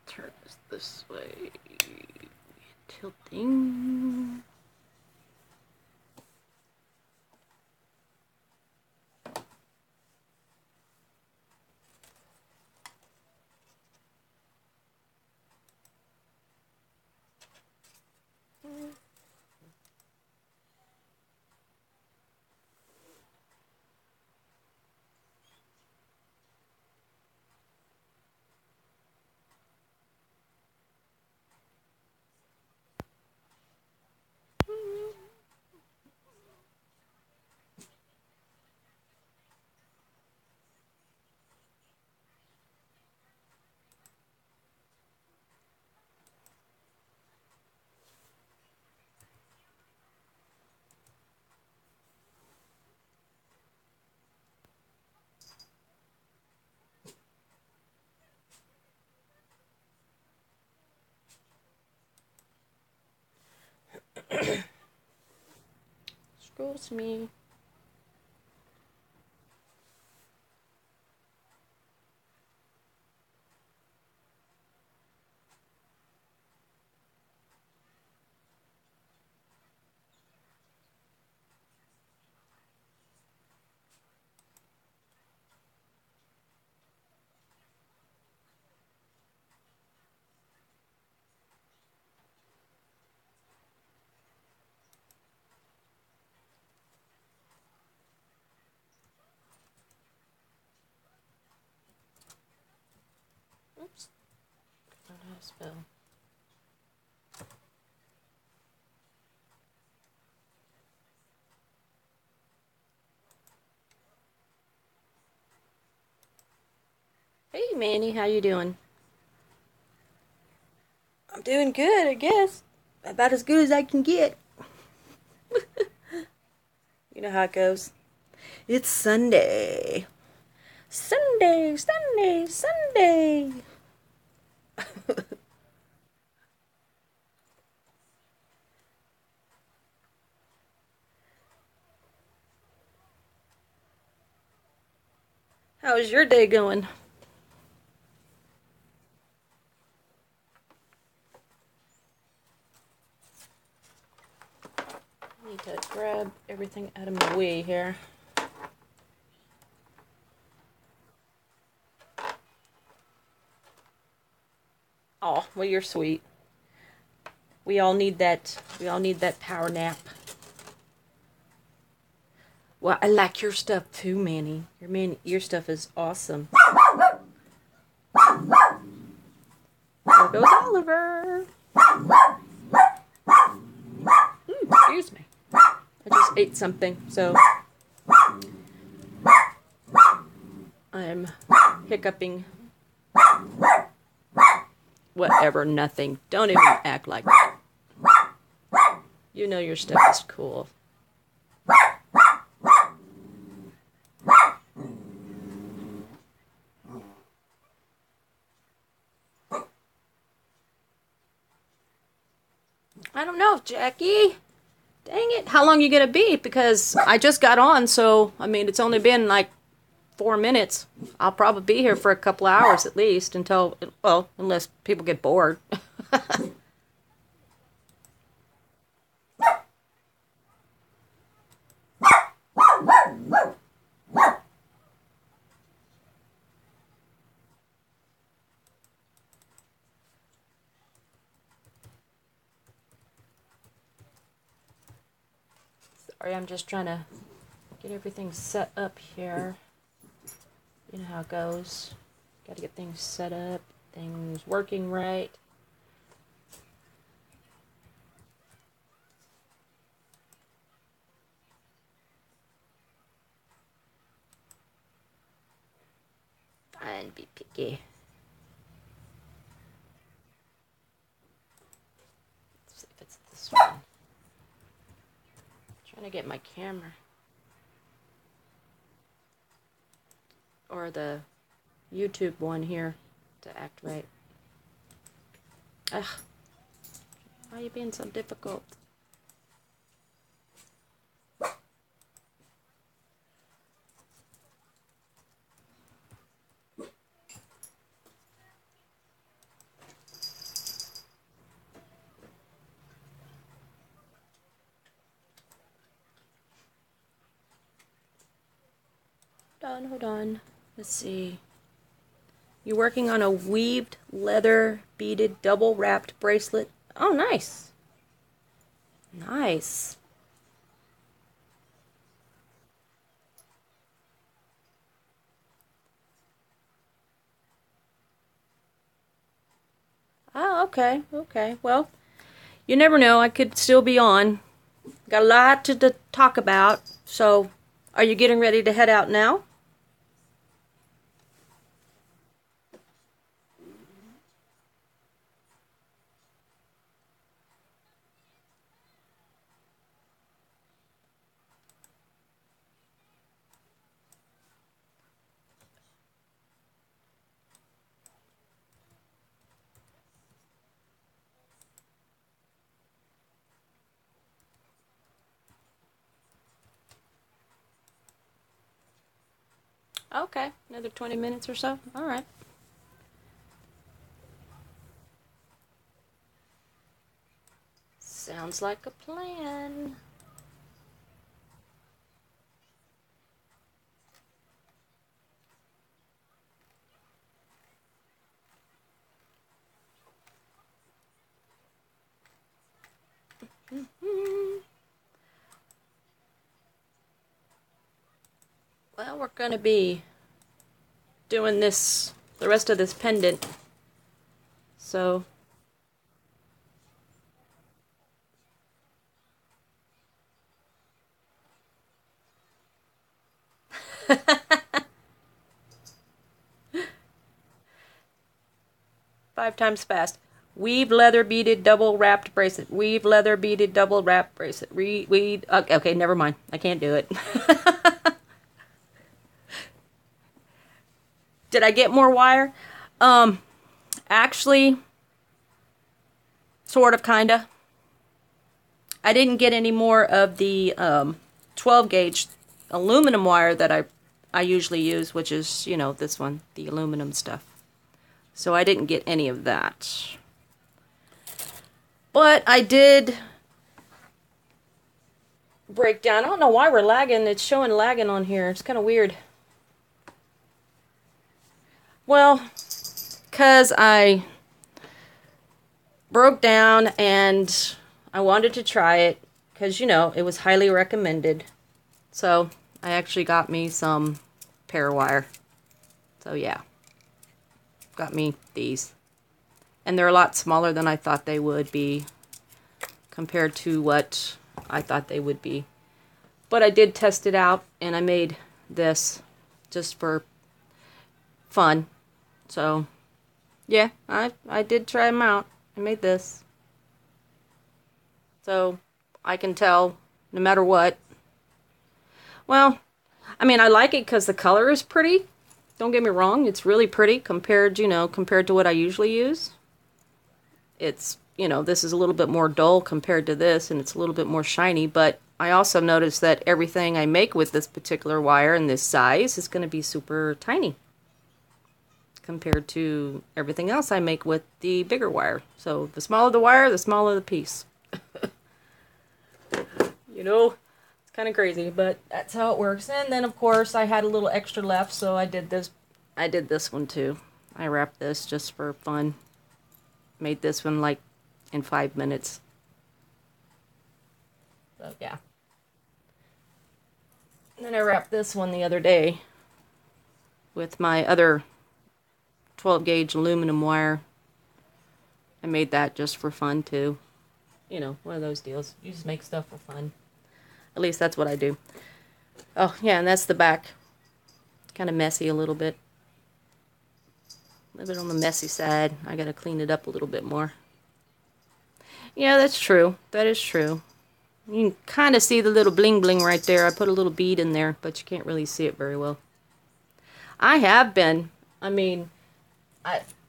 Turn this way. Tilting. Excuse me. Oops. Not how to spell. Hey, Manny, how you doing? I'm doing good, I guess. About as good as I can get. You know how it goes. It's Sunday. Sunday, Sunday, Sunday. How's your day going? I need to grab everything out of my way here. Oh, well, you're sweet. We all need that. We all need that power nap. Well, I like your stuff too, Manny. Your stuff is awesome. There goes Oliver. Excuse me. I just ate something, so I'm hiccuping. Whatever, nothing. Don't even act like that. You know your stuff is cool. I don't know, Jackie. Dang it. How long you gonna be? Because I just got on, so, I mean, it's only been like 4 minutes. I'll probably be here for a couple hours at least until, well, unless people get bored. Sorry, I'm just trying to get everything set up here. You know how it goes. Gotta get things set up, things working right. I'll be picky. Let's see if it's this one. Trying to get my camera. Or the YouTube one here to act right. Ugh. Why are you being so difficult? Hold on. Let's see. You're working on a weaved leather beaded double wrapped bracelet. Oh, nice. Nice. Oh, okay. Okay. Well, you never know. I could still be on. Got a lot to talk about. So, are you getting ready to head out now? Okay. Another 20 minutes or so? All right. Sounds like a plan. Well, we're going to be doing this, the rest of this pendant. So, 5 times fast. Weave leather beaded double wrapped bracelet. Weave leather beaded double wrapped bracelet. Weave. Okay, never mind. I can't do it. Did I get more wire? Actually, sort of, kinda. I didn't get any more of the 12 gauge aluminum wire that I usually use, which is, you know, this one, the aluminum stuff. So I didn't get any of that. But I did break down. I don't know why we're lagging. It's showing lagging on here. It's kind of weird. Well, because I broke down and I wanted to try it because, you know, it was highly recommended. So I actually got me some pair wire. So yeah, got me these. And they're a lot smaller than I thought they would be compared to what I thought they would be. But I did test it out and I made this just for fun. So yeah, I did try them out. I made this. So I can tell no matter what. Well, I mean, I like it because the color is pretty. Don't get me wrong, it's really pretty compared, you know, compared to what I usually use. It's, you know, this is a little bit more dull compared to this, and it's a little bit more shiny, but I also noticed that everything I make with this particular wire and this size is going to be super tiny compared to everything else I make with the bigger wire. So the smaller the wire, the smaller the piece. You know, it's kind of crazy, but that's how it works. And then, of course, I had a little extra left, so I did this. I did this one, too. I wrapped this just for fun. Made this one, like, in 5 minutes. So, yeah. And then I wrapped this one the other day with my other 12 gauge aluminum wire. I made that just for fun, too. You know, one of those deals. You just make stuff for fun. At least that's what I do. Oh, yeah, and that's the back. It's kind of messy a little bit. A little bit on the messy side. I gotta clean it up a little bit more. Yeah, that's true. That is true. You can kind of see the little bling bling right there. I put a little bead in there, but you can't really see it very well. I have been. I mean,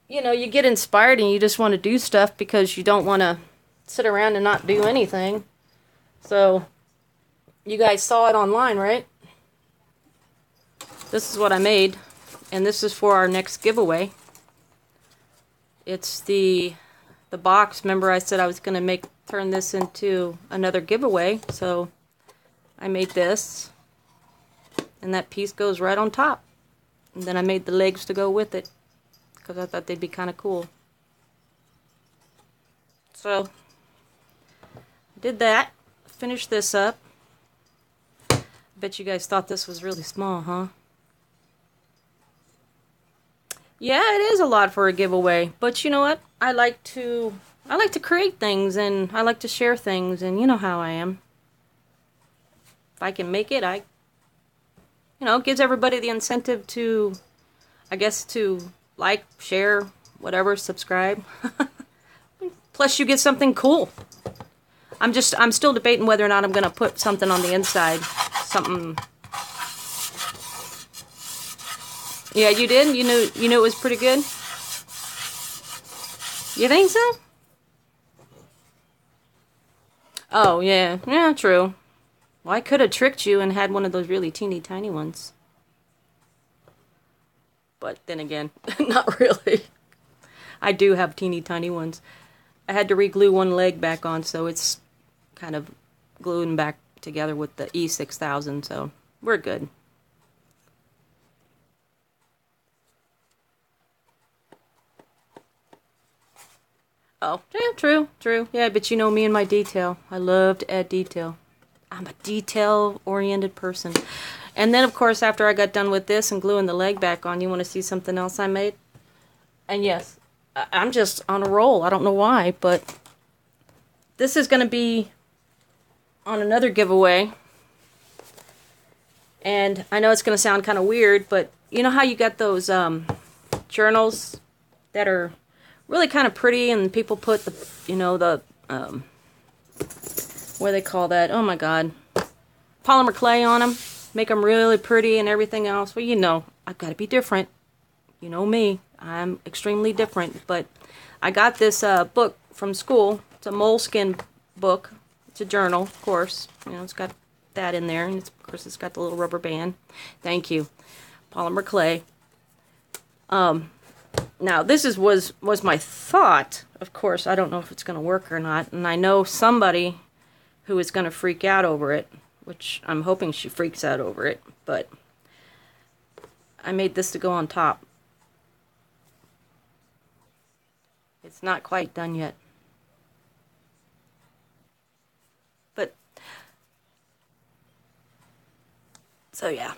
you know, you get inspired and you just want to do stuff because you don't want to sit around and not do anything. So, you guys saw it online, right? This is what I made, and this is for our next giveaway. It's the box. Remember I said I was going to turn this into another giveaway, so I made this, and that piece goes right on top. And then I made the legs to go with it, because I thought they'd be kind of cool. So, did that. Finished this up. I bet you guys thought this was really small, huh? Yeah, it is a lot for a giveaway, but you know what? I like to create things, and I like to share things, and you know how I am. If I can make it, you know, it gives everybody the incentive to, I guess, to like, share, whatever, subscribe. Plus you get something cool. I'm still debating whether or not I'm going to put something on the inside. Something. Yeah, you did? You knew it was pretty good? You think so? Oh, yeah. Yeah, true. Well, I could have tricked you and had one of those really teeny tiny ones. But then again, not really. I do have teeny tiny ones. I had to re-glue one leg back on, so it's kind of gluing back together with the E6000, so we're good. Oh, yeah, true. Yeah, but you know me and my detail. I love to add detail. I'm a detail-oriented person. And then, of course, after I got done with this and gluing the leg back on, you want to see something else I made? And yes, I'm just on a roll. I don't know why, but this is going to be on another giveaway. And I know it's going to sound kind of weird, but you know how you got those journals that are really kind of pretty, and people put the, you know, the, what do they call that? Oh my god. Polymer clay on them. Make them really pretty and everything else. Well, you know, I've got to be different. You know me. I'm extremely different. But I got this book from school. It's a moleskin book. It's a journal, of course. You know, it's got that in there. And it's, of course, it's got the little rubber band. Thank you. Polymer clay. Now, this was my thought. Of course, I don't know if it's going to work or not. And I know somebody who is going to freak out over it, which I'm hoping she freaks out over it. But I made this to go on top. It's not quite done yet. But, so yeah.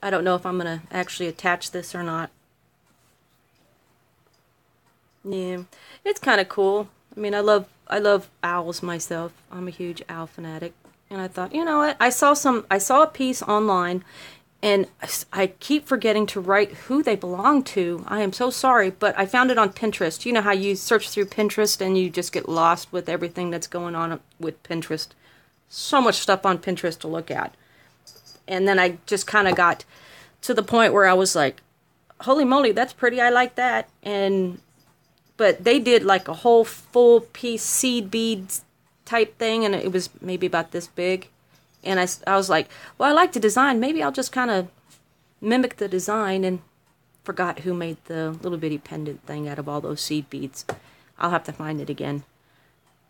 I don't know if I'm going to actually attach this or not. Yeah, it's kind of cool. I mean, I love owls myself. I'm a huge owl fanatic. And I thought, you know what? I saw a piece online, and I keep forgetting to write who they belong to. I am so sorry, but I found it on Pinterest. You know how you search through Pinterest and you just get lost with everything that's going on with Pinterest. So much stuff on Pinterest to look at. And then I just kind of got to the point where I was like, holy moly, that's pretty. I like that. But they did like a whole full piece seed beads type thing, and it was maybe about this big. And I was like, well, I like the design. Maybe I'll just kind of mimic the design, and forgot who made the little bitty pendant thing out of all those seed beads. I'll have to find it again.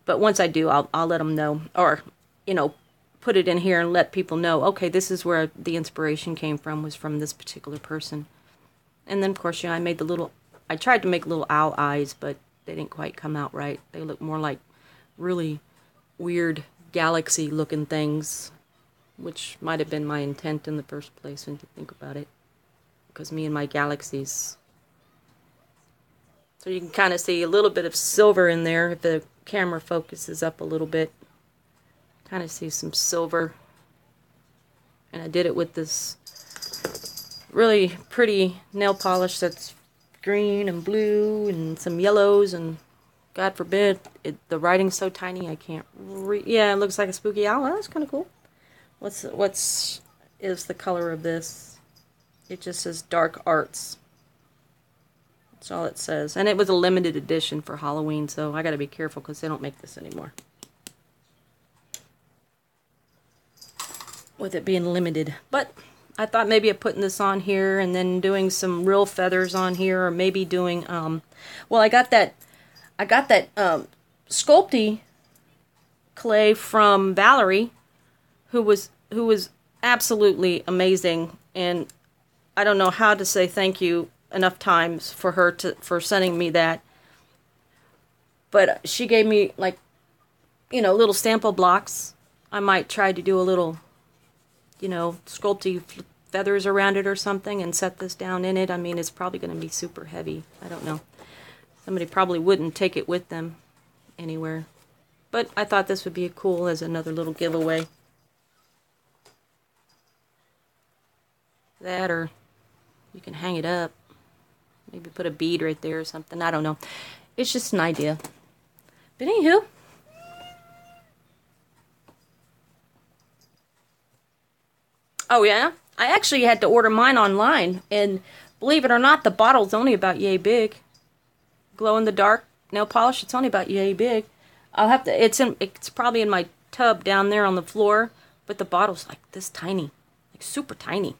But once I do, I'll let them know, or, you know, put it in here and let people know, okay, this is where the inspiration came from, was from this particular person. And then, of course, you know, I tried to make little owl eyes, but they didn't quite come out right. They look more like really weird galaxy-looking things, which might have been my intent in the first place when you think about it. Because me and my galaxies. So you can kind of see a little bit of silver in there if the camera focuses up a little bit. Kind of see some silver. And I did it with this really pretty nail polish that's green and blue and some yellows and God forbid, the writing's so tiny I can't read. Yeah, it looks like a spooky owl. That's kind of cool. What's is the color of this? It just says Dark Arts. That's all it says. And it was a limited edition for Halloween, so I gotta be careful because they don't make this anymore. With it being limited. But I thought maybe of putting this on here and then doing some real feathers on here, or maybe doing well, I got that Sculpey clay from Valerie, who was absolutely amazing, and I don't know how to say thank you enough times for her for sending me that. But she gave me, like, you know, little sample blocks. I might try to do a little, you know, Sculpey feathers around it or something and set this down in it. I mean, it's probably going to be super heavy. I don't know. Somebody probably wouldn't take it with them anywhere. But I thought this would be cool as another little giveaway. That, or you can hang it up. Maybe put a bead right there or something. I don't know. It's just an idea. But anywho. Oh yeah? I actually had to order mine online. And believe it or not, the bottle's only about yay big. Glow in the dark nail polish. It's only about yay big. I'll have to, it's probably in my tub down there on the floor. But the bottle's like this tiny. Like super tiny.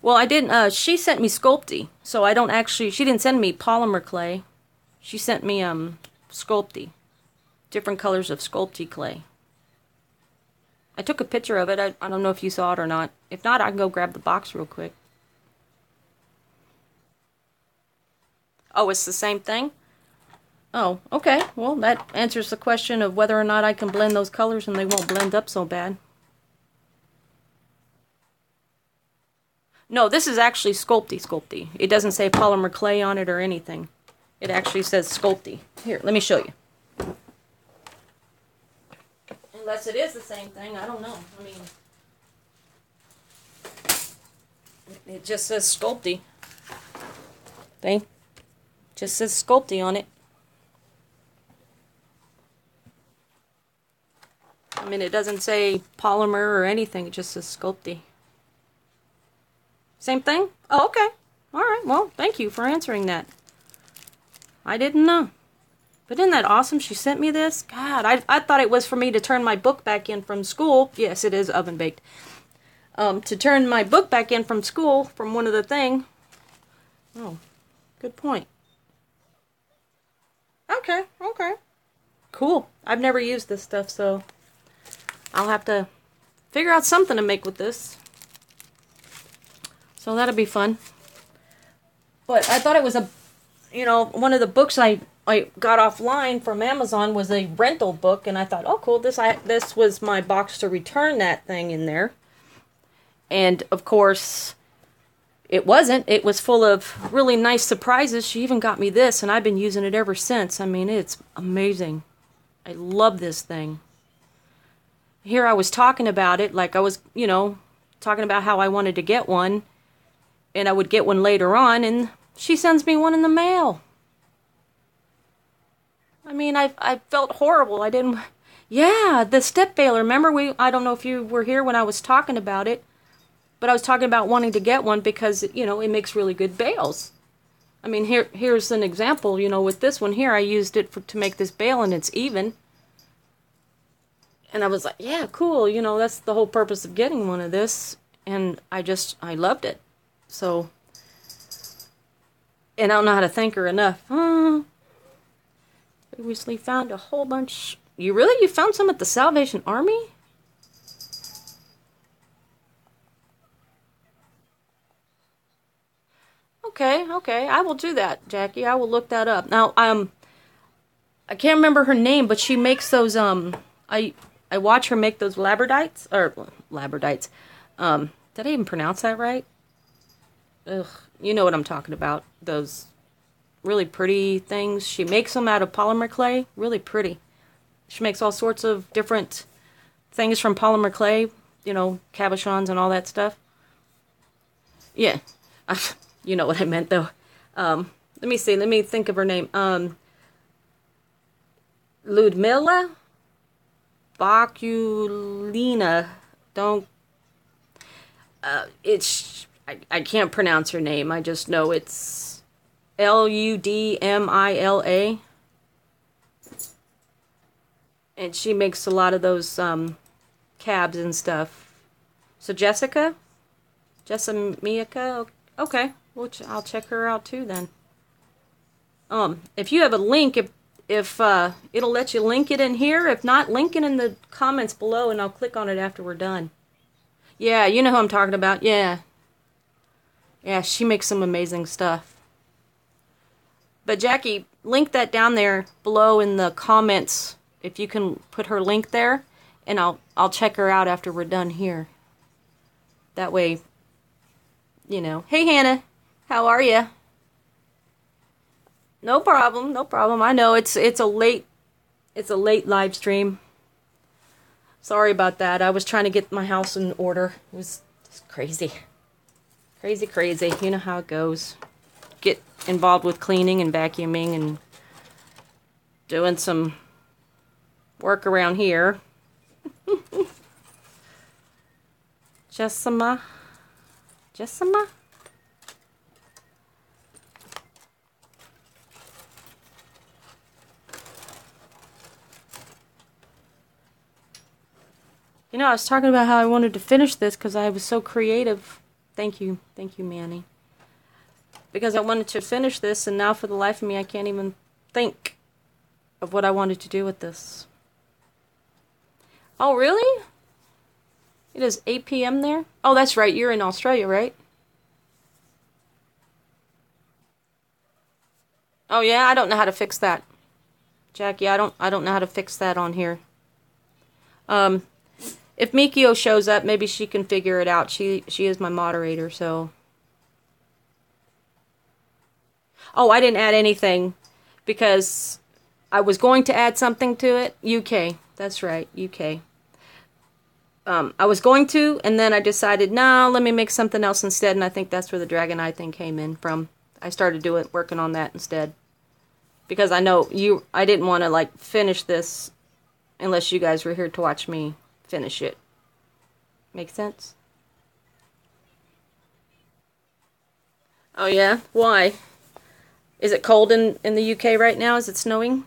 Well, I didn't, she sent me Sculpey, so I don't actually, she didn't send me polymer clay. She sent me, Sculpey. Different colors of Sculpey clay. I took a picture of it. I don't know if you saw it or not. If not, I can go grab the box real quick. Oh, it's the same thing? Oh, okay. Well, that answers the question of whether or not I can blend those colors and they won't blend up so bad. No, this is actually Sculpey. It doesn't say polymer clay on it or anything. It actually says Sculpey. Here, let me show you. Unless it is the same thing, I don't know. I mean, it just says Sculpey. See? Just says Sculpey on it. I mean, it doesn't say polymer or anything. It just says Sculpey. Same thing? Oh, okay. All right. Well, thank you for answering that. I didn't know. But isn't that awesome? She sent me this. God, I thought it was for me to turn my book back in from school. Yes, it is oven baked. To turn my book back in from school from one of the thing. Oh, good point. Okay, okay. Cool. I've never used this stuff, so I'll have to figure out something to make with this. So that'll be fun. But I thought it was one of the books I got offline from Amazon was a rental book, and I thought, oh cool, this was my box to return that thing in there. And of course, it wasn't. It was full of really nice surprises. She even got me this, and I've been using it ever since. I mean, it's amazing. I love this thing. Here I was talking about it, like I was, talking about how I wanted to get one. And I would get one later on, and she sends me one in the mail. I mean, I felt horrible. I didn't... Yeah, the step baler. Remember, I don't know if you were here when I was talking about it, but I was talking about wanting to get one because, it makes really good bales. I mean, here's an example, with this one here. I used it to make this bale, and it's even. And I was like, yeah, cool. That's the whole purpose of getting one of this. And I loved it. So, and I don't know how to thank her enough. Previously found a whole bunch. You found some at the Salvation Army? Okay, I will do that, Jackie. I will look that up. Now, I can't remember her name, but she makes those, I watch her make those Labradotes. Did I even pronounce that right? Ugh, you know what I'm talking about. Those really pretty things. She makes them out of polymer clay. Really pretty. She makes all sorts of different things from polymer clay. Cabochons and all that stuff. Yeah. You know what I meant, though. Let me see. Let me think of her name. Ludmila Bakulina. Don't. I can't pronounce her name. I just know it's Ludmila. And she makes a lot of those cabs and stuff. So Jessica? Jessamica? Okay. Well, I'll check her out too then. If you have a link, if it'll let you link it in here. If not, link it in the comments below and I'll click on it after we're done. Yeah, you know who I'm talking about. Yeah. Yeah, she makes some amazing stuff. But Jackie, link that down there below in the comments if you can put her link there, and I'll check her out after we're done here. That way, you know. Hey Hannah, how are you? No problem, no problem. I know it's a late live stream. Sorry about that. I was trying to get my house in order. It was just crazy. Crazy, crazy. You know how it goes. Get involved with cleaning and vacuuming and doing some work around here. Jessima? You know, I was talking about how I wanted to finish this because I was so creative. Thank you, Manny. Because I wanted to finish this, and now for the life of me, I can't even think of what I wanted to do with this. Oh, really? It is 8 p.m. there? Oh, that's right. You're in Australia, right? Oh, yeah? I don't know how to fix that. Jackie, I don't know how to fix that on here. If Mikio shows up, maybe she can figure it out. She is my moderator, so... Oh, I didn't add anything because I was going to add something to it. UK. That's right, UK. I was going to, and then I decided, no, let me make something else instead, and I think that's where the Dragon Eye thing came in from. I started working on that instead. Because I know I didn't want to, like, finish this unless you guys were here to watch me finish it. Make sense? Oh, yeah? Why? Is it cold in the UK right now? Is it snowing?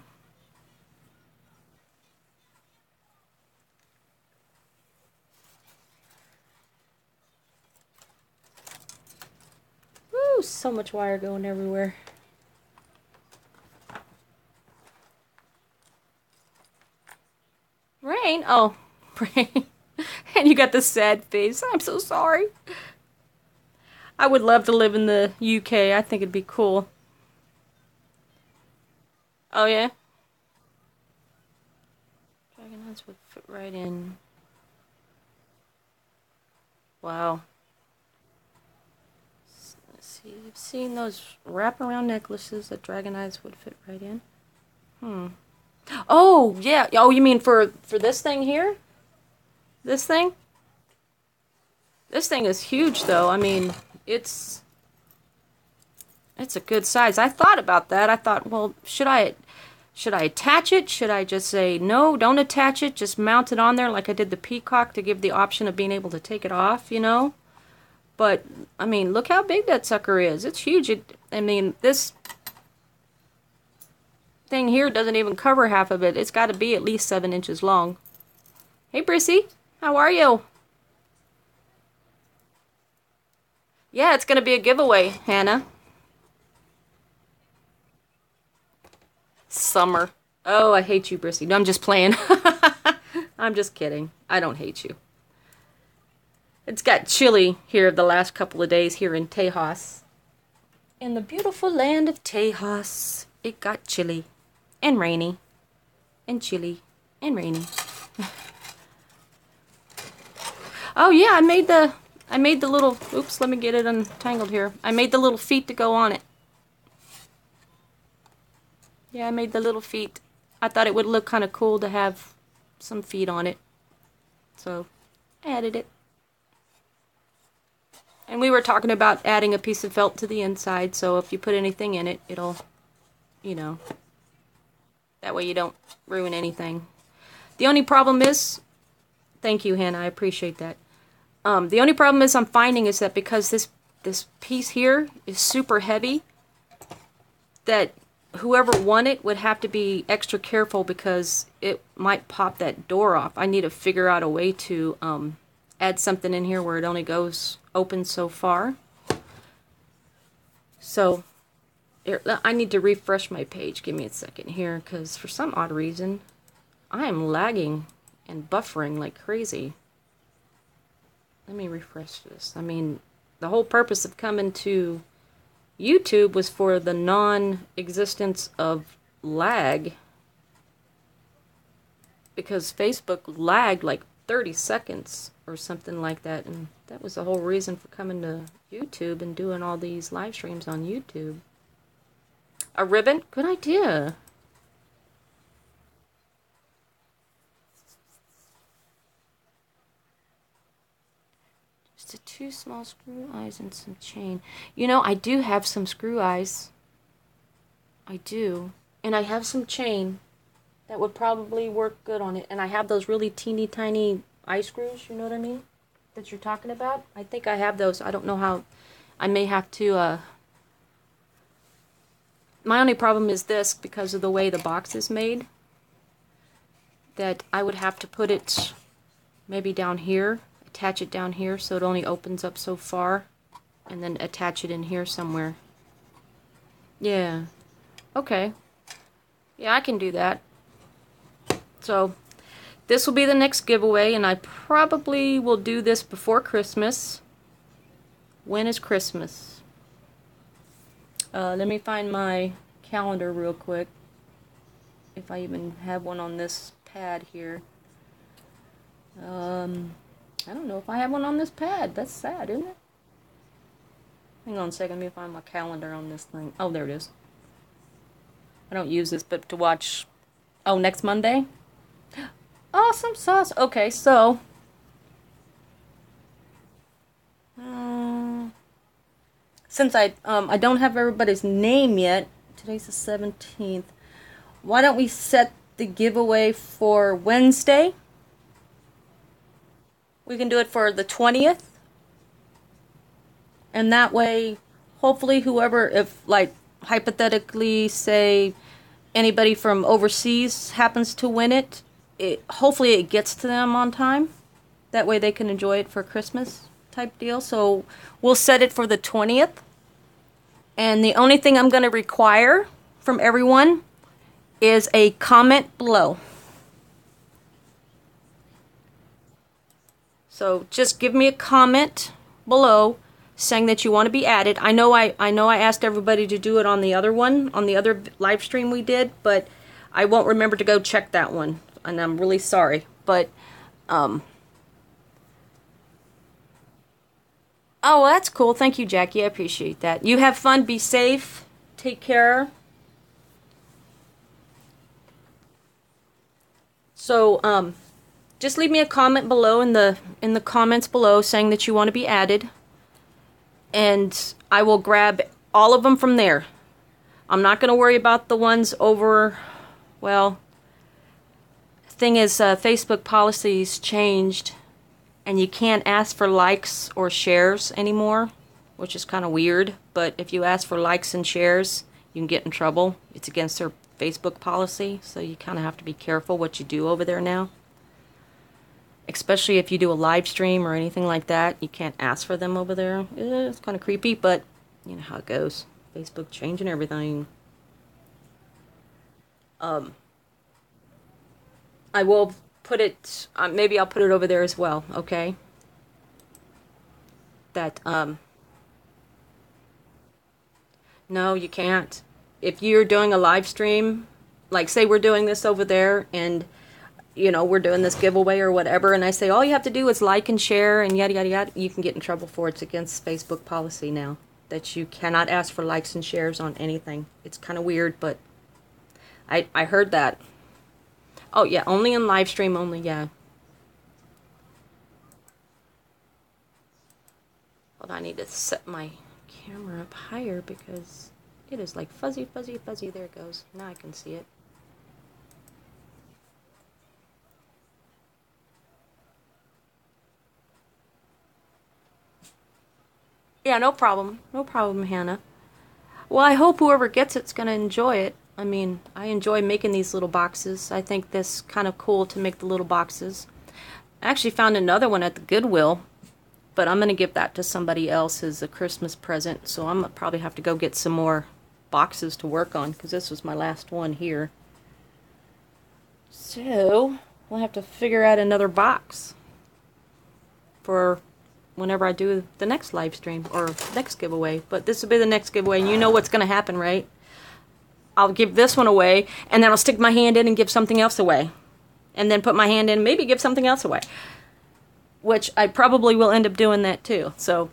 Woo, so much wire going everywhere. Rain? Oh, rain. And you got the sad face. I'm so sorry. I would love to live in the UK. I think it'd be cool. Oh, yeah? Dragon Eyes would fit right in. Wow. Let's see. You've seen those wraparound necklaces that Dragon Eyes would fit right in? Oh, yeah. Oh, you mean for this thing here? This thing? This thing is huge, though. I mean, it's a good size. I thought about that. I thought, well, should I attach it? Should I just say, no, don't attach it. Just mount it on there like I did the peacock to give the option of being able to take it off, you know? But, I mean, look how big that sucker is. It's huge. I mean, this thing here doesn't even cover half of it. It's got to be at least 7 inches long. Hey, Brissy. How are you? Yeah, it's going to be a giveaway, Hannah. Summer. Oh, I hate you, Brissy. No, I'm just playing. I'm just kidding. I don't hate you. It's got chilly here the last couple of days here in Tejas. In the beautiful land of Tejas, it got chilly and rainy and chilly and rainy. Oh yeah, I made the little, oops, let me get it untangled here. I made the little feet to go on it. Yeah, I made the little feet. I thought it would look kind of cool to have some feet on it. So, I added it. And we were talking about adding a piece of felt to the inside, so if you put anything in it, it'll, you know, that way you don't ruin anything. The only problem is, thank you, Hannah, I appreciate that. The only problem is I'm finding is that because this piece here is super heavy, that whoever won it would have to be extra careful because it might pop that door off. I need to figure out a way to add something in here where it only goes open so far. So I need to refresh my page. Give me a second here, because for some odd reason I am lagging and buffering like crazy. Let me refresh this. I mean, the whole purpose of coming to YouTube was for the non-existence of lag, because Facebook lagged like 30 seconds or something like that, and that was the whole reason for coming to YouTube and doing all these live streams on YouTube. A ribbon? Good idea. Just the 2 small screw eyes and some chain. You know, I do have some screw eyes. I do. And I have some chain that would probably work good on it. And I have those really teeny tiny eye screws, you know what I mean? That you're talking about. I think I have those. I don't know how. I may have to, my only problem is this, because of the way the box is made, that I would have to put it maybe down here, attach it down here so it only opens up so far, and then attach it in here somewhere. Yeah. Okay. Yeah, I can do that. So, this will be the next giveaway, and I probably will do this before Christmas. When is Christmas? Let me find my calendar real quick, if I even have one on this pad here. I don't know if I have one on this pad. That's sad, isn't it? Hang on a second, let me find my calendar on this thing. Oh, there it is. I don't use this but to watch. Oh, next Monday? Awesome sauce. Okay, so since I don't have everybody's name yet, today's the 17th. Why don't we set the giveaway for Wednesday? We can do it for the 20th. And that way, hopefully whoever, if like hypothetically say anybody from overseas happens to win it, hopefully it gets to them on time. That way they can enjoy it for Christmas type deal. So we'll set it for the 20th. And the only thing I'm going to require from everyone is a comment below. So just give me a comment below saying that you want to be added. I know I asked everybody to do it on the other one, on the other live stream we did, but I won't remember to go check that one, and I'm really sorry. But oh, that's cool. Thank you, Jackie. I appreciate that. You have fun. Be safe. Take care. So just leave me a comment below in the comments below saying that you want to be added, and I will grab all of them from there. I'm not going to worry about the ones over, well, thing is, Facebook policies changed, and you can't ask for likes or shares anymore, which is kind of weird. But if you ask for likes and shares, you can get in trouble. It's against their Facebook policy, so you kind of have to be careful what you do over there now. Especially if you do a live stream or anything like that, you can't ask for them over there. It's kind of creepy, but you know how it goes. Facebook changing everything. I will put it, maybe I'll put it over there as well, okay? That, no, you can't. If you're doing a live stream, like say we're doing this over there, and you know, we're doing this giveaway or whatever, and I say all you have to do is like and share and yada yada yada, you can get in trouble for it. It's against Facebook policy now that you cannot ask for likes and shares on anything. It's kind of weird, but I heard that. Oh yeah, only in live stream only, yeah. Hold on, I need to set my camera up higher because it is like fuzzy, fuzzy, fuzzy. There it goes. Now I can see it. Yeah, no problem. No problem, Hannah. Well, I hope whoever gets it's going to enjoy it. I mean, I enjoy making these little boxes. I think this kind of cool to make the little boxes. I actually found another one at the Goodwill, but I'm going to give that to somebody else as a Christmas present. So I'm going to probably have to go get some more boxes to work on because this was my last one here. So we'll have to figure out another box for whenever I do the next live stream or next giveaway. But this will be the next giveaway, and you know what's going to happen, right? I'll give this one away, and then I'll stick my hand in and give something else away. And then put my hand in and maybe give something else away. Which I probably will end up doing that too. So,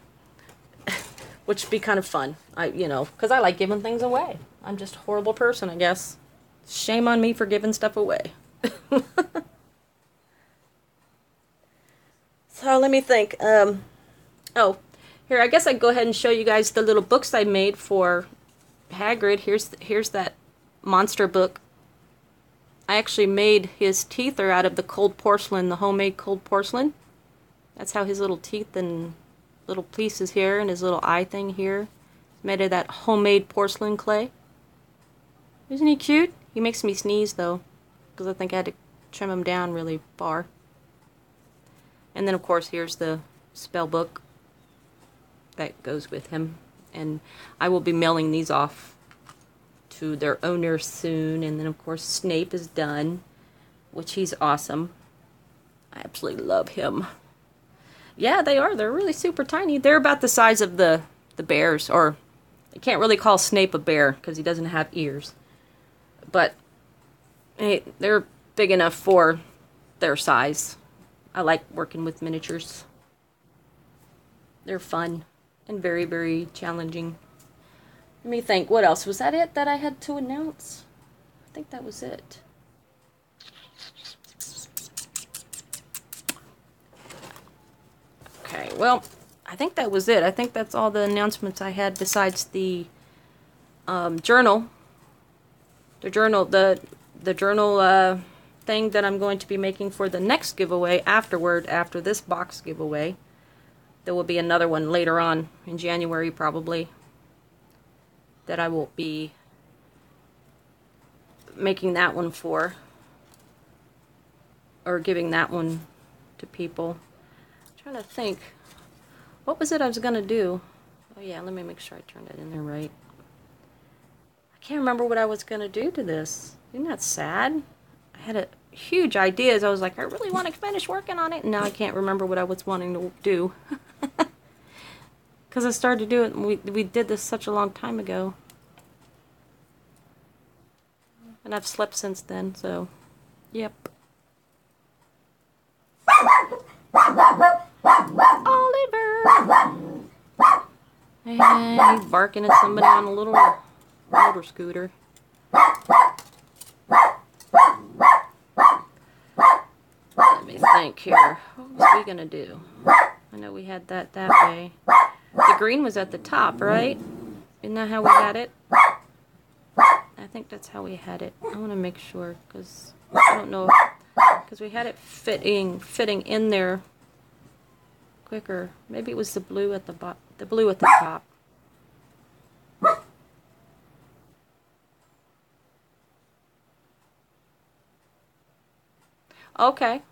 which would be kind of fun. You know, because I like giving things away. I'm just a horrible person, I guess. Shame on me for giving stuff away. So let me think. Oh, here, I guess I'd go ahead and show you guys the little books I made for Hagrid. Here's that monster book. I actually made his teeth are out of the cold porcelain, the homemade cold porcelain. That's how his little teeth and little pieces here and his little eye thing here is made of that homemade porcelain clay. Isn't he cute? He makes me sneeze though, because I think I had to trim him down really far. And then of course here's the spell book that goes with him, and I will be mailing these off to their owner soon. And then of course Snape is done, which he's awesome. I absolutely love him. Yeah, they are. They're really super tiny. They're about the size of the bears, or I can't really call Snape a bear because he doesn't have ears. But hey, they're big enough for their size. I like working with miniatures. They're fun and very, very challenging. Let me think. What else? Was that it that I had to announce? I think that was it. Okay, well, I think that was it. I think that's all the announcements I had besides the journal. The journal thing that I'm going to be making for the next giveaway after this box giveaway. There will be another one later on in January probably that I will be making that one for, or giving that one to people. I'm trying to think, what was it I was going to do? Oh yeah, let me make sure I turned it in there right. I can't remember what I was going to do to this. Isn't that sad? I had huge ideas. I was like, I really want to finish working on it, and now I can't remember what I was wanting to do. Because I started to do it, and we did this such a long time ago. And I've slept since then, so, yep. Oliver! And he's barking at somebody on a little motor scooter. Let me think here. What was we gonna do? I know we had that way. The green was at the top, right? Isn't that how we had it? I think that's how we had it. I want to make sure, because I don't know, because we had it fitting in there quicker. Maybe it was the blue at the top. Okay.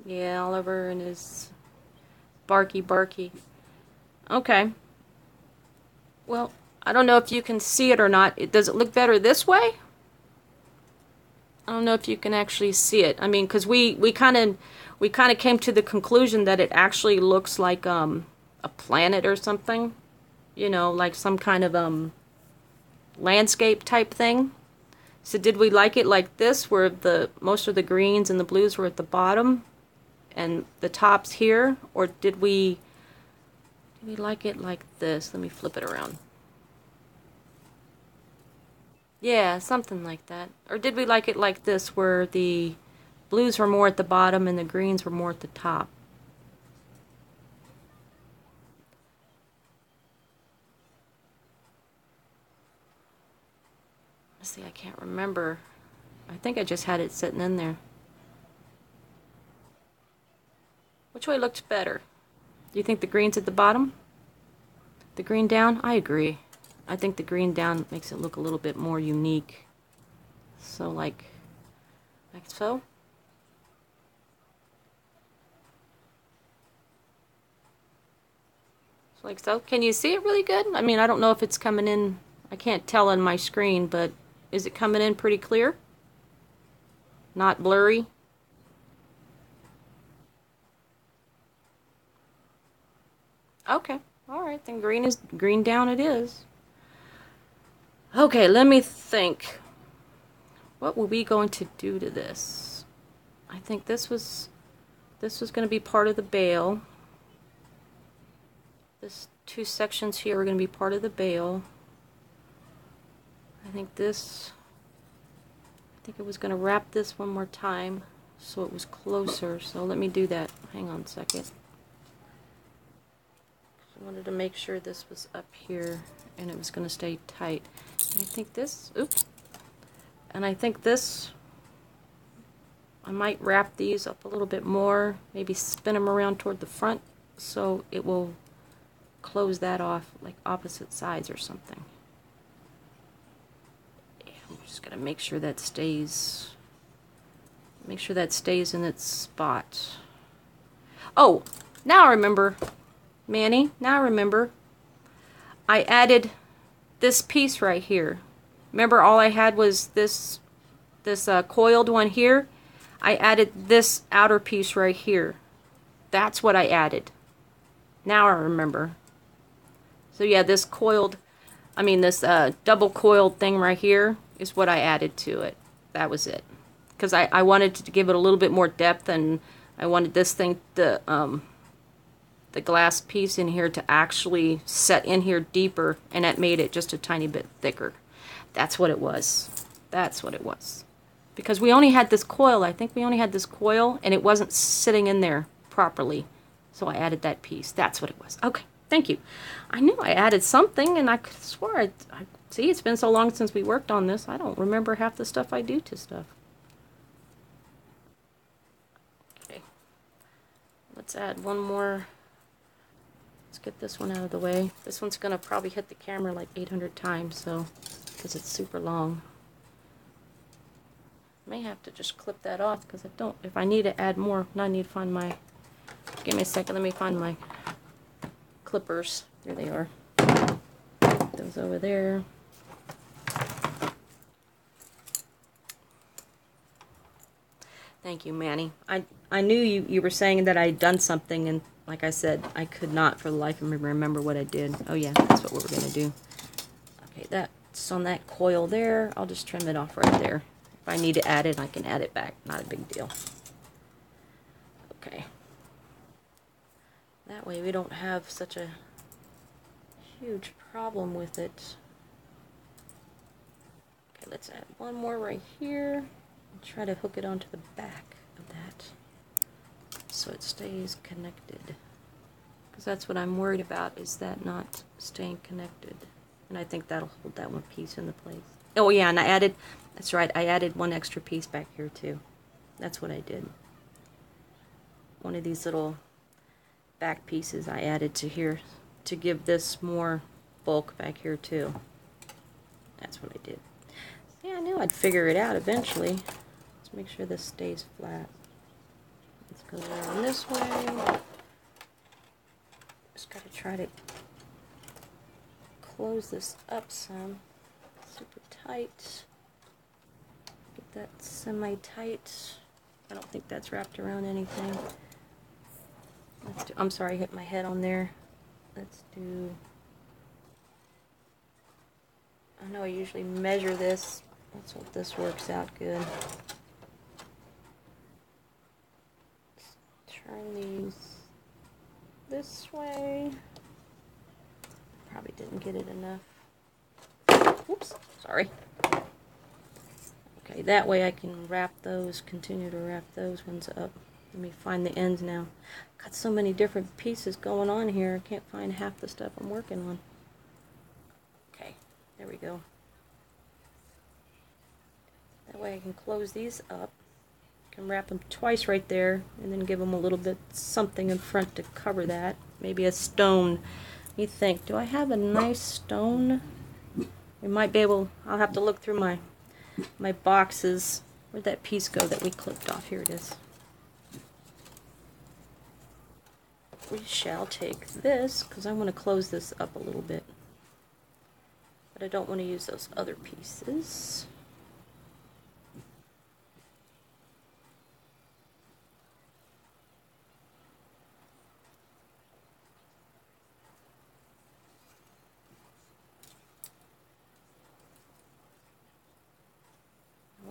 Yeah, Oliver and his barky. Okay. Well, I don't know if you can see it or not. Does it look better this way? I don't know if you can actually see it. I mean, because we kind of came to the conclusion that it actually looks like a planet or something. You know, like some kind of landscape type thing. So did we like it like this, where most of the greens and the blues were at the bottom and the tops here, or did we like it like this? Let me flip it around. Yeah, something like that. Or did we like it like this, where the blues were more at the bottom and the greens were more at the top? Let's see, I can't remember. I think I just had it sitting in there. Which way looked better? Do you think the green's at the bottom? The green down? I agree. I think the green down makes it look a little bit more unique. So like so. Like so. Can you see it really good? I mean, I don't know if it's coming in. I can't tell on my screen, but is it coming in pretty clear? Not blurry? Okay. Alright, then green down it is. Okay, let me think. What were we going to do to this? I think this was going to be part of the bail. This two sections here are going to be part of the bail. I think it was going to wrap this one more time so it was closer. So let me do that. Hang on a second. I wanted to make sure this was up here and it was going to stay tight. And I think this, oops. And I think this, I might wrap these up a little bit more, maybe spin them around toward the front so it will close that off like opposite sides or something. Yeah, I'm just gonna make sure that stays in its spot. Oh, now I remember, Manny, now I remember. I added this piece right here. Remember all I had was this coiled one here? I added this outer piece right here. That's what I added. Now I remember. So yeah, this double coiled thing right here is what I added to it. That was it. Because I wanted to give it a little bit more depth, and I wanted this thing, the glass piece in here, to actually set in here deeper, and that made it just a tiny bit thicker. That's what it was. That's what it was. Because we only had this coil. I think we only had this coil, and it wasn't sitting in there properly. So I added that piece. That's what it was. Okay. Thank you. I knew I added something, and I could swear I see, it's been so long since we worked on this, I don't remember half the stuff I do to stuff. Okay. Let's add one more. Let's get this one out of the way. This one's going to probably hit the camera like 800 times, so, because it's super long. May have to just clip that off, because if I need to add more, I need to find my, give me a second, let me find my clippers. There they are. Those over there. Thank you, Manny. I knew you were saying that I'd done something, and like I said, I could not for the life of me remember what I did. Oh yeah, that's what we were going to do. Okay, that's on that coil there. I'll just trim it off right there. If I need to add it, I can add it back. Not a big deal. Okay. That way we don't have such a huge problem with it. Okay, let's add one more right here and try to hook it onto the back of that so it stays connected. Because that's what I'm worried about, is that not staying connected. And I think that'll hold that one piece into place. Oh yeah, and that's right, I added one extra piece back here too. That's what I did. One of these little back pieces I added to here to give this more bulk back here too. That's what I did. Yeah, I knew I'd figure it out eventually. Let's make sure this stays flat. Let's go around this way. Just gotta try to close this up some. Super tight. Get that semi-tight. I don't think that's wrapped around anything. I'm sorry, I hit my head on there. Let's do... I know I usually measure this. Let's hope this works out good. Let's turn these this way. Probably didn't get it enough. Oops, sorry. Okay, that way I can wrap those, continue to wrap those ones up. Let me find the ends now. Got so many different pieces going on here, I can't find half the stuff I'm working on. Okay, there we go. That way I can close these up. Can wrap them twice right there, and then give them a little bit something in front to cover that. Maybe a stone. Let me think. Do I have a nice stone? We might be able. I'll have to look through my boxes. Where'd that piece go that we clipped off? Here it is. We shall take this because I want to close this up a little bit, but I don't want to use those other pieces.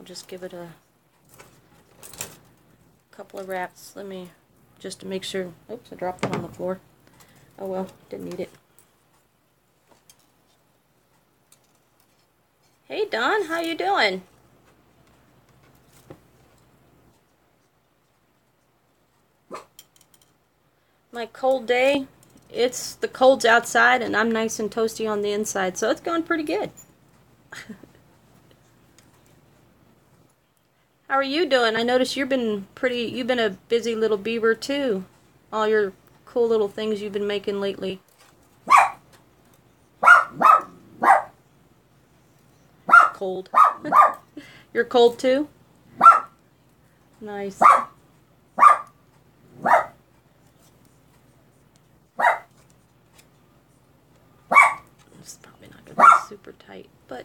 Just give it a couple of wraps. Let me, just to make sure. Oops, I dropped it on the floor. Oh well, didn't need it. Hey Don, how you doing? My cold day, the cold's outside and I'm nice and toasty on the inside, so it's going pretty good. How are you doing? I noticed you've been a busy little beaver too. All your cool little things you've been making lately. Cold. You're cold too? Nice. It's probably not going to be super tight, but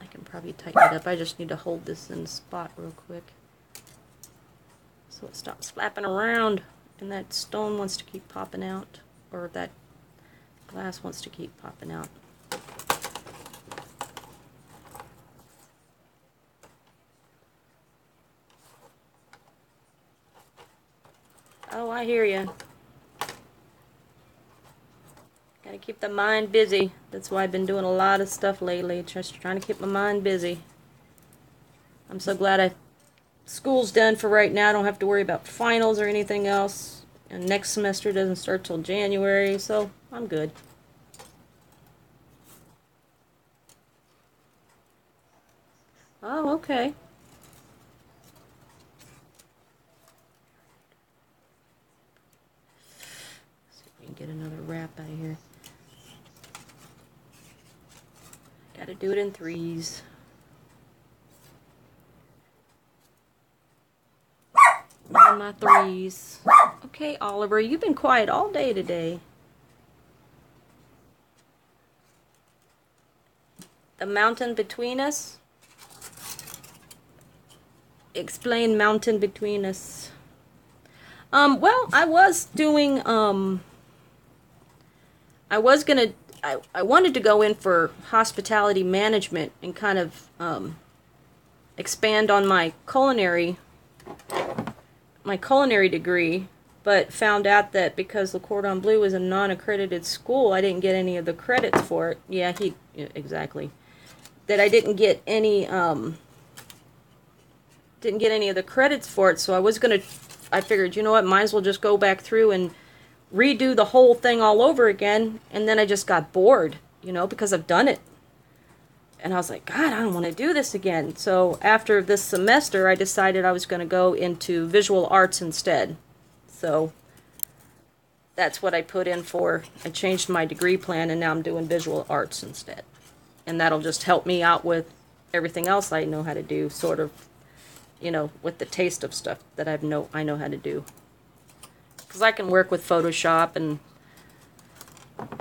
I can probably tighten it up. I just need to hold this in spot real quick so it stops flapping around, and that stone wants to keep popping out, or that glass wants to keep popping out. Oh, I hear you. Gotta keep the mind busy. That's why I've been doing a lot of stuff lately, just trying to keep my mind busy. I'm so glad school's done for right now. I don't have to worry about finals or anything else. And next semester doesn't start till January, so I'm good. Oh, okay. Let's see if we can get another wrap out of here. Gotta do it in threes. On my threes. Okay, Oliver, you've been quiet all day today. The mountain between us? Explain mountain between us. Well, I was doing, I wanted to go in for hospitality management and kind of expand on my culinary degree, but found out that because Le Cordon Bleu is a non-accredited school, I didn't get any of the credits for it. Yeah, exactly. That I didn't get any of the credits for it, so I figured, you know what, might as well just go back through and redo the whole thing all over again, and then I just got bored, you know, because I've done it. And I was like, God, I don't want to do this again. So after this semester, I decided I was going to go into visual arts instead. So that's what I put in for. I changed my degree plan, and now I'm doing visual arts instead. And that'll just help me out with everything else I know how to do, sort of, you know, with the taste of stuff that I know how to do. Because I can work with Photoshop and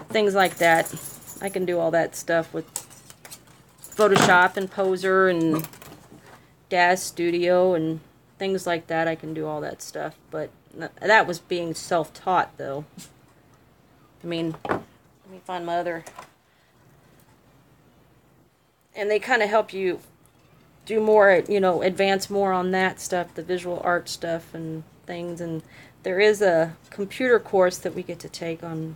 things like that. I can do all that stuff with Photoshop and Poser and DAZ Studio and things like that. I can do all that stuff. But that was being self-taught, though. I mean, let me find my other... And they kind of help you do more, you know, advance more on that stuff, the visual art stuff and things. And there is a computer course that we get to take on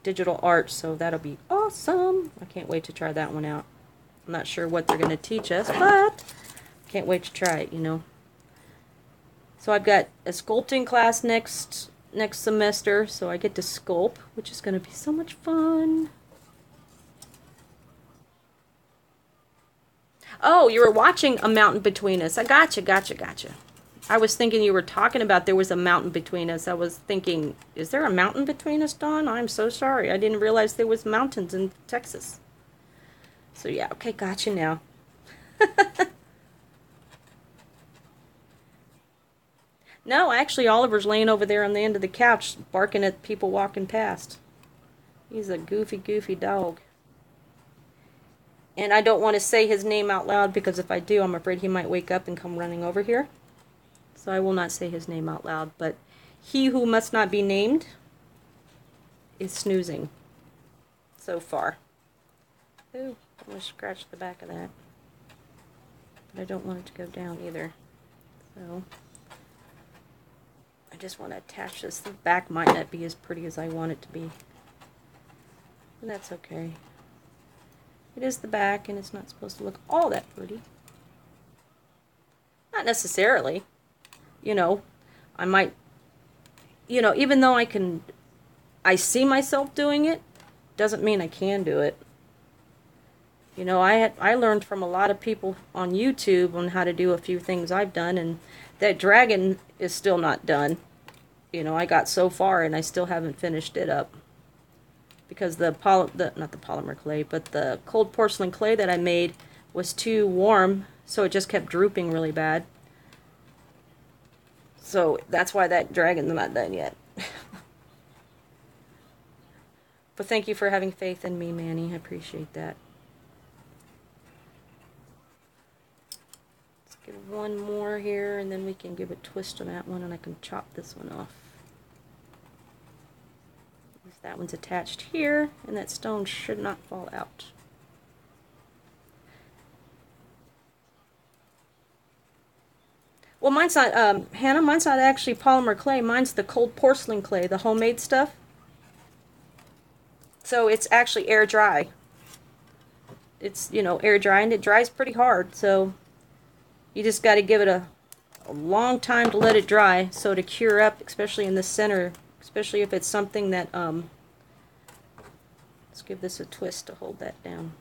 digital art, so that'll be awesome. I can't wait to try that one out. I'm not sure what they're going to teach us, but can't wait to try it, you know. So I've got a sculpting class next semester, so I get to sculpt, which is going to be so much fun. Oh, you were watching A Mountain Between Us. I gotcha, gotcha, gotcha. I was thinking you were talking about there was a mountain between us. I was thinking, is there a mountain between us, Dawn? I'm so sorry. I didn't realize there was mountains in Texas. So yeah, okay, gotcha now. No, actually, Oliver's laying over there on the end of the couch, barking at people walking past. He's a goofy, goofy dog. And I don't want to say his name out loud because if I do, I'm afraid he might wake up and come running over here. So I will not say his name out loud, but he who must not be named is snoozing so far. Ooh, I'm going to scratch the back of that. But I don't want it to go down either. So I just want to attach this. The back might not be as pretty as I want it to be. And that's okay. It is the back, and it's not supposed to look all that pretty. Not necessarily. You know, I might, you know, even though I see myself doing it, doesn't mean I can do it. You know, I learned from a lot of people on YouTube on how to do a few things I've done, and that dragon is still not done. You know, I got so far and I still haven't finished it up. Because not the polymer clay, but the cold porcelain clay that I made was too warm, so it just kept drooping really bad. So that's why that dragon's not done yet. But thank you for having faith in me, Manny. I appreciate that. Let's get one more here, and then we can give a twist on that one, and I can chop this one off. That one's attached here, and that stone should not fall out. Well, mine's not, Hannah, mine's not actually polymer clay. Mine's the cold porcelain clay, the homemade stuff. So it's actually air dry. It's, you know, air dry, and it dries pretty hard. So you just got to give it a long time to let it dry, so to cure up, especially in the center. Especially if it's something that, let's give this a twist to hold that down.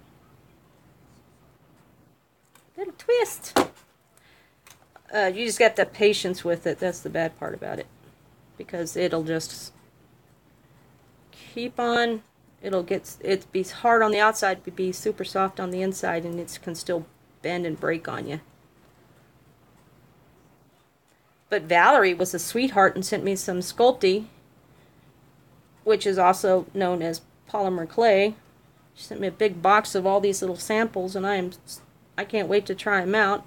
Little twist! You just got the patience with it. That's the bad part about it. Because it'll just keep on, it'd be hard on the outside, but be super soft on the inside, and it can still bend and break on you. But Valerie was a sweetheart and sent me some Sculpey, which is also known as polymer clay. She sent me a big box of all these little samples, and I can't wait to try them out.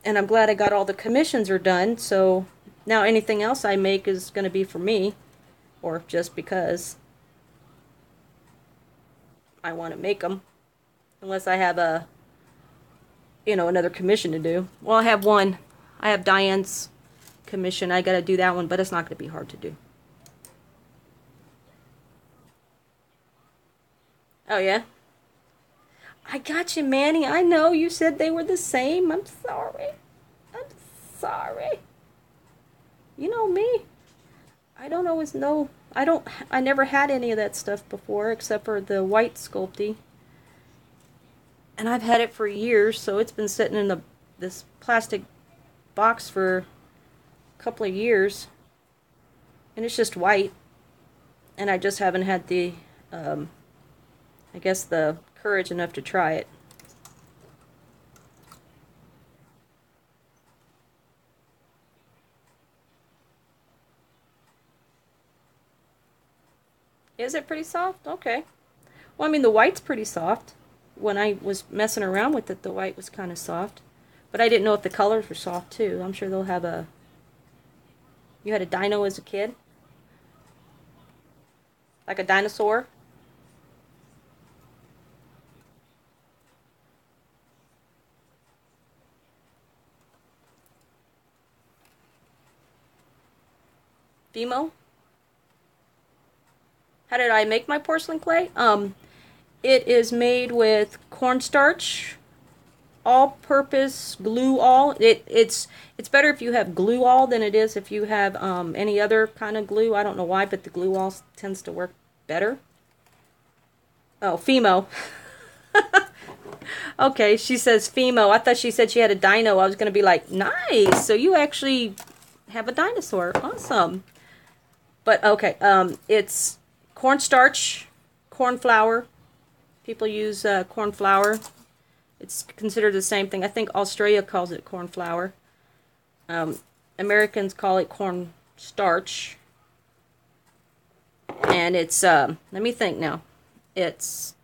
And I'm glad I got all the commissions are done, so now anything else I make is going to be for me, or just because I want to make them, unless I have another commission to do. Well, I have one. I have Diane's commission. I got to do that one, but it's not going to be hard to do. Oh, yeah? I got you, Manny. I know you said they were the same. I'm sorry. I'm sorry. You know me. I don't always know. I never had any of that stuff before, except for the white Sculpey. And I've had it for years, so it's been sitting in this plastic box for a couple of years. And it's just white. And I just haven't had the, I guess, the courage enough to try it. Is it pretty soft? Okay. Well, I mean, the white's pretty soft. When I was messing around with it, the white was kind of soft. But I didn't know if the colors were soft, too. I'm sure they'll have a... You had a dino as a kid? Like a dinosaur? Fimo? How did I make my porcelain clay? It is made with cornstarch, all-purpose glue all. It's better if you have glue all than it is if you have any other kind of glue. I don't know why, but the glue all tends to work better. Oh, Fimo. Okay, she says Fimo. I thought she said she had a dino. I was going to be like, nice. So you actually have a dinosaur. Awesome. But okay, it's cornstarch, corn flour. People use corn flour. It's considered the same thing. I think Australia calls it corn flour. Americans call it corn starch. And it's, let me think now. It's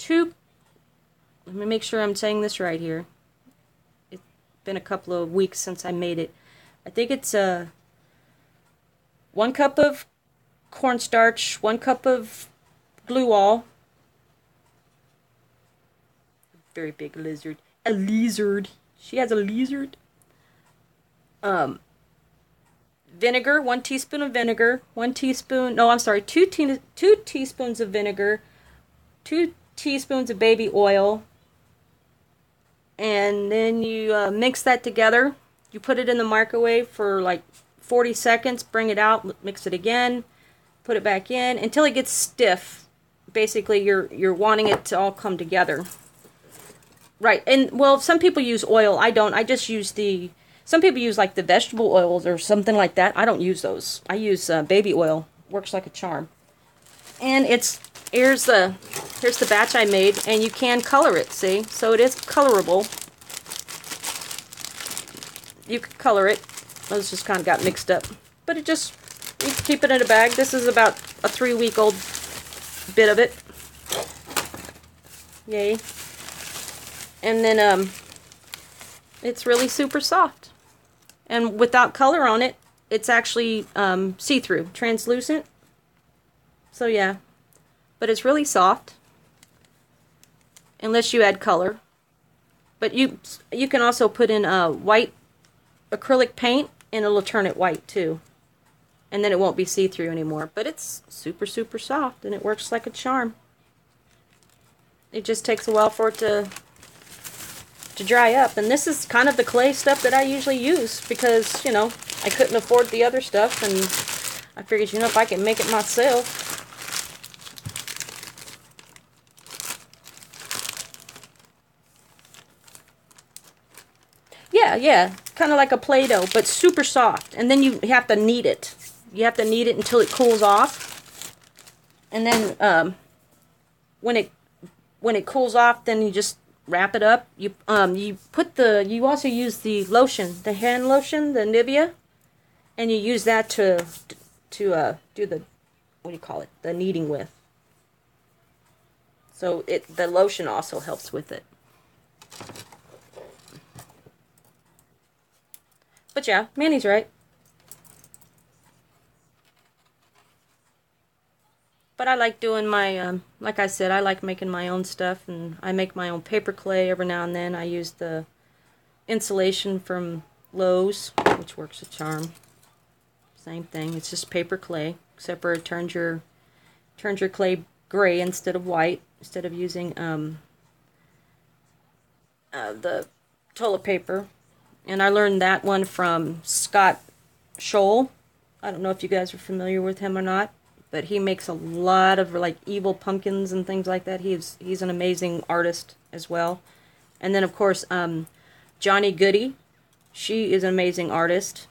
let me make sure I'm saying this right here. It's been a couple of weeks since I made it. I think it's 1 cup of cornstarch, 1 cup of glue all. Very big lizard. A lizard. She has a lizard. Vinegar, 1 teaspoon of vinegar, 1 teaspoon, no, I'm sorry, 2 teaspoons of vinegar, 2 teaspoons of baby oil, and then you mix that together. You put it in the microwave for like 40 seconds, bring it out, mix it again, put it back in until it gets stiff. Basically, you're wanting it to all come together. Right, and well, some people use oil. I don't. I just use some people use like the vegetable oils or something like that. I don't use those. I use baby oil. Works like a charm. And here's the batch I made, and you can color it. See, so it is colorable. You could color it. Those just kind of got mixed up, but you can keep it in a bag. This is about a 3-week-old bit of it. Yay! And then it's really super soft. And without color on it, it's actually see-through, translucent. So yeah, but it's really soft, unless you add color. But you can also put in white acrylic paint, and it'll turn it white too. And then it won't be see-through anymore. But it's super, super soft, and it works like a charm. It just takes a while for it to dry up. And this is kind of the clay stuff that I usually use because, you know, I couldn't afford the other stuff, and I figured, you know, if I can make it myself. Yeah, kind of like a Play-Doh, but super soft. And then you have to knead it. You have to knead it until it cools off. And then when it cools off, then you just wrap it up. You also use the lotion, the hand lotion, the Nivea, and you use that to do the, what do you call it, the kneading with. So the lotion also helps with it. But yeah, Manny's right. But I like doing my, like I said, I like making my own stuff, and I make my own paper clay every now and then. I use the insulation from Lowe's, which works a charm. Same thing, it's just paper clay, except for it turns your clay gray instead of white, instead of using the toilet paper. And I learned that one from Scott Scholl. I don't know if you guys are familiar with him or not, but he makes a lot of like evil pumpkins and things like that. He's an amazing artist as well. And then of course Johnny Goody, she is an amazing artist.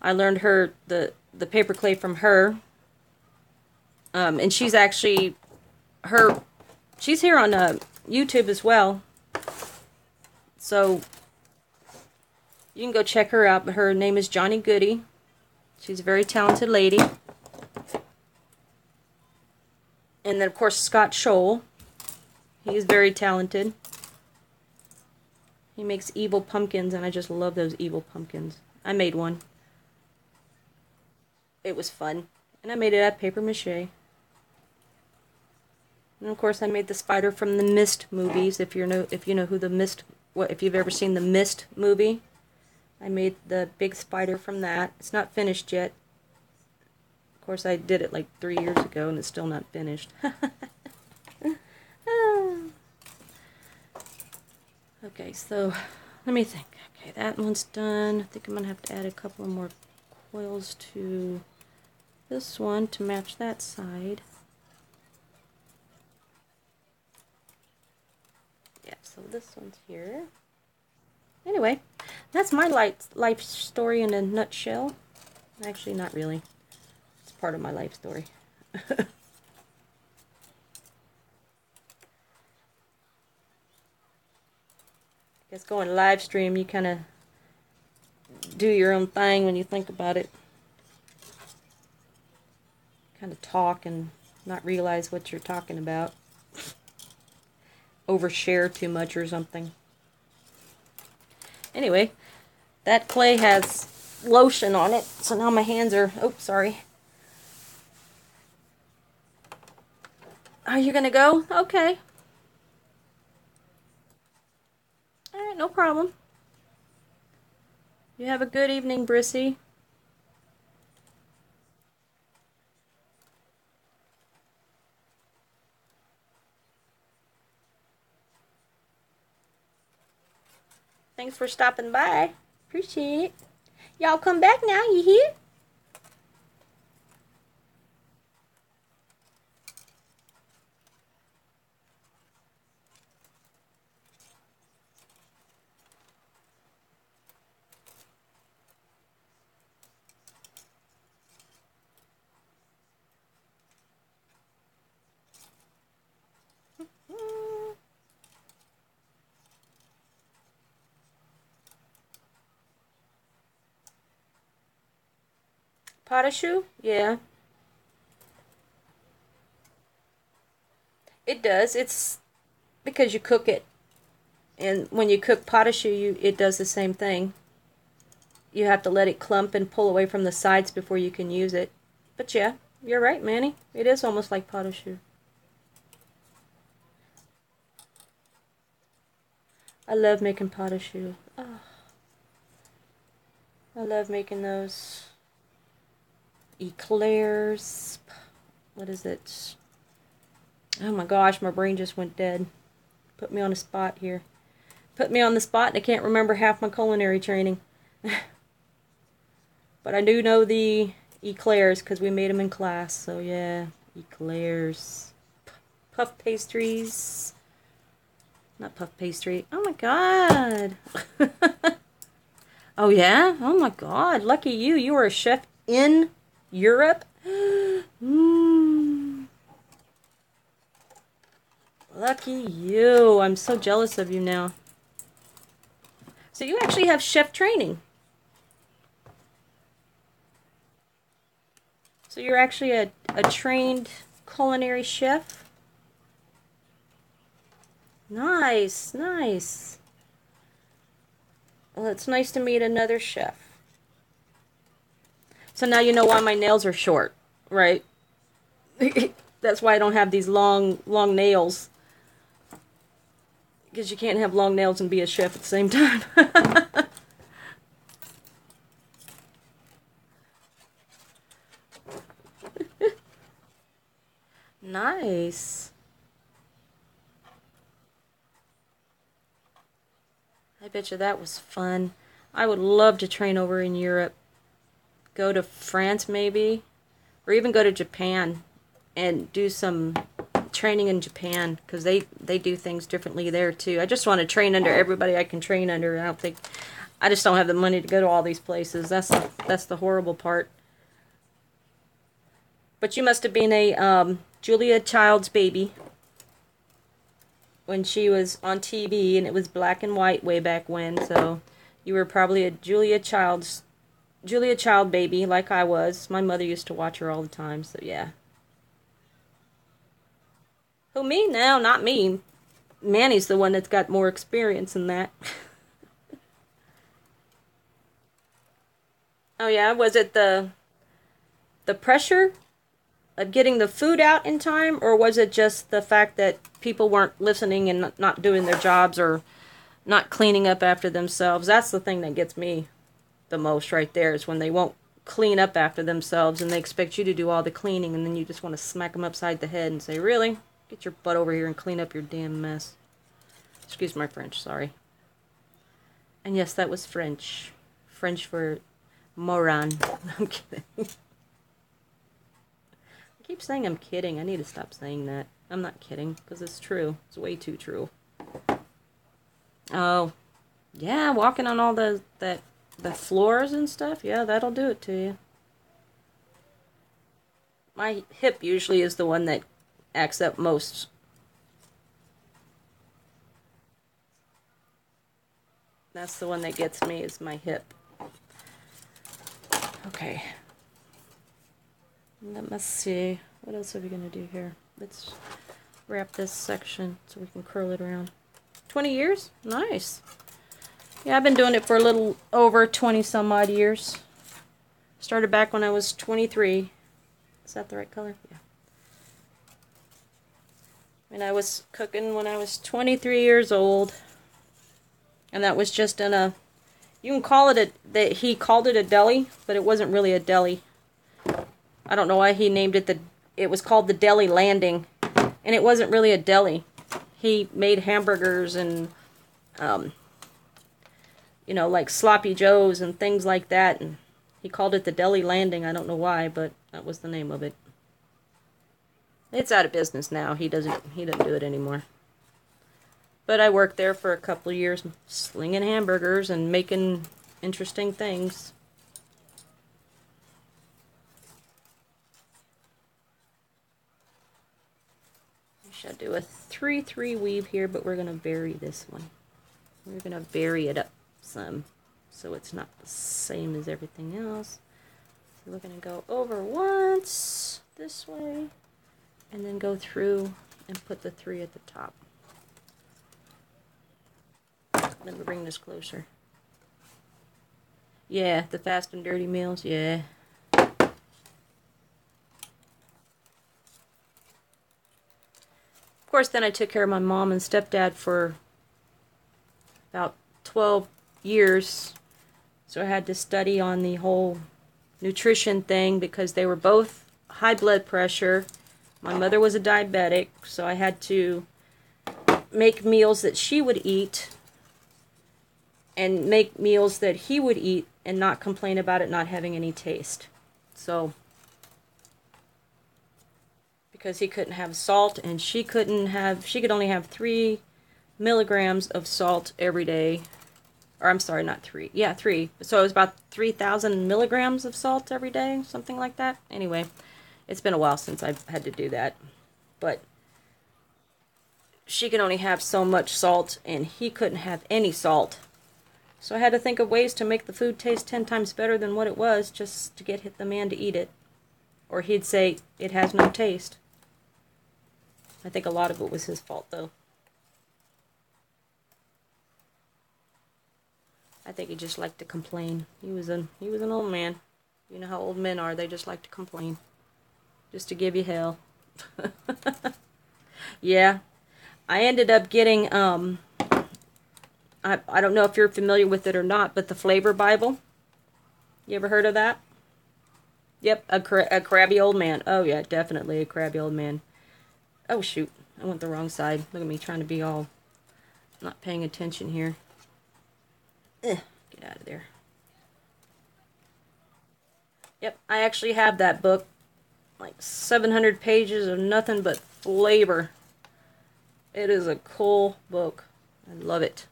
I learned the paper clay from her. And she's actually she's here on YouTube as well. So you can go check her out. But her name is Johnny Goody. She's a very talented lady. And then, of course, Scott Scholl. He is very talented. He makes evil pumpkins, and I just love those evil pumpkins. I made one. It was fun. And I made it out of paper mache. And, of course, I made the spider from the Mist movies. If you know who the Mist... if you've ever seen the Mist movie. I made the big spider from that. It's not finished yet. Of course, I did it like 3 years ago, and it's still not finished. Okay, so let me think. Okay, that one's done. I think I'm going to have to add a couple more coils to this one to match that side. So this one's here. Anyway, that's my life story in a nutshell. Actually, not really. It's part of my life story. I guess going live stream, you kind of do your own thing when you think about it. Kind of talk and not realize what you're talking about. Overshare too much or something. Anyway, that clay has lotion on it, so now my hands are... Oh, sorry. Are you gonna go? Okay. Alright, no problem. You have a good evening, Brissy. Thanks for stopping by. Appreciate it. Y'all come back now, you hear? Potashu? Yeah. It does. It's because you cook it. And when you cook potashu, it does the same thing. You have to let it clump and pull away from the sides before you can use it. But yeah, you're right, Manny. It is almost like potashu. I love making potashu. Oh, I love making those eclairs. What is it? Oh my gosh, my brain just went dead. Put me on a spot here. Put me on the spot and I can't remember half my culinary training. But I do know the eclairs because we made them in class. So yeah, eclairs. Puff pastries. Not puff pastry. Oh my god. Oh yeah? Oh my god. Lucky you. You were a chef in Europe? Lucky you. I'm so jealous of you now. So you actually have chef training. So you're actually a trained culinary chef? Nice, nice. Well, it's nice to meet another chef. So now you know why my nails are short, right? That's why I don't have these long nails. Because you can't have long nails and be a chef at the same time. Nice. I bet you that was fun. I would love to train over in Europe. Go to France maybe. Or even go to Japan and do some training in Japan. Because they do things differently there too. I just want to train under everybody I can train under. I just don't have the money to go to all these places. That's the horrible part. But you must have been a Julia Child's baby when she was on TV, and it was black and white way back when. So you were probably a Julia Child baby, like I was. My mother used to watch her all the time. So yeah. Who, me? No, not me. Manny's the one that's got more experience than that. Oh yeah, was it the pressure of getting the food out in time, or was it just the fact that people weren't listening and not doing their jobs or not cleaning up after themselves? That's the thing that gets me the most right there, is when they won't clean up after themselves and they expect you to do all the cleaning, and then you just want to smack them upside the head and say, really? Get your butt over here and clean up your damn mess. Excuse my French, sorry. And yes, that was French. French for moron. I'm kidding. I keep saying I'm kidding. I need to stop saying that. I'm not kidding, because it's true. It's way too true. Oh, yeah, walking on all the floors and stuff. Yeah, that'll do it to you. My hip usually is the one that acts up most. That's the one that gets me, is my hip. Okay. Let's see. What else are we going to do here? Let's wrap this section so we can curl it around. 20 years? Nice. Yeah, I've been doing it for a little over 20 some odd years. Started back when I was 23. Is that the right color? Yeah. And I was cooking when I was 23 years old. And that was just in a, you can call it he called it a deli, but it wasn't really a deli. I don't know why he named it it was called the Deli Landing. And it wasn't really a deli. He made hamburgers and, you know, like Sloppy Joes and things like that. And he called it the Deli Landing. I don't know why, but that was the name of it. It's out of business now. He doesn't do it anymore. But I worked there for a couple of years, slinging hamburgers and making interesting things. I should do a 3-3 weave here, but we're going to vary this one. We're going to vary it up some so it's not the same as everything else. So we're going to go over once this way and then go through and put the 3 at the top. Let me bring this closer. Yeah, the fast and dirty meals, yeah. Of course, then I took care of my mom and stepdad for about 12 years. So I had to study on the whole nutrition thing because they were both high blood pressure. My mother was a diabetic, so I had to make meals that she would eat and make meals that he would eat and not complain about it not having any taste. So, because he couldn't have salt and she could only have 3 milligrams of salt every day. Or I'm sorry, not 3. Yeah, 3. So it was about 3,000 milligrams of salt every day, something like that. Anyway, it's been a while since I've had to do that. But she could only have so much salt and he couldn't have any salt. So I had to think of ways to make the food taste 10 times better than what it was just to get the man to eat it. Or he'd say, it has no taste. I think a lot of it was his fault, though. I think he just liked to complain. He was an old man. You know how old men are. They just like to complain. Just to give you hell. Yeah. I ended up getting, I don't know if you're familiar with it or not, but the Flavor Bible. You ever heard of that? Yep, a crabby old man. Oh, yeah, definitely a crabby old man. Oh, shoot. I went the wrong side. Look at me trying to be all not paying attention here. Get out of there. Yep, I actually have that book. Like 700 pages of nothing but flavor. It is a cool book. I love it.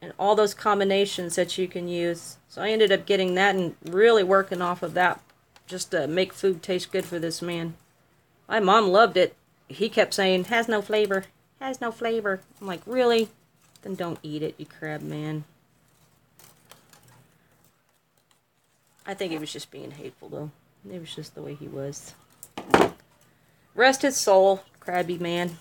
And all those combinations that you can use. So I ended up getting that and really working off of that just to make food taste good for this man. My mom loved it. He kept saying, has no flavor, has no flavor. I'm like, really? Then don't eat it, you crab man. I think he was just being hateful, though. It was just the way he was. Rest his soul, crabby man.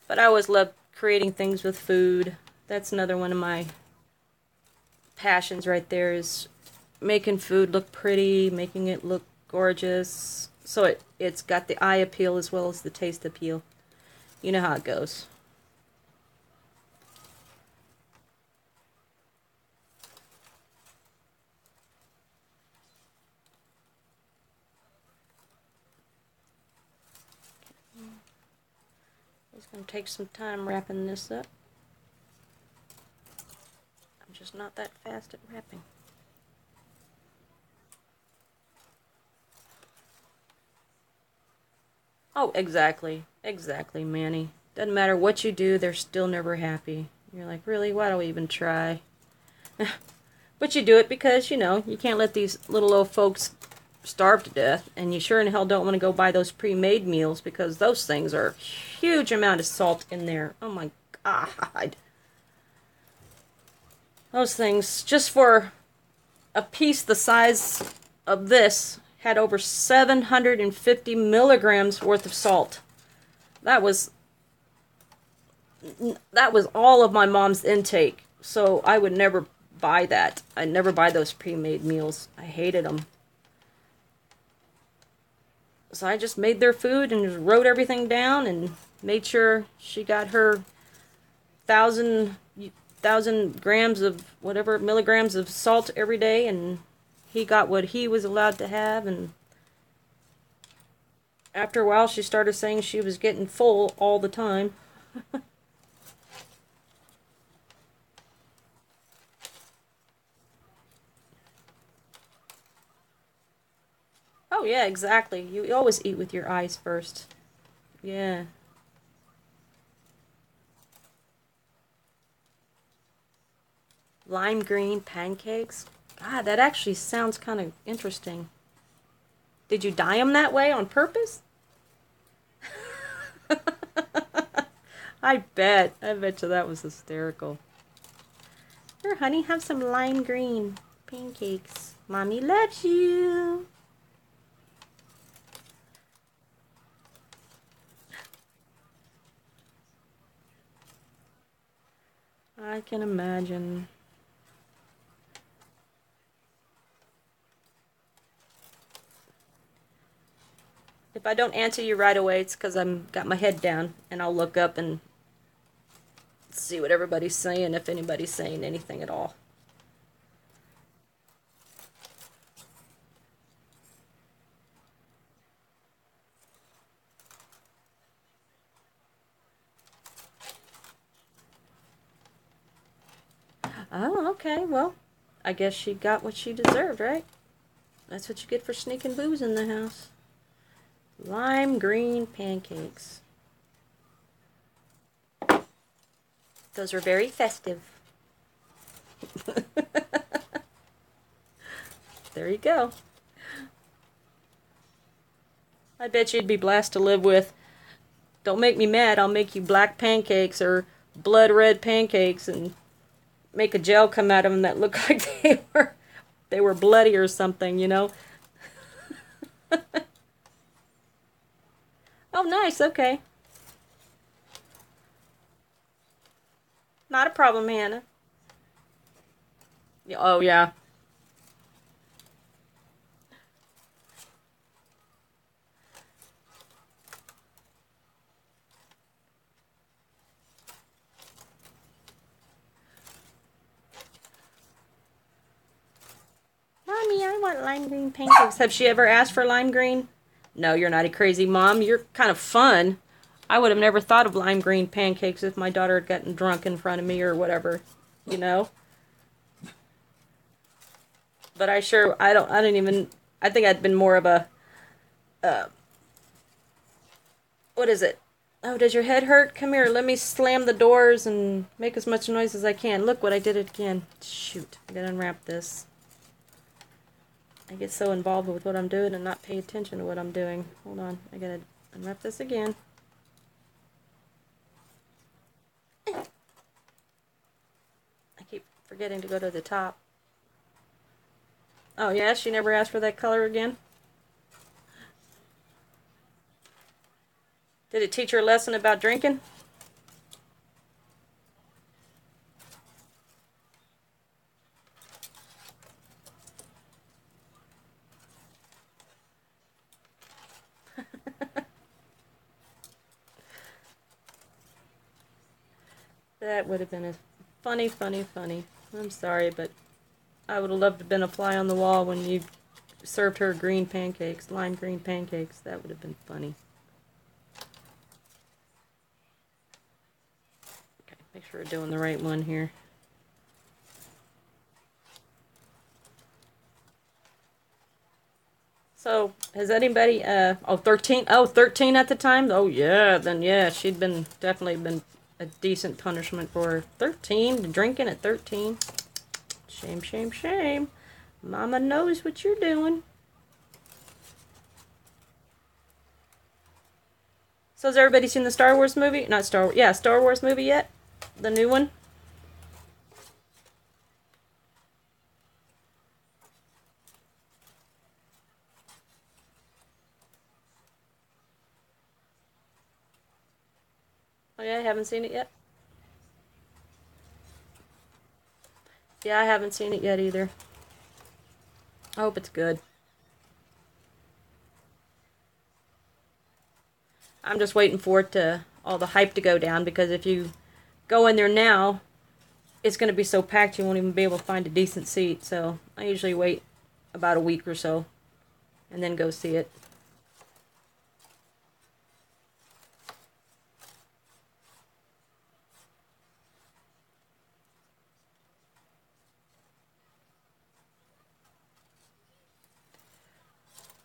But I always loved creating things with food. That's another one of my passions right there, is making food look pretty, making it look gorgeous. So it's got the eye appeal as well as the taste appeal. You know how it goes. It's going to take some time wrapping this up. I'm just not that fast at wrapping. Oh, exactly. Exactly, Manny. Doesn't matter what you do, they're still never happy. You're like, really? Why do we even try? But you do it because, you can't let these little old folks starve to death. And you sure in hell don't want to go buy those pre-made meals because those things are a huge amount of salt in there. Oh my God. Those things, just for a piece the size of this, had over 750 milligrams worth of salt. That was all of my mom's intake. So I would never buy that. I'd never buy those pre-made meals. I hated them. So I just made their food and just wrote everything down and made sure she got her thousand grams of whatever milligrams of salt every day, and he got what he was allowed to have. And after a while she started saying she was getting full all the time. Oh yeah, exactly. You always eat with your eyes first. Yeah. Lime green pancakes. God, that actually sounds kind of interesting. Did you dye them that way on purpose? I bet. I bet you that was hysterical. Here, honey, have some lime green pancakes. Mommy loves you. I can imagine. If I don't answer you right away, it's because I'm got my head down, and I'll look up and see what everybody's saying, if anybody's saying anything at all. Oh, okay. Well, I guess she got what she deserved, right? That's what you get for sneaking booze in the house. Lime green pancakes. Those are very festive. There you go. I bet you'd be blessed to live with. Don't make me mad, I'll make you black pancakes or blood red pancakes and make a gel come out of them that look like they were bloody or something. Oh, nice. Okay. Not a problem, Hannah. Oh, yeah. Mommy, I want lime green pancakes. Have she ever asked for lime green? No, you're not a crazy mom. You're kind of fun. I would have never thought of lime green pancakes if my daughter had gotten drunk in front of me or whatever, you know? But I don't even, I think I'd been more of a, uh, what is it? Oh, does your head hurt? Come here, let me slam the doors and make as much noise as I can. Look what I did it again. Shoot, I gotta unwrap this. I get so involved with what I'm doing and not pay attention to what I'm doing. Hold on, I gotta unwrap this again. I keep forgetting to go to the top. Oh yeah, she never asked for that color again? Did it teach her a lesson about drinking? That would have been a funny, funny, funny. I'm sorry, but I would have loved to have been a fly on the wall when you served her green pancakes, lime green pancakes. That would have been funny. Okay, make sure we're doing the right one here. So, has anybody, oh, 13? Oh, 13 at the time? Oh, yeah, then yeah, she'd been, definitely been a decent punishment for her. 13, drinking at 13. Shame, shame, shame. Mama knows what you're doing. So has everybody seen the Star Wars movie? Not Star Wars, yeah, Star Wars movie yet? The new one? Oh yeah, I haven't seen it yet. Yeah, I haven't seen it yet either. I hope it's good. I'm just waiting for it to, all the hype to go down, because if you go in there now, it's going to be so packed you won't even be able to find a decent seat. So I usually wait about a week or so and then go see it.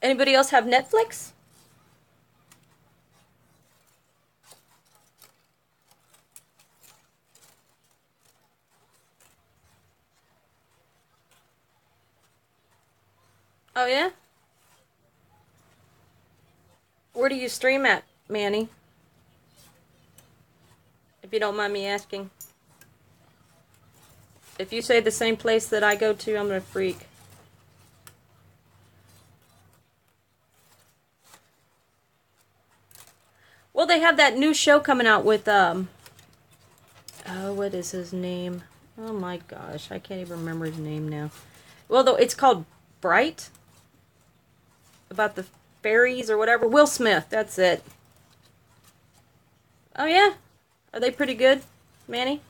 Anybody else have Netflix? Oh yeah? Where do you stream at, Manny? If you don't mind me asking. If you say the same place that I go to, I'm gonna freak. Well, they have that new show coming out with, oh, what is his name? Oh my gosh, I can't even remember his name now. Well, though, it's called Bright? About the fairies or whatever. Will Smith, that's it. Oh yeah? Are they pretty good, Manny?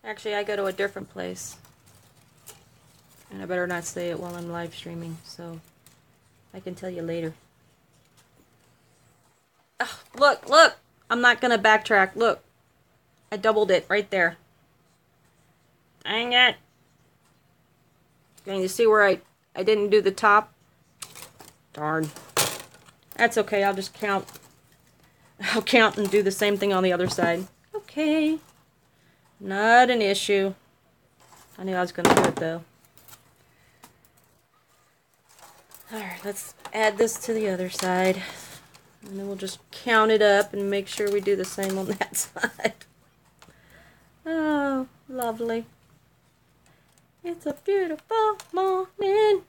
Actually, I go to a different place. And I better not say it while I'm live streaming, so I can tell you later. Oh, look, look! I'm not gonna backtrack. Look. I doubled it right there. Dang it! Can you see where I didn't do the top? Darn. That's okay, I'll just count. I'll count and do the same thing on the other side. Okay. Not an issue. I knew I was gonna do it though. Alright, let's add this to the other side. And then we'll just count it up and make sure we do the same on that side. Oh, lovely. It's a beautiful morning.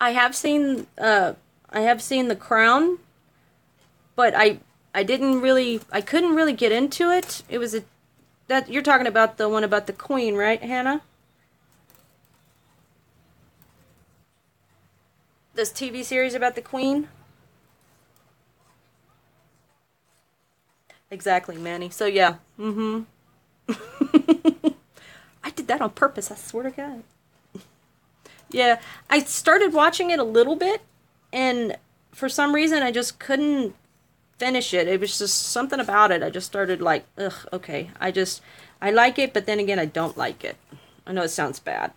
I have seen The Crown, but I didn't really, I couldn't really get into it. It was that you're talking about the one about the Queen, right, Hannah? This TV series about the Queen? Exactly, Manny. So yeah. Mm-hmm. I did that on purpose, I swear to God. Yeah, I started watching it a little bit, and for some reason I just couldn't finish it. It was just something about it. I just started like, ugh, okay. I like it, but then again, I don't like it. I know it sounds bad.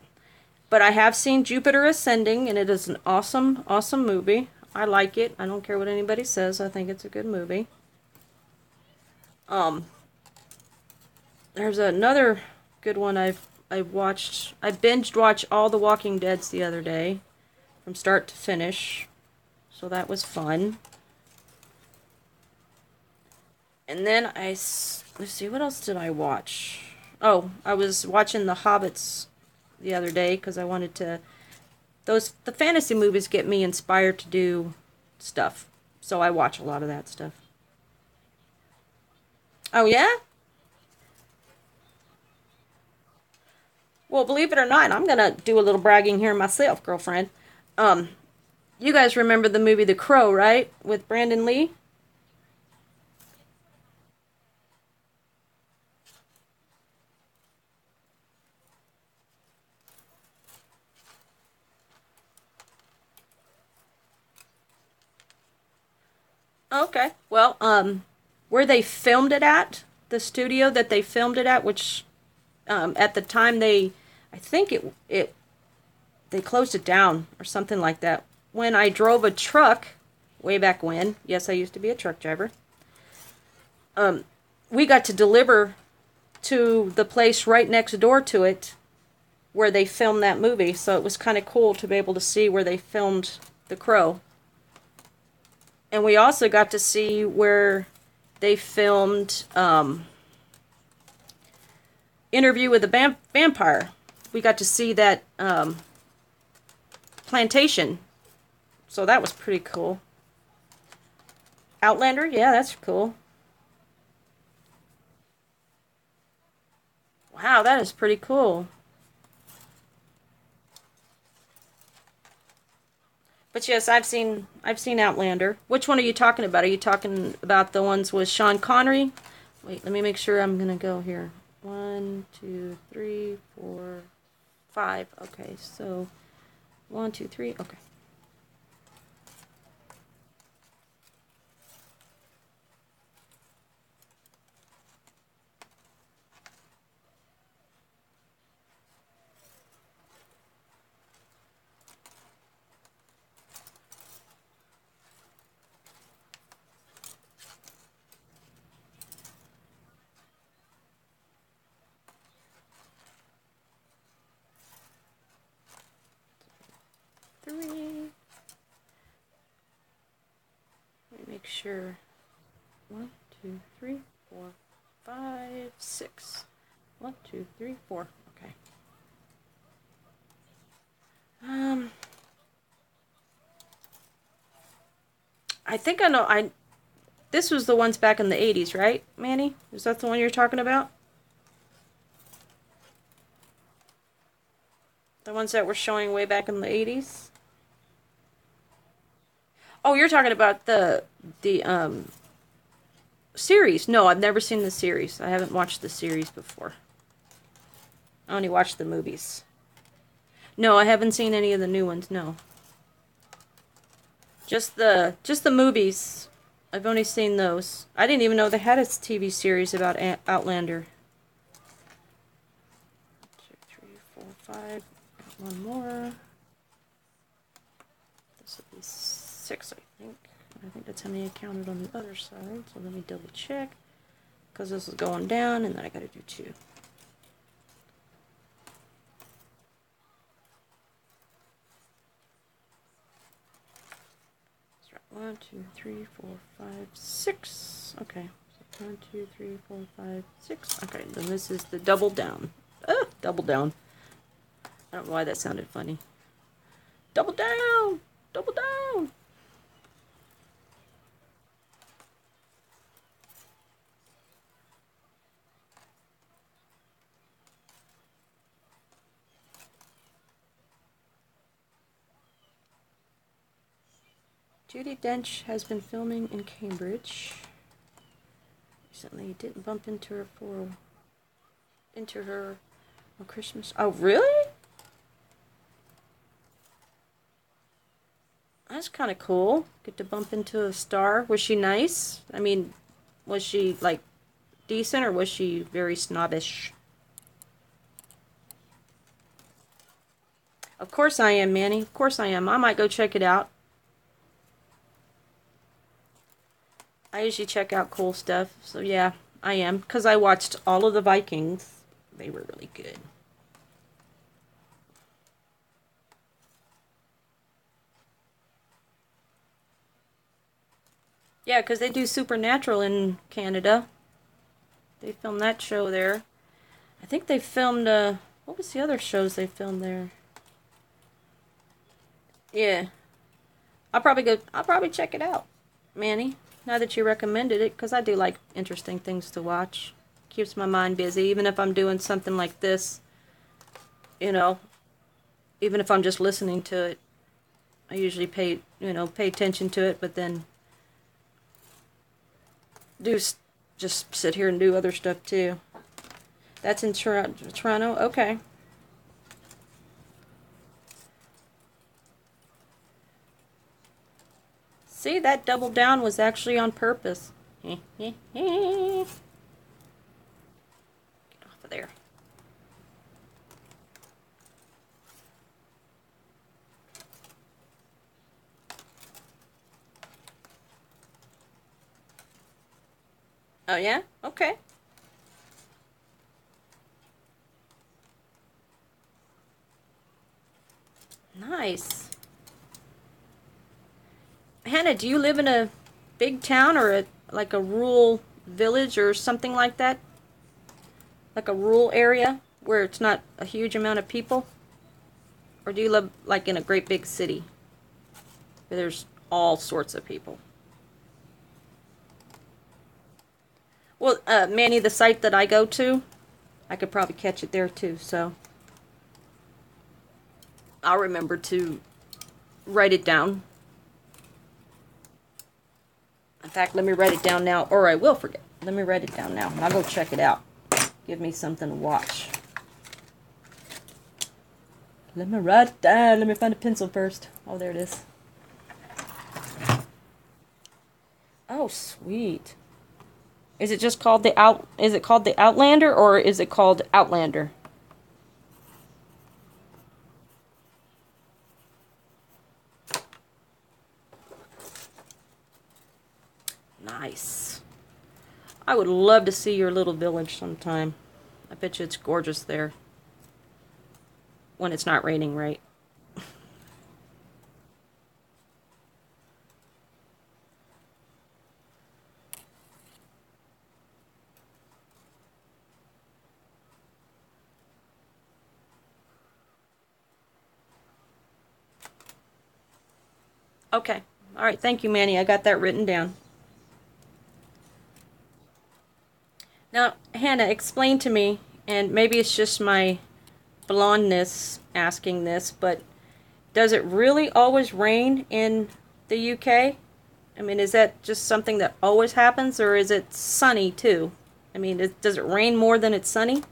But I have seen Jupiter Ascending, and it is an awesome, awesome movie. I like it. I don't care what anybody says. I think it's a good movie. Um, there's another good one I watched. I binged watched all the Walking Deads the other day, from start to finish. So that was fun. And then let's see, what else did I watch? Oh, I was watching The Hobbits the other day because I wanted to. The fantasy movies get me inspired to do stuff, so I watch a lot of that stuff. Oh yeah? Well, believe it or not, I'm gonna do a little bragging here myself, girlfriend. Um, you guys remember the movie The Crow, right? With Brandon Lee? Okay. Well, where they filmed it at, the studio that they filmed it at, which at the time I think they closed it down or something like that. When I drove a truck way back when, yes, I used to be a truck driver. We got to deliver to the place right next door to it where they filmed that movie, so it was kind of cool to be able to see where they filmed The Crow. And we also got to see where they filmed Interview with a Vampire. We got to see that plantation, so that was pretty cool. Outlander, yeah, that's cool. Wow, that is pretty cool. But yes, I've seen Outlander. Which one are you talking about? Are you talking about the ones with Sean Connery? Wait, let me make sure I'm gonna go here. 1, 2, 3, 4, 5. Okay, so 1, 2, 3. Okay. Three. Let me make sure. 1, 2, 3, 4, 5, 6. 1, 2, 3, 4. Okay. I think I know. This was the ones back in the 80s, right, Manny? Is that the one you're talking about? The ones that were showing way back in the 80s? Oh, you're talking about the series. No, I've never seen the series. I haven't watched the series before. I only watched the movies. No, I haven't seen any of the new ones, no. Just the movies. I've only seen those. I didn't even know they had a TV series about Outlander. 2, 3, 4, 5. Got one more. This will be 6, I think. I think that's how many I counted on the other side. So let me double check. Because this is going down, and then I gotta do 2. 1, 2, 3, 4, 5, 6. Okay. So 1, 2, 3, 4, 5, 6. Okay, then this is the double down. Double down. I don't know why that sounded funny. Double down! Double down! Judi Dench has been filming in Cambridge. Recently didn't bump into her on Christmas. Oh, really? That's kind of cool. Get to bump into a star. Was she nice? I mean, was she, like, decent, or was she very snobbish? Of course I am, Manny. Of course I am. I might go check it out. I usually check out cool stuff. So, yeah, I am. Because I watched all of the Vikings. They were really good. Yeah, because they do Supernatural in Canada. They filmed that show there. I think they filmed, what was the other shows they filmed there? Yeah. I'll probably check it out, Manny, now that you recommended it, because I do like interesting things to watch. Keeps my mind busy, even if I'm doing something like this, you know, even if I'm just listening to it. I usually pay attention to it, but then just sit here and do other stuff too. That's in Toronto? Okay. See, that double down was actually on purpose. Get off of there. Oh yeah? Okay. Nice. Hannah, do you live in a big town or like a rural village or something like that? Like a rural area where it's not a huge amount of people? Or do you live like in a great big city where there's all sorts of people? Well, Manny, the site that I go to, I could probably catch it there too, so I'll remember to write it down. In fact, let me write it down now, or I will forget. Let me write it down now, and I'll go check it out. Give me something to watch. Let me write it down. Let me find a pencil first. Oh, there it is. Oh, sweet. Is it just called the Is it called the Outlander, or is it called Outlander? Nice. I would love to see your little village sometime. I bet you it's gorgeous there. When it's not raining, right? Okay. All right. Thank you, Manny. I got that written down. Now, Hannah, explain to me, and maybe it's just my blondness asking this, but does it really always rain in the UK? I mean, is that just something that always happens, or is it sunny too? I mean, does it rain more than it's sunny?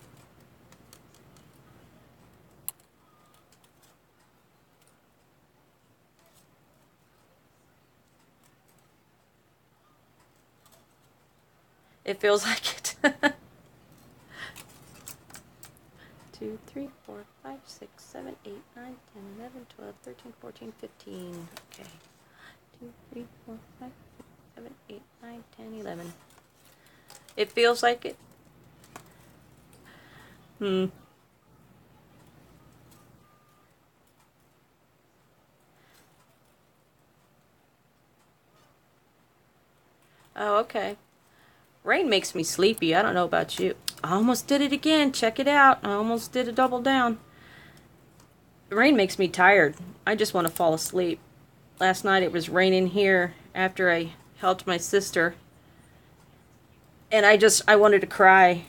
It feels like it. 2, 3, 4, 5, 6, 7, 8, 9, 10, 11, 12, 13, 14, 15. Okay. 2, 3, 4, 5, 6, 7, 8, 9, 10, 11. It feels like it. Hmm. Oh, okay. Rain makes me sleepy. I don't know about you. I almost did it again. Check it out. I almost did a double down. Rain makes me tired. I just want to fall asleep. Last night it was raining here after I helped my sister. And I wanted to cry.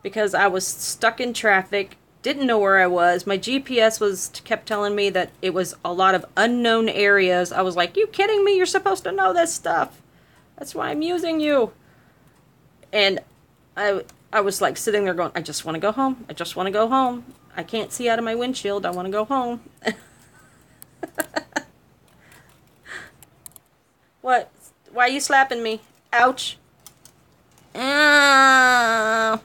Because I was stuck in traffic. Didn't know where I was. My GPS kept telling me that it was a lot of unknown areas. I was like, you kidding me? You're supposed to know this stuff. That's why I'm using you. And I was like sitting there going, I just want to go home. I just want to go home. I can't see out of my windshield. I want to go home. What? Why are you slapping me? Ouch. Ow.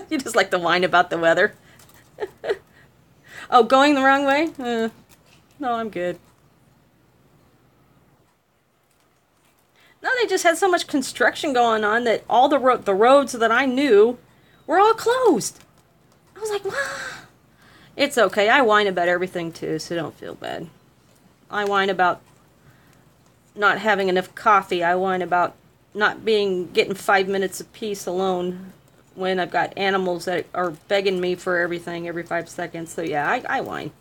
You just like to whine about the weather. Oh, going the wrong way? No, I'm good. No, they just had so much construction going on that all the roads that I knew were all closed. I was like, what? It's okay. I whine about everything too, so don't feel bad. I whine about not having enough coffee. I whine about not getting 5 minutes of peace alone when I've got animals that are begging me for everything every 5 seconds. So yeah, I whine.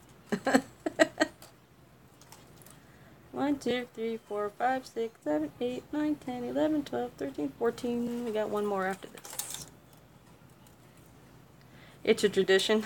1, 2, 3, 4, 5, 6, 7, 8, 9, 10, 11, 12, 13, 14. We got one more after this. It's a tradition.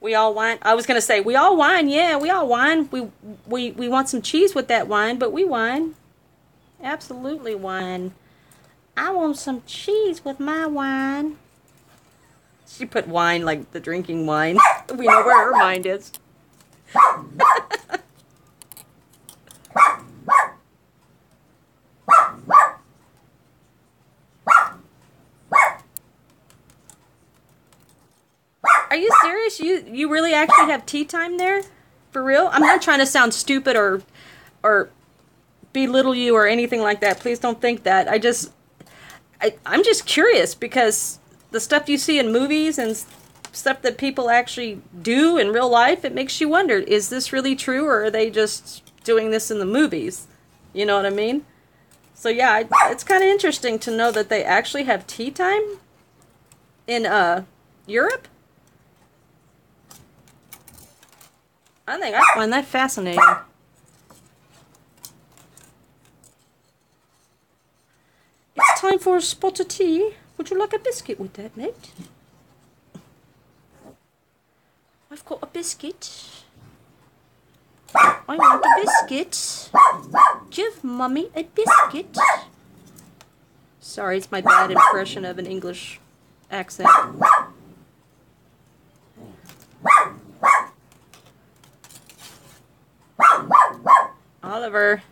We all wine. I was gonna say we all wine. Yeah, we all wine. We want some cheese with that wine, but we wine. Absolutely wine. I want some cheese with my wine. She put wine like the drinking wine. We know where her mind is. Are you serious? You really actually have tea time there? For real? I'm not trying to sound stupid or belittle you or anything like that. Please don't think that. I'm just curious because the stuff you see in movies and stuff that people actually do in real life, it makes you wonder, is this really true or are they just doing this in the movies? You know what I mean? So yeah, it's kind of interesting to know that they actually have tea time in Europe. I find that fascinating. It's time for a spot of tea. Would you like a biscuit with that, mate? I've got a biscuit. I want a biscuit. Give Mummy a biscuit. Sorry, it's my bad impression of an English accent. Oliver.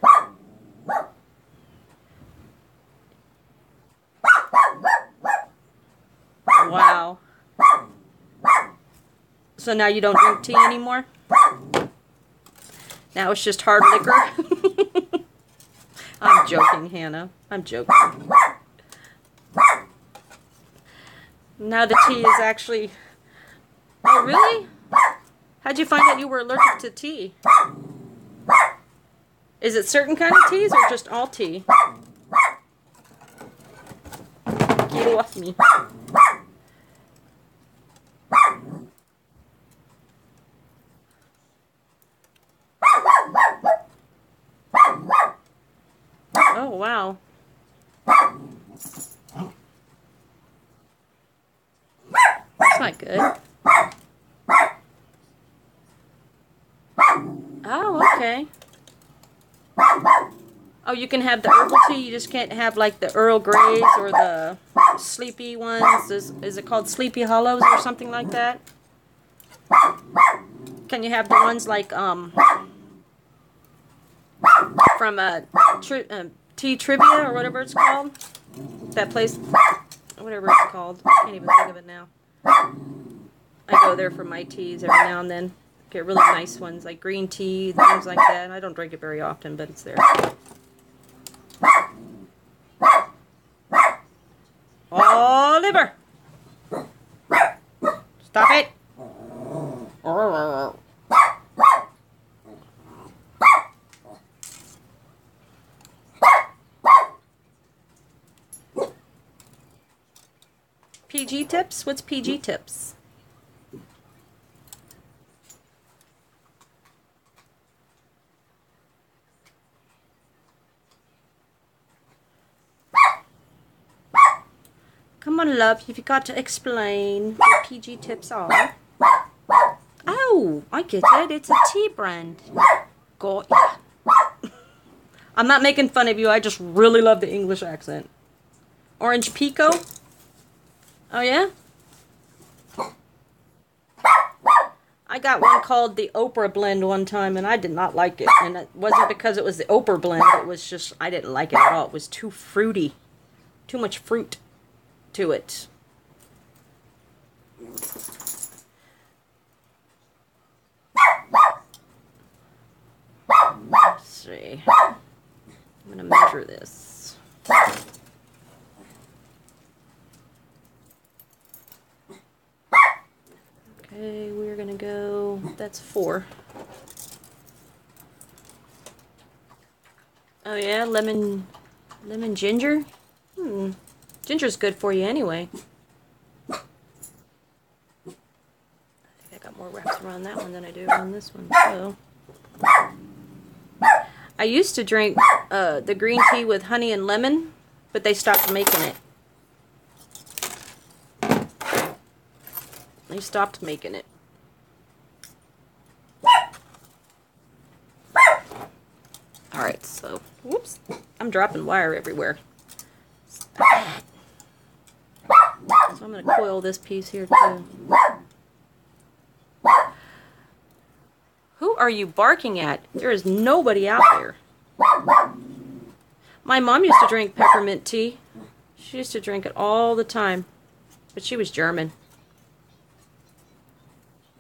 Wow. So now you don't drink tea anymore? Now it's just hard liquor? I'm joking, Hannah. I'm joking. Now the tea is actually... Oh, really? How'd you find out you were allergic to tea? Is it certain kind of teas or just all tea? Get off me. Oh, wow. That's not good. Oh, okay. Oh, you can have the herbal tea, you just can't have like the Earl Greys or the sleepy ones. Is it called Sleepy Hollows or something like that? Can you have the ones like from Tea Trivia or whatever it's called? That place, whatever it's called. I can't even think of it now. I go there for my teas every now and then. Get really nice ones like green tea, things like that. I don't drink it very often, but it's there. Oliver! Stop it! PG tips? What's PG tips? Come on, love, you've got to explain what PG tips are. Oh, I get it. It's a tea brand. Got ya. I'm not making fun of you. I just really love the English accent. Orange Pico? Oh, yeah? I got one called the Oprah blend one time, and I did not like it. And it wasn't because it was the Oprah blend. It was just, I didn't like it at all. It was too fruity. Too much fruit to it. Let's see. I'm going to measure this. Okay, we're going to go, that's 4. Oh yeah, lemon ginger? Ginger's good for you anyway. I think I got more wraps around that one than I do on this one. So, I used to drink the green tea with honey and lemon, but they stopped making it. They stopped making it. Alright, so, whoops, I'm dropping wire everywhere. So I'm going to coil this piece here too. Who are you barking at? There is nobody out there. My mom used to drink peppermint tea. She used to drink it all the time. But she was German.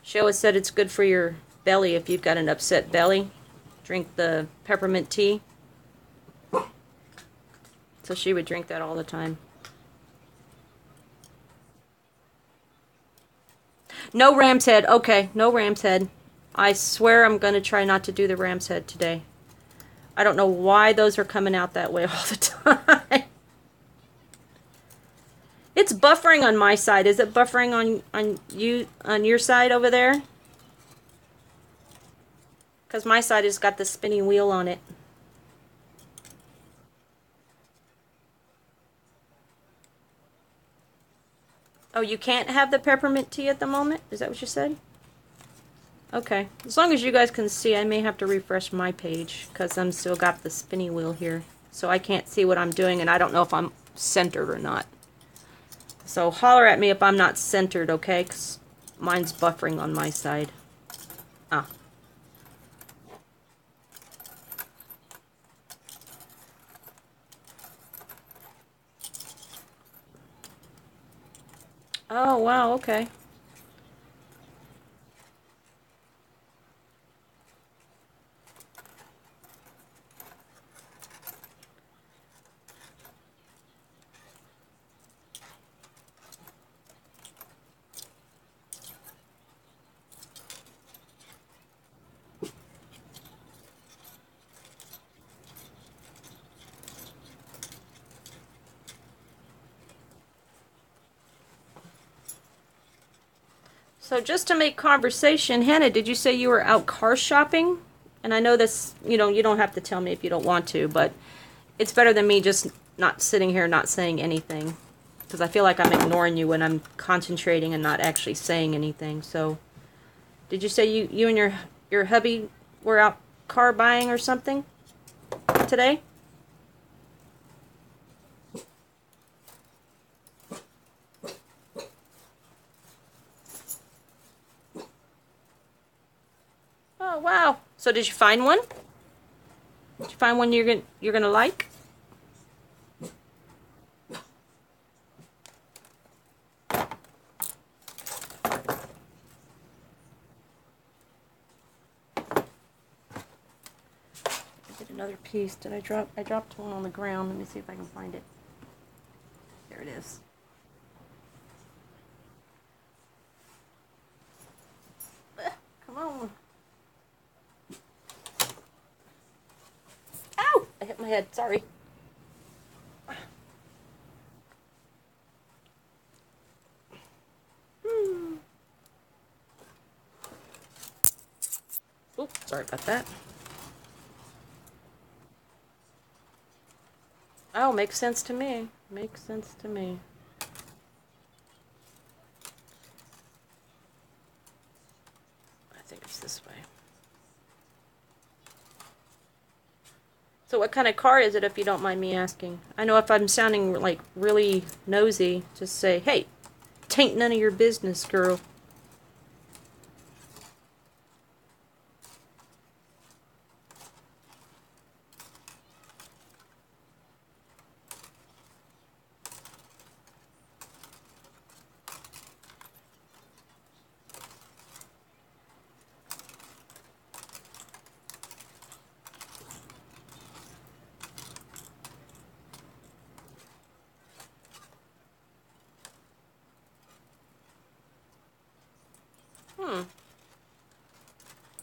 She always said it's good for your belly if you've got an upset belly. Drink the peppermint tea. So she would drink that all the time. No ram's head. Okay, no ram's head. I swear I'm going to try not to do the ram's head today. I don't know why those are coming out that way all the time. It's buffering on my side. Is it buffering on your side over there? Because my side has got the spinning wheel on it. Oh, you can't have the peppermint tea at the moment? Is that what you said? Okay. As long as you guys can see, I may have to refresh my page because I'm still got the spinny wheel here. So I can't see what I'm doing, and I don't know if I'm centered or not. So holler at me if I'm not centered, okay? Because mine's buffering on my side. Ah. Oh, wow, okay. So just to make conversation, Hannah, did you say you were out car shopping? And I know this, you know, you don't have to tell me if you don't want to, but it's better than me just not sitting here not saying anything. Because I feel like I'm ignoring you when I'm concentrating and not actually saying anything. So, did you say you and your hubby were out car buying or something today? Oh, wow. So did you find one? Did you find one you're gonna like? Another piece. Did I drop? I dropped one on the ground. Let me see if I can find it. There it is. Come on. Ow! I hit my head. Sorry. Oops, sorry about that. Oh, makes sense to me. Makes sense to me. I think it's this way. So what kind of car is it, if you don't mind me asking? I know if I'm sounding like really nosy, just say, hey, tain't none of your business, girl.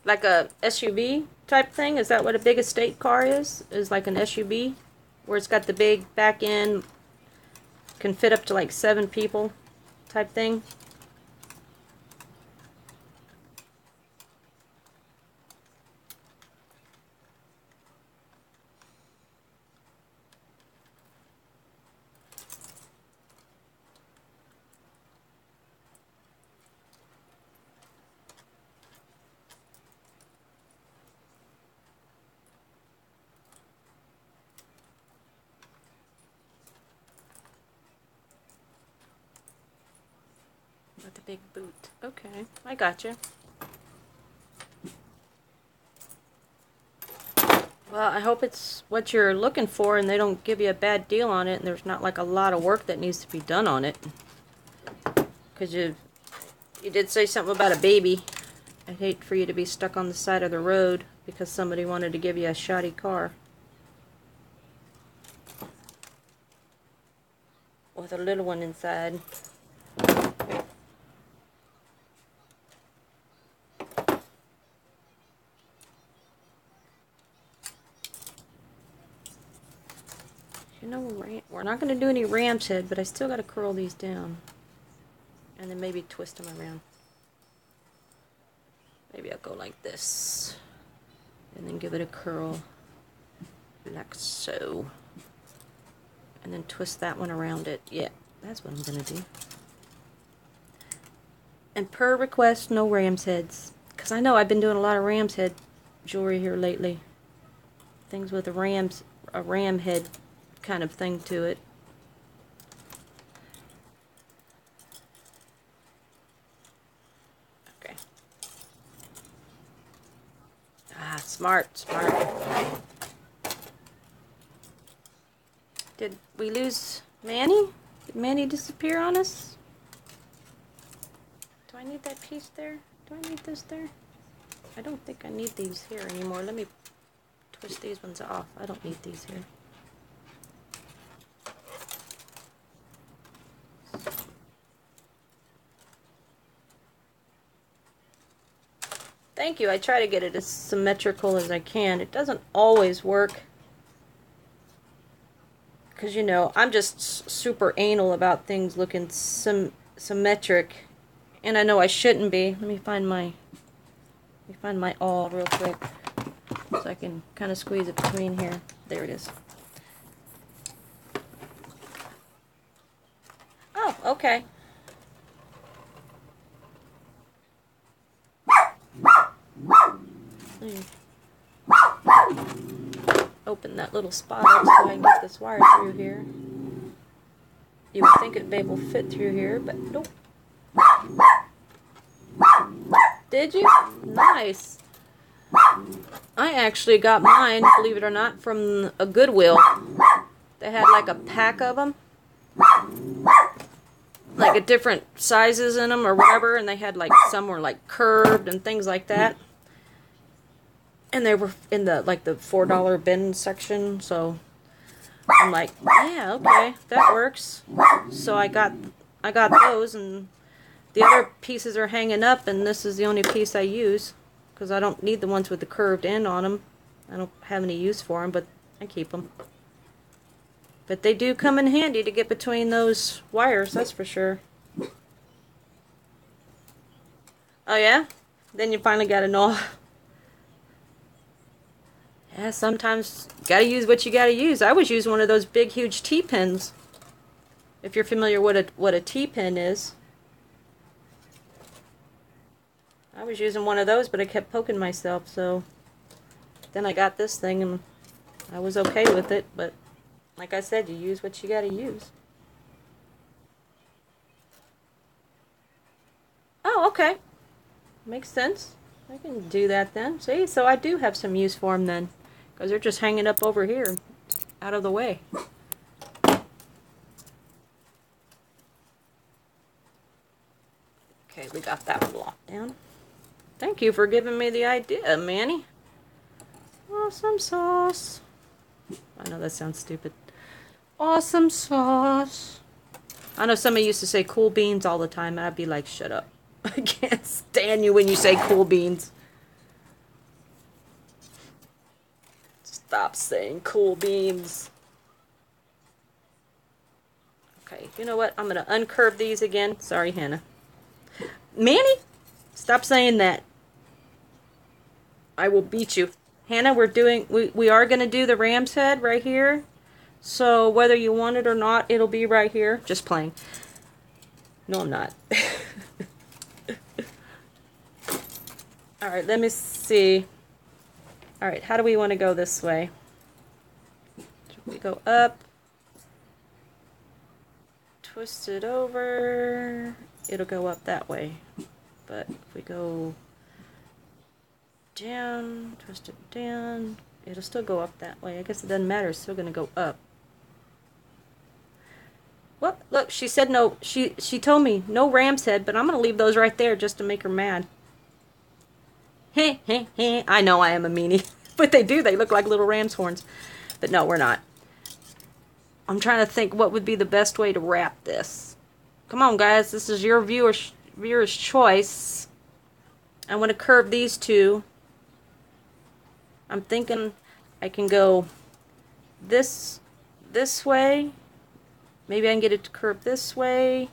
Like a SUV type thing? Is that what a big estate car is? Is like an SUV? Where it's got the big back end, can fit up to like 7 people type thing? With the big boot. Okay, I got you. Well, I hope it's what you're looking for and they don't give you a bad deal on it and there's not like a lot of work that needs to be done on it. Because you did say something about a baby. I'd hate for you to be stuck on the side of the road because somebody wanted to give you a shoddy car. With a little one inside. You know, we're not going to do any ram's head, but I still got to curl these down. And then maybe twist them around. Maybe I'll go like this. And then give it a curl. Like so. And then twist that one around it. Yeah, that's what I'm going to do. And per request, no ram's heads. Because I know I've been doing a lot of ram's head jewelry here lately. Things with a ram head kind of thing to it. Okay. Ah, smart. Did we lose Manny? Did Manny disappear on us? Do I need that piece there? Do I need this there? I don't think I need these here anymore. Let me twist these ones off. I don't need these here. Thank you. I try to get it as symmetrical as I can. It doesn't always work. Because, you know, I'm just super anal about things looking symmetric. And I know I shouldn't be. Let me find my awl real quick. So I can kind of squeeze it between here. There it is. Oh, okay. Open that little spot up so I can get this wire through here. You would think it'd be able to fit through here, but nope. Did you? Nice. I actually got mine, believe it or not, from a Goodwill. They had like a pack of them. Like a different sizes in them or whatever, and they had like some were like curved and things like that. And they were in the like the $4 bin section, so I'm like, yeah, okay, that works. So I got those, and the other pieces are hanging up, and this is the only piece I use because I don't need the ones with the curved end on them. I don't have any use for them, but I keep them. But they do come in handy to get between those wires, that's for sure. Oh yeah? Then you finally got to know. Yeah, sometimes you gotta use what you gotta use. I was using one of those big, huge T-pins. If you're familiar with what a T-pin is. I was using one of those, but I kept poking myself, so then I got this thing and I was okay with it, but like I said, you use what you gotta use. Oh, okay. Makes sense. I can do that then. See, so I do have some use for them then. Because they're just hanging up over here, out of the way. Okay, we got that one locked down. Thank you for giving me the idea, Manny. Awesome sauce. I know that sounds stupid. Awesome sauce. I know somebody used to say cool beans all the time, and I'd be like, shut up. I can't stand you when you say cool beans. Stop saying cool beans. Okay, you know what? I'm going to uncurve these again. Sorry, Hannah. Manny, stop saying that. I will beat you. Hannah, we are going to do the ram's head right here. So whether you want it or not, it'll be right here. Just playing. No, I'm not. Alright, let me see. Alright, how do we want to go this way? Should we go up? Twist it over. it'll go up that way. But if we go down, twist it down, it'll still go up that way. I guess it doesn't matter, it's still going to go up. Well, look, she said no, she told me no ram's head, but I'm going to leave those right there just to make her mad. Heh, heh, heh. I know I am a meanie, but they look like little ram's horns. But no, we're not. I'm trying to think what would be the best way to wrap this. Come on, guys, this is your viewer's choice. I want to curve these two. I'm thinking I can go this way. Maybe I can get it to curve this way.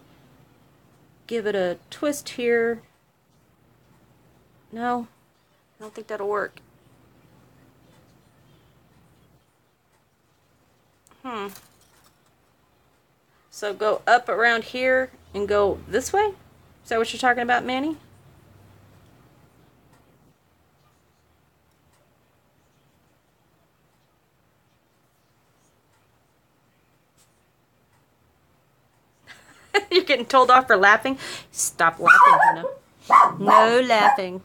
Give it a twist here. No, I don't think that'll work. So go up around here and go this way? Is that what you're talking about, Manny? You're getting told off for laughing? Stop laughing, Hannah. No laughing.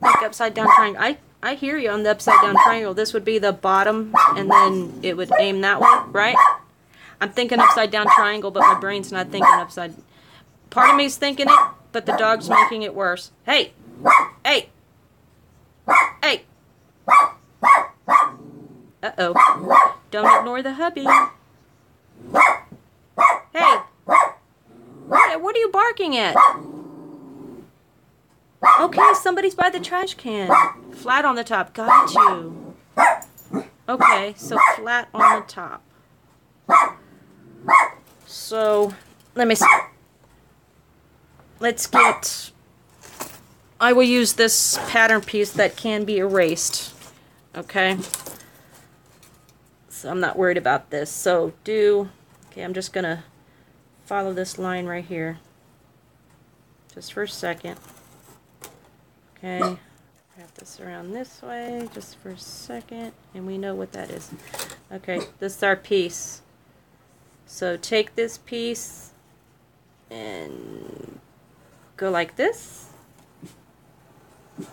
Like upside down triangle. I hear you on the upside down triangle. This would be the bottom and then it would aim that way, right? I'm thinking upside down triangle, but my brain's not thinking upside. Part of me's thinking it, but the dog's making it worse. Hey! Hey! Hey! Uh-oh. Don't ignore the hubby. Hey! What are you barking at? Okay, somebody's by the trash can. Flat on the top. Got you. Okay, so flat on the top. So, let me see. Let's get... I will use this pattern piece that can be erased. Okay? So I'm not worried about this. So okay, I'm just going to follow this line right here. Just for a second. Okay, wrap this around this way just for a second, and we know what that is. Okay, this is our piece. So take this piece and go like this. Is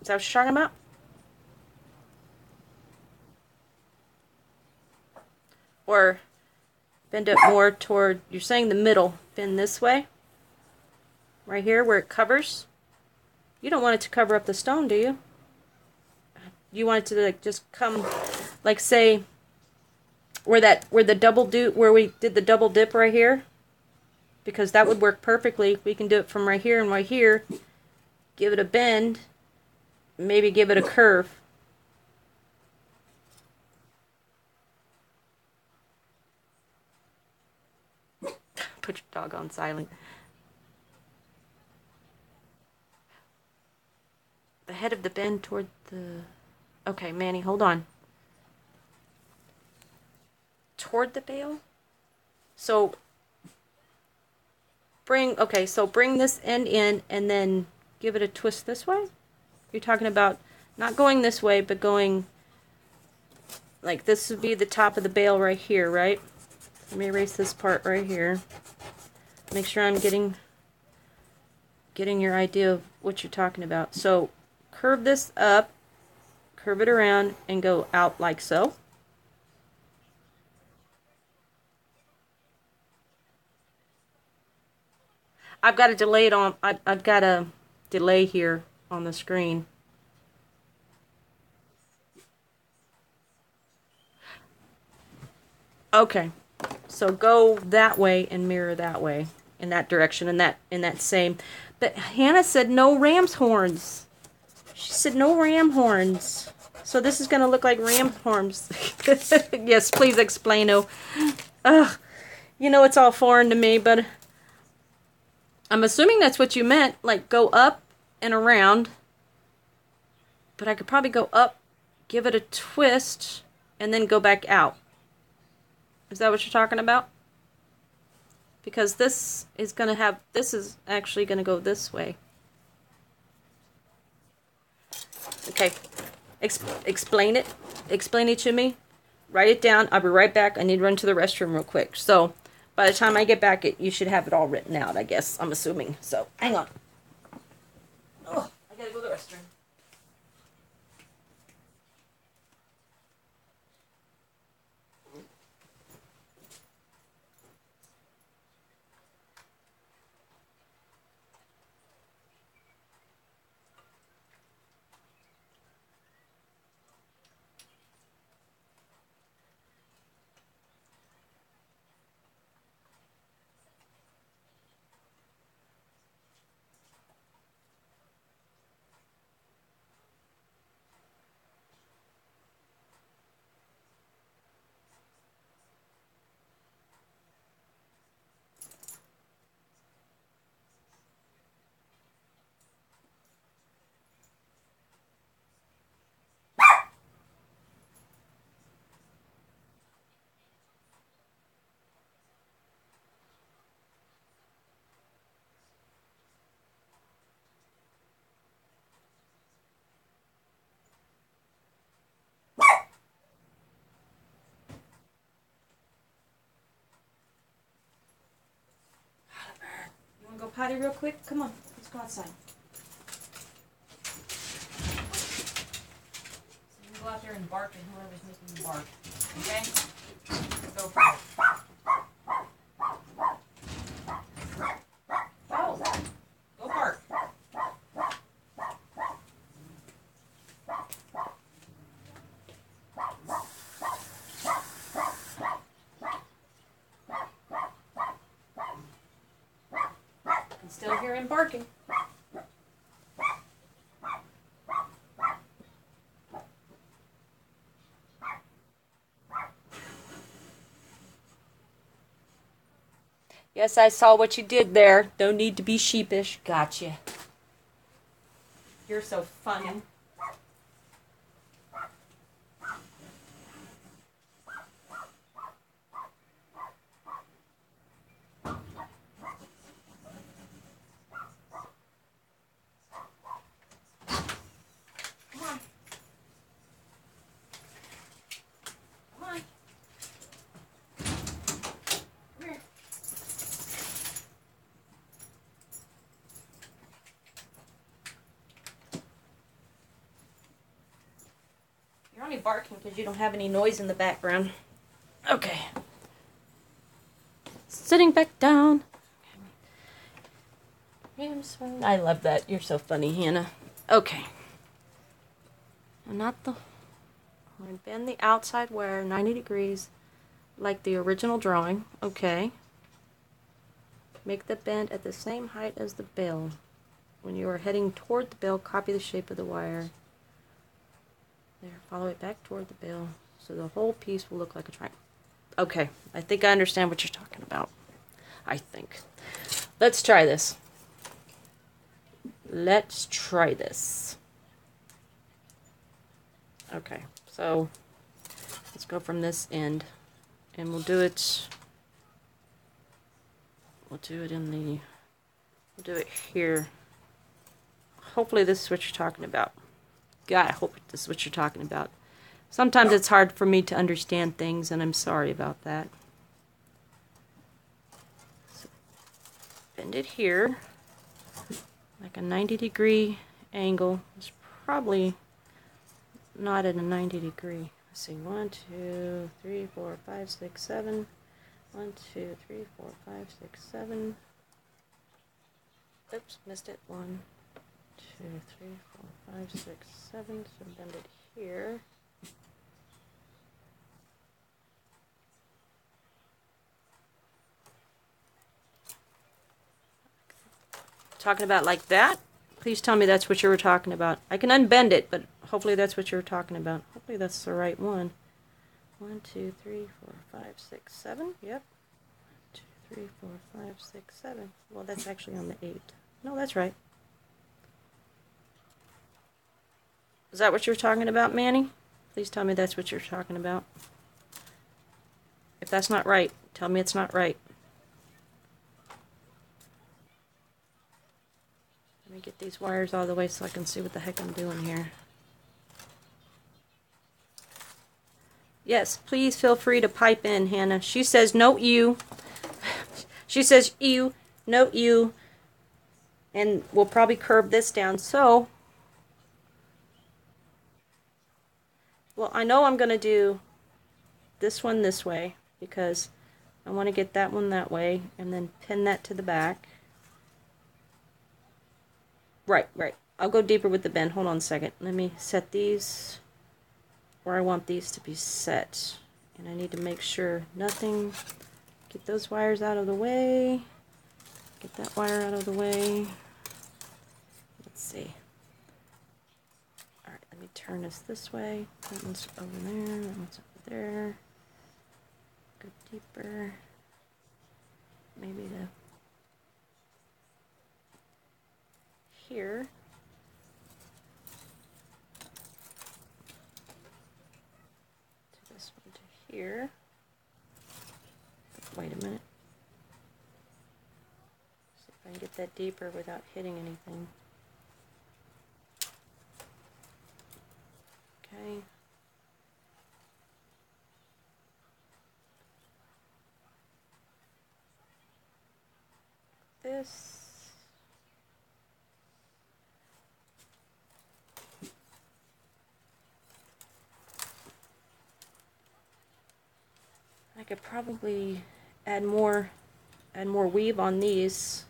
that what you're talking about? Or bend it more toward, you're saying the middle, bend this way? Right here where it covers? You don't want it to cover up the stone, do you? You want it to like just come, like say, where we did the double dip right here, because that would work perfectly. We can do it from right here and right here. Give it a bend, maybe give it a curve. Put your dog on silent. The head of the bend toward the... Okay, Manny, hold on. Toward the bale? So, bring this end in and then give it a twist this way? You're talking about not going this way, but going... Like, this would be the top of the bale right here, right? Let me erase this part right here. Make sure I'm getting your idea of what you're talking about. So, curve this up, curve it around, and go out like so. I've got a delay I've got a delay here on the screen. Okay, so go that way and mirror that way, in that direction, in that same. But Hannah said no ram's horns. She said no ram horns. So this is going to look like ram horns. Yes, please explain. Ugh, you know it's all foreign to me, but I'm assuming that's what you meant. Like go up and around. But I could probably go up, give it a twist, and then go back out. Is that what you're talking about? Because this is actually going to go this way. Okay, explain it. Explain it to me. Write it down. I'll be right back. I need to run to the restroom real quick. So, by the time I get back, you should have it all written out, I guess. I'm assuming. So, hang on. Oh, I gotta go to the restroom. Go potty real quick? Come on, let's go outside. So you go out there and bark at whoever's making you bark. Okay? Go for it. Oh, go bark. Still hear him barking. Yes, I saw what you did there. No need to be sheepish. Gotcha. You're so funny. You're only barking because you don't have any noise in the background. Okay. Sitting back down. I love that. You're so funny, Hannah. Okay. And not the... We're going to bend the outside wire 90 degrees like the original drawing. Okay. Make the bend at the same height as the bill. When you are heading toward the bill, copy the shape of the wire. There, follow it back toward the bill, so the whole piece will look like a triangle. Okay, I think I understand what you're talking about. I think. Let's try this. Let's try this. Okay, so let's go from this end, and we'll do it in the, we'll do it here. Hopefully this is what you're talking about. God, I hope this is what you're talking about. Sometimes it's hard for me to understand things, and I'm sorry about that. So, bend it here, like a 90-degree angle. It's probably not at a 90 degree. Let's see, 1, 2, 3, 4, 5, 6, 7. 1, 2, 3, 4, 5, 6, 7. Oops, missed it. 1, 2, 3, 4, 5, 6, 7. So bend it here. Talking about like that? Please tell me that's what you were talking about. I can unbend it, but hopefully that's what you were talking about. Hopefully that's the right one. 1, 2, 3, 4, 5, 6, 7. Yep. 2, 3, 4, 5, 6, 7. Well, that's actually on the 8. No, that's right. Is that what you were talking about, Manny? Please tell me that's what you're talking about. If that's not right, tell me it's not right. Let me get these wires all the way so I can see what the heck I'm doing here. Yes, please feel free to pipe in, Hannah. She says, no, you. She says, ew, no ew. And we'll probably curve this down. So, well, I know I'm going to do this one this way because I want to get that one that way and then pin that to the back. Right, right. I'll go deeper with the bend. Hold on a second. Let me set these where I want these to be set. And I need to make sure nothing, get those wires out of the way. Get that wire out of the way. Let's see. Alright, let me turn this way. That one's over there, that one's over there. Go deeper. Maybe to here. To this one to here. Wait a minute. See if I can get that deeper without hitting anything. Okay. This. I could probably add more weave on these.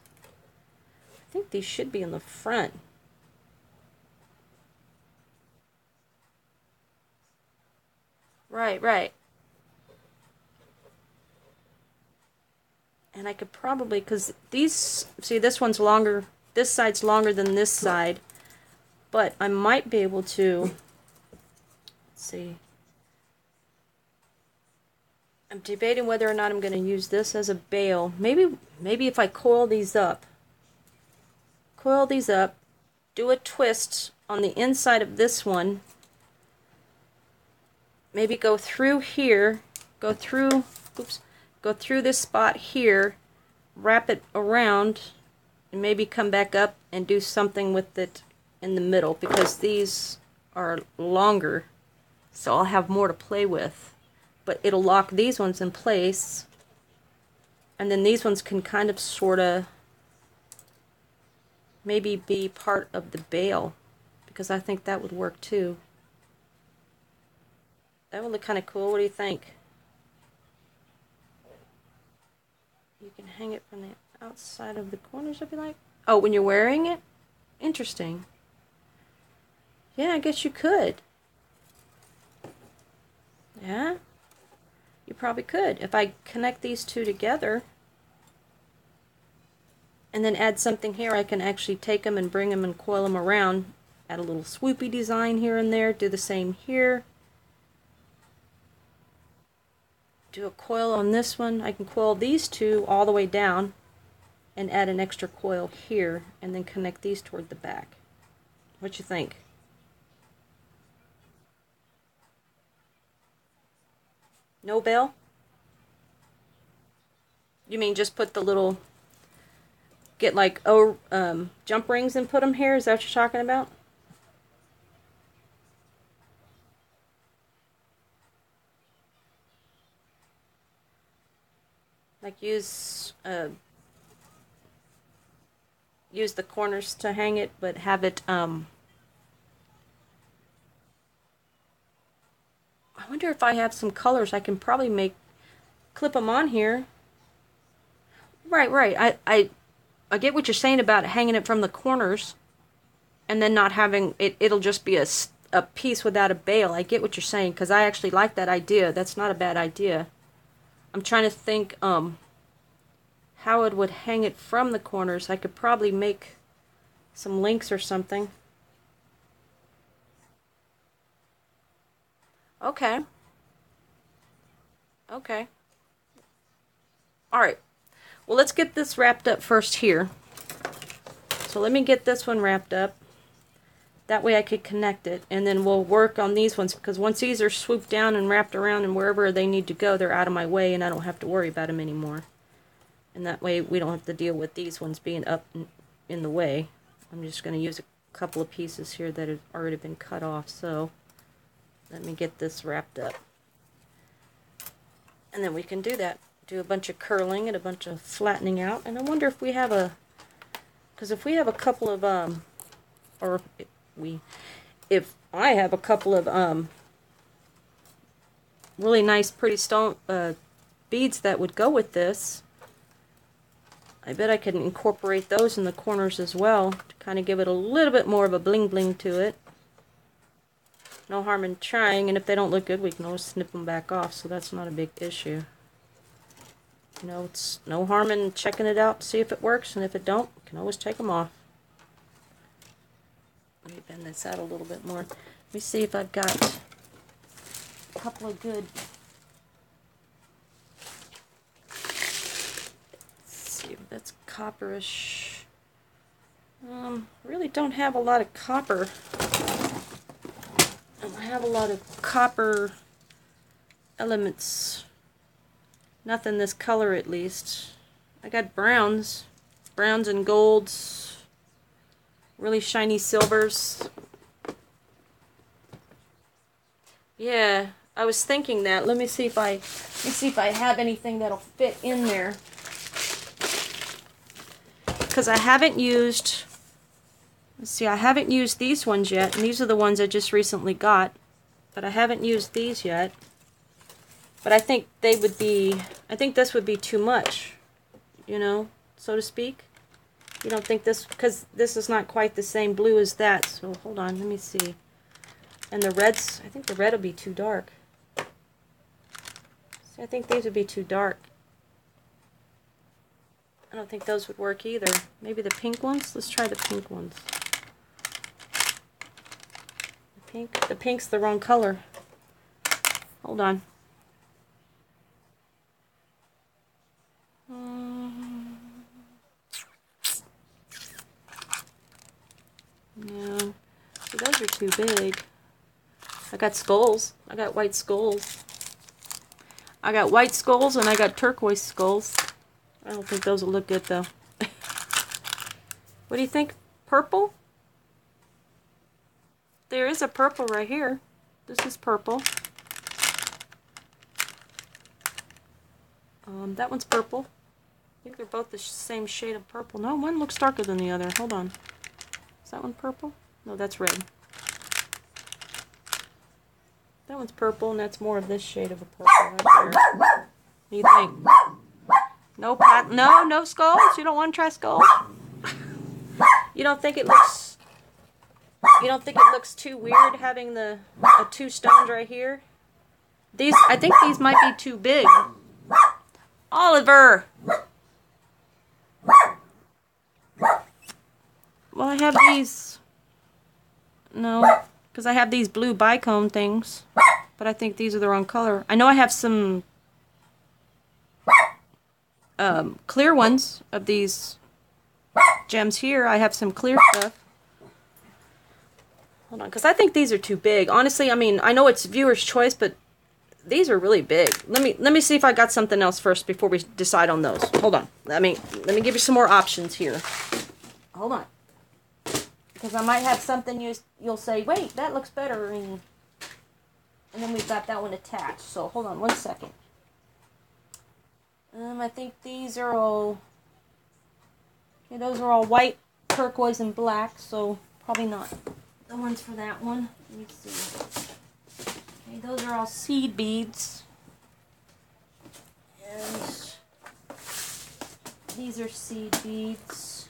I think these should be in the front. Right, right. And I could probably, because these, see, this one's longer, this side's longer than this side, but I might be able to, let's see, I'm debating whether or not I'm going to use this as a bail. Maybe if I coil these up, do a twist on the inside of this one, maybe go through here, go through this spot here, wrap it around, and maybe come back up and do something with it in the middle, because these are longer, so I'll have more to play with. But it'll lock these ones in place, and then these ones can kind of sorta maybe be part of the bail, because I think that would work too. That would look kind of cool. What do you think? You can hang it from the outside of the corners if you like. Oh, when you're wearing it? Interesting. Yeah, I guess you could. Yeah? You probably could. If I connect these two together and then add something here, I can actually take them and bring them and coil them around. Add a little swoopy design here and there. Do the same here. Do a coil on this one. I can coil these two all the way down and add an extra coil here and then connect these toward the back. What you think? No bail? You mean just put the little, get like jump rings and put them here? Is that what you're talking about? Like use the corners to hang it, but have it I wonder if I have some colors I can probably clip them on here. Right, right. I get what you're saying about hanging it from the corners and then not having it, it'll just be a piece without a bail. I get what you're saying, because I actually like that idea. That's not a bad idea. I'm trying to think how it would hang it from the corners. I could probably make some links or something. Okay. Okay. Alright. Well, let's get this wrapped up first here. So let me get this one wrapped up. That way I could connect it, and then we'll work on these ones, because once these are swooped down and wrapped around and wherever they need to go, they're out of my way and I don't have to worry about them anymore. And that way we don't have to deal with these ones being up in the way. I'm just going to use a couple of pieces here that have already been cut off. So let me get this wrapped up. And then we can do that. do a bunch of curling and a bunch of flattening out. And I wonder if we have a, because if we have a couple of, or if I have a couple of really nice, pretty stone beads that would go with this, I bet I could incorporate those in the corners as well to kind of give it a little bit more of a bling bling to it. No harm in trying, and if they don't look good, we can always snip them back off, so that's not a big issue. You know, it's no harm in checking it out to see if it works, and if it don't, we can always take them off. Let me bend this out a little bit more. Let me see if I've got a couple of good... Let's see if that's copperish. Really don't have a lot of copper. I have a lot of copper elements. Nothing this color, at least. I got browns and golds, really shiny silvers. Yeah, I was thinking that. Let me see if I have anything that'll fit in there. Because I haven't used, let's see, I haven't used these ones yet, and these are the ones I just recently got, but I haven't used these yet. But I think they would be, I think this would be too much, you know, so to speak. You don't think this, because this is not quite the same blue as that, so hold on, let me see. And the reds, I think the red will be too dark. See, I think these would be too dark. I don't think those would work either. Maybe the pink ones? Let's try the pink ones. The pink's the wrong color. Hold on. No. See, those are too big. I got skulls. I got white skulls. I got white skulls and I got turquoise skulls. I don't think those will look good though. What do you think? Purple? There is a purple right here. This is purple. That one's purple. I think they're both the same shade of purple. No, one looks darker than the other. Hold on. Is that one purple? No, that's red. That one's purple, and that's more of this shade of a purple right there. What do you think? No pot? No skulls? You don't want to try skulls? You don't think it looks... You don't think it looks too weird having the two stones right here? These, I think these might be too big. Oliver! Well, I have these... No, because I have these blue bicone things. But I think these are the wrong color. I know I have some clear ones of these gems here. I have some clear stuff. Hold on, because I think these are too big. Honestly, I mean, I know it's viewer's choice, but these are really big. Let me see if I got something else first before we decide on those. Hold on. Let me give you some more options here. Hold on. Because I might have something you'll say, wait, that looks better, and then we've got that one attached. So hold on one second. I think these are all, okay, those are all white, turquoise, and black, so probably not the ones for that one. Let me see. Okay, those are all seed beads. And these are seed beads.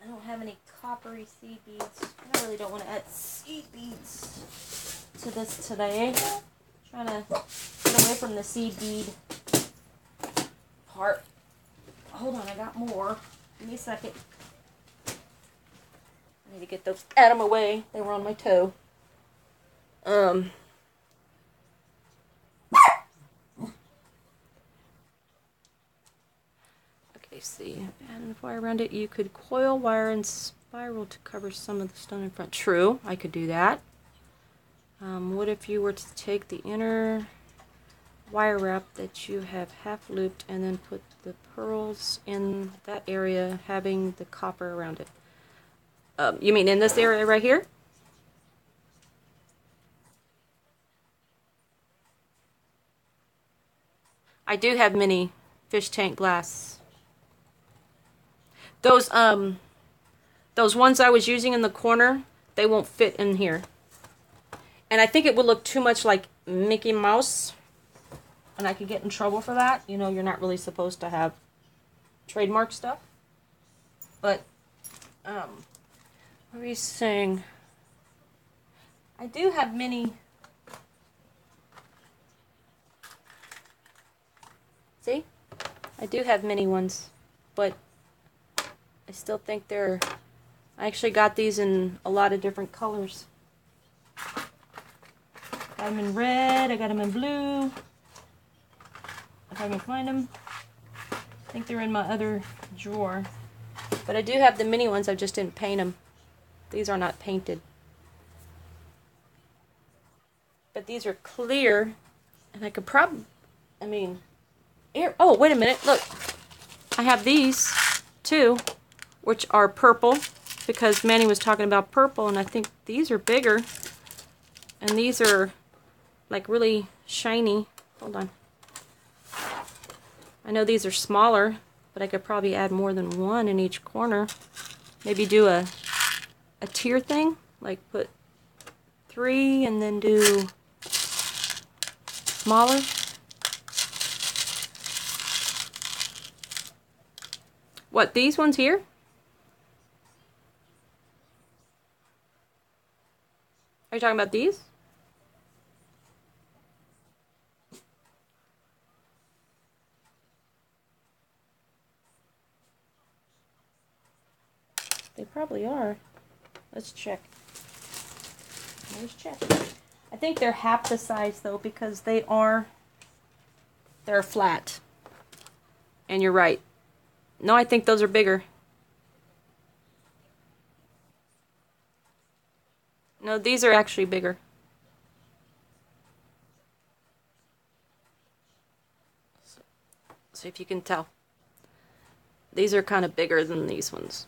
I don't have any coppery seed beads. I really don't want to add seed beads to this today. I'm trying to get away from the seed bead part. Hold on, I got more. Give me a second. I need to get those out of my way. They were on my toe. Okay, see. And wire around it. You could coil wire and spiral to cover some of the stone in front. True, I could do that. What if you were to take the inner wire wrap that you have half looped and then put the pearls in that area, having the copper around it? You mean in this area right here? I do have mini fish tank glass. Those ones I was using in the corner, they won't fit in here. And I think it would look too much like Mickey Mouse. And I could get in trouble for that. You know, you're not really supposed to have trademark stuff. But, what were you saying? I do have mini... See? I do have mini ones. But I still think they're... I actually got these in a lot of different colors. Got them in red, I got them in blue. If I can find them. I think they're in my other drawer. But I do have the mini ones, I just didn't paint them. These are not painted. But these are clear. And I could probably, I mean, here, oh, wait a minute, look. I have these, too, which are purple. Because Manny was talking about purple, and I think these are bigger. And these are, like, really shiny. Hold on. I know these are smaller, but I could probably add more than one in each corner. Maybe do a tier thing, like put 3 and then do smaller. What, these ones here? Are you talking about these? They probably are. Let's check. Let's check. I think they're half the size though because they're flat. And you're right. No, I think those are bigger. No, these are actually bigger. So if you can tell. These are kind of bigger than these ones.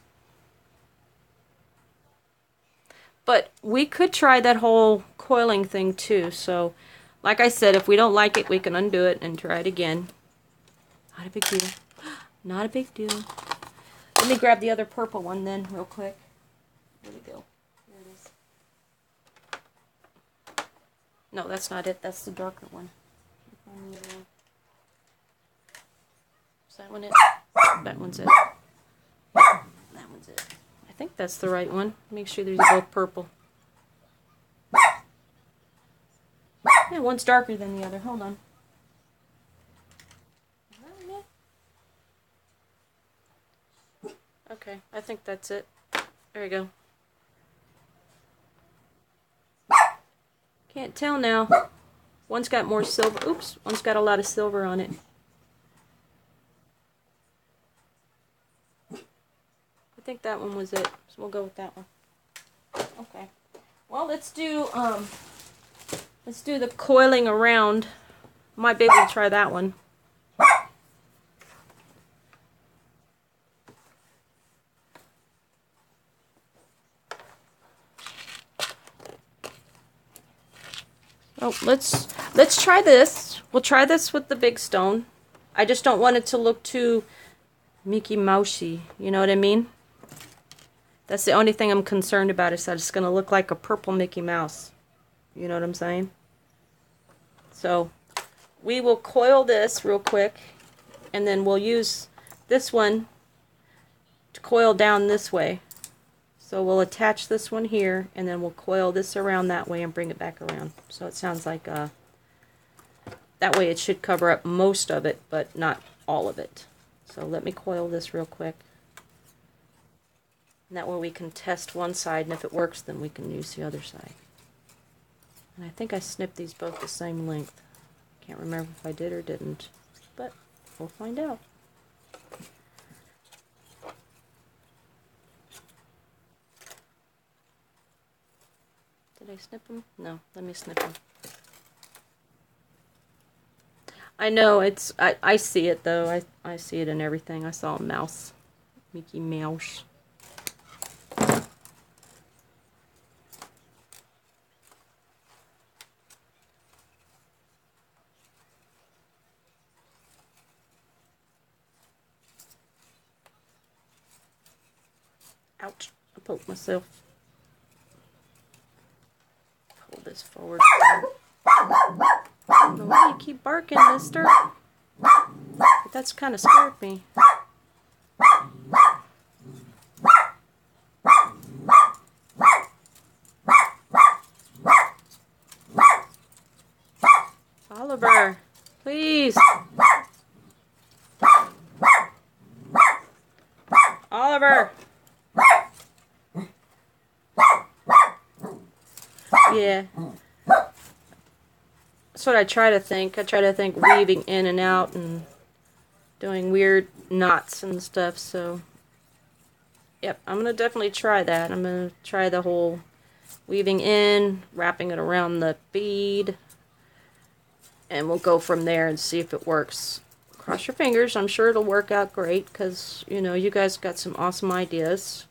But we could try that whole coiling thing too. So, like I said, if we don't like it, we can undo it and try it again. Not a big deal. Not a big deal. Let me grab the other purple one then real quick. Where'd it go? There it is. No, that's not it. That's the darker one. Is that one it? That one's it. That one's it. I think that's the right one. Make sure these are both purple. Yeah, one's darker than the other. Hold on. Okay, I think that's it. There we go. Can't tell now. One's got more silver. Oops, one's got a lot of silver on it. I think that one was it, so we'll go with that one. Okay. Well, let's do the coiling around. Might be able to try that one. Oh, let's try this. We'll try this with the big stone. I just don't want it to look too Mickey Mousey. You know what I mean? That's the only thing I'm concerned about, is that it's going to look like a purple Mickey Mouse. You know what I'm saying? So, we will coil this real quick, and then we'll use this one to coil down this way. So we'll attach this one here, and then we'll coil this around that way and bring it back around. So it sounds like, that way it should cover up most of it, but not all of it. So let me coil this real quick. And that way we can test one side, and if it works, then we can use the other side. And I think I snipped these both the same length. Can't remember if I did or didn't, but we'll find out. Did I snip them? No, let me snip them. I know, I see it though. I see it in everything. I saw a mouse. Mickey Mouse. Ouch. I poked myself. Pull this forward. Why do you keep barking, mister? But that's kind of scared me. Oliver, please. Oliver. Yeah. That's what I try to think. I try to think weaving in and out and doing weird knots and stuff. So, yep, I'm going to definitely try that. I'm going to try the whole weaving in, wrapping it around the bead, and we'll go from there and see if it works. Cross your fingers. I'm sure it'll work out great because, you know, you guys got some awesome ideas.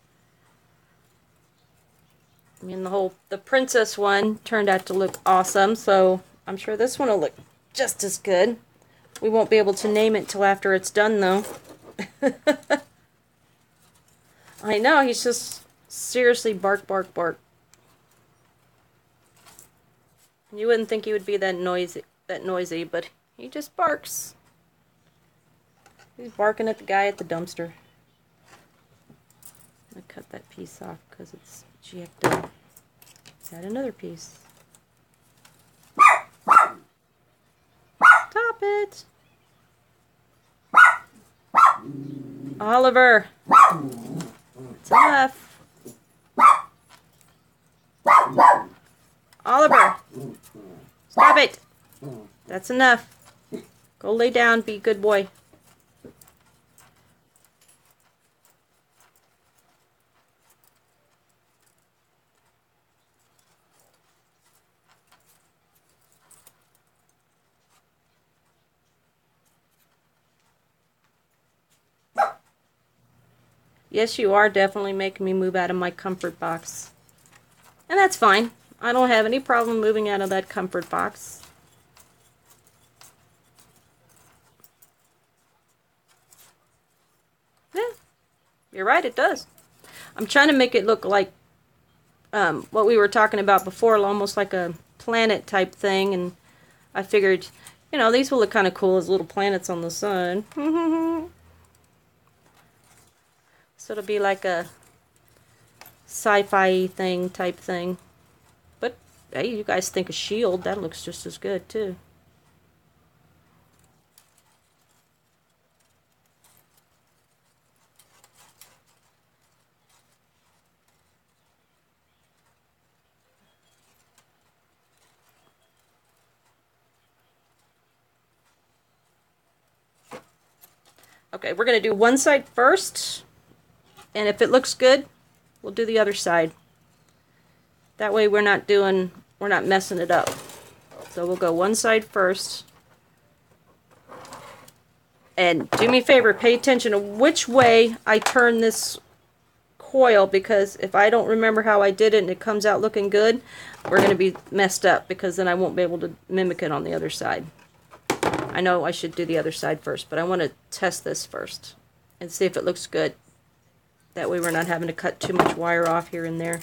I mean, the princess one turned out to look awesome, so I'm sure this one will look just as good. We won't be able to name it till after it's done, though. I know, he's just seriously bark, bark, bark. You wouldn't think he would be that noisy, but he just barks. He's barking at the guy at the dumpster. I cut that piece off because it's jacked up. Add another piece. Stop it! Oliver! It's enough. Oliver! Stop it! That's enough. Go lay down, be a good boy. Yes, you are definitely making me move out of my comfort box. And that's fine. I don't have any problem moving out of that comfort box. Yeah, you're right, it does. I'm trying to make it look like what we were talking about before, almost like a planet type thing. And I figured, you know, these will look kind of cool as little planets on the sun. So it'll be like a sci-fi thing type thing. But hey, you guys think a shield, that looks just as good too. Okay, we're going to do one side first. And if it looks good, we'll do the other side. That way we're not messing it up. So we'll go one side first. And do me a favor, pay attention to which way I turn this coil, because if I don't remember how I did it and it comes out looking good, we're going to be messed up, because then I won't be able to mimic it on the other side. I know I should do the other side first, but I want to test this first and see if it looks good. That way we're not having to cut too much wire off here and there,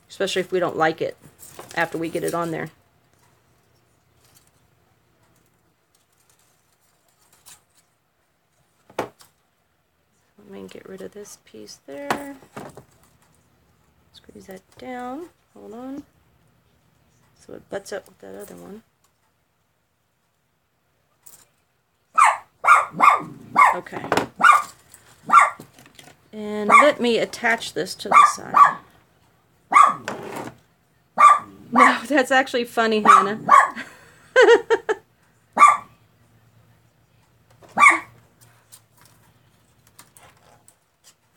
especially if we don't like it after we get it on there. Let me get rid of this piece there. Squeeze that down. Hold on. So it butts up with that other one. Okay. And let me attach this to the side. No, that's actually funny, Hannah.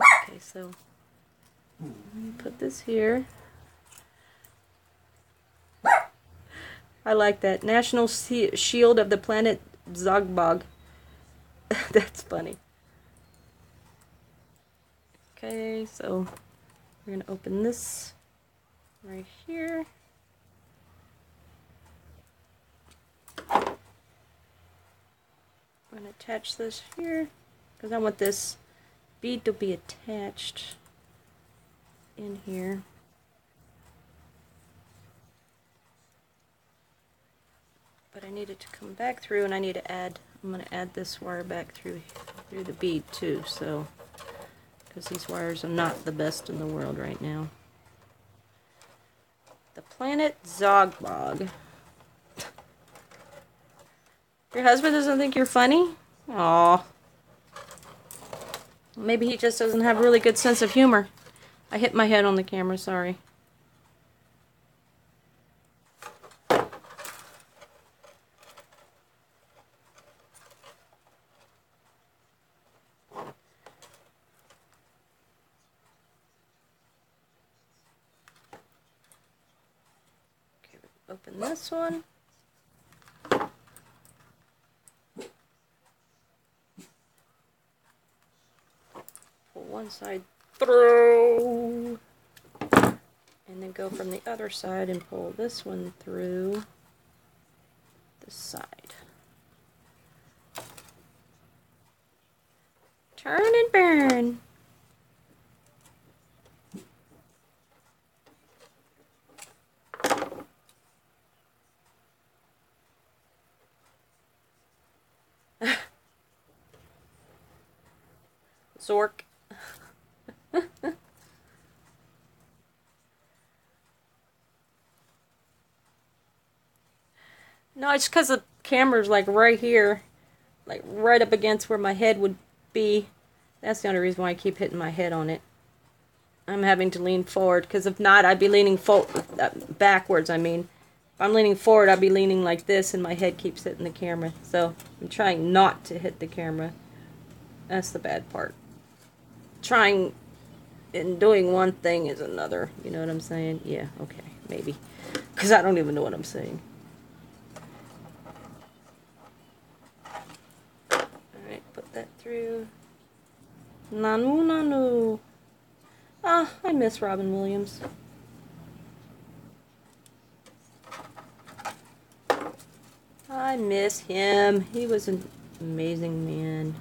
Okay, so let me put this here. I like that. National Shield of the Planet Zogbog. That's funny. Okay, so we're going to open this right here. I'm going to attach this here because I want this bead to be attached. in here. But I need it to come back through, and I need to add, I'm going to add this wire back through the bead too, so, because these wires are not the best in the world right now. The planet Zogbog. Your husband doesn't think you're funny? Aw. Maybe he just doesn't have a really good sense of humor. I hit my head on the camera, sorry. Open this one. Pull one side through. And then go from the other side and pull this one through this side. Turn and burn. Zork. No, it's because the camera's like right here, like right up against where my head would be. That's the only reason why I keep hitting my head on it. I'm having to lean forward, because if not, I'd be leaning backwards. I mean, if I'm leaning forward, I'd be leaning like this, and my head keeps hitting the camera. So I'm trying not to hit the camera. That's the bad part. Trying and doing one thing is another. You know what I'm saying? Yeah, okay, maybe. Because I don't even know what I'm saying. Alright, put that through. Nanu, nanu. Ah, I miss Robin Williams. I miss him. He was an amazing man.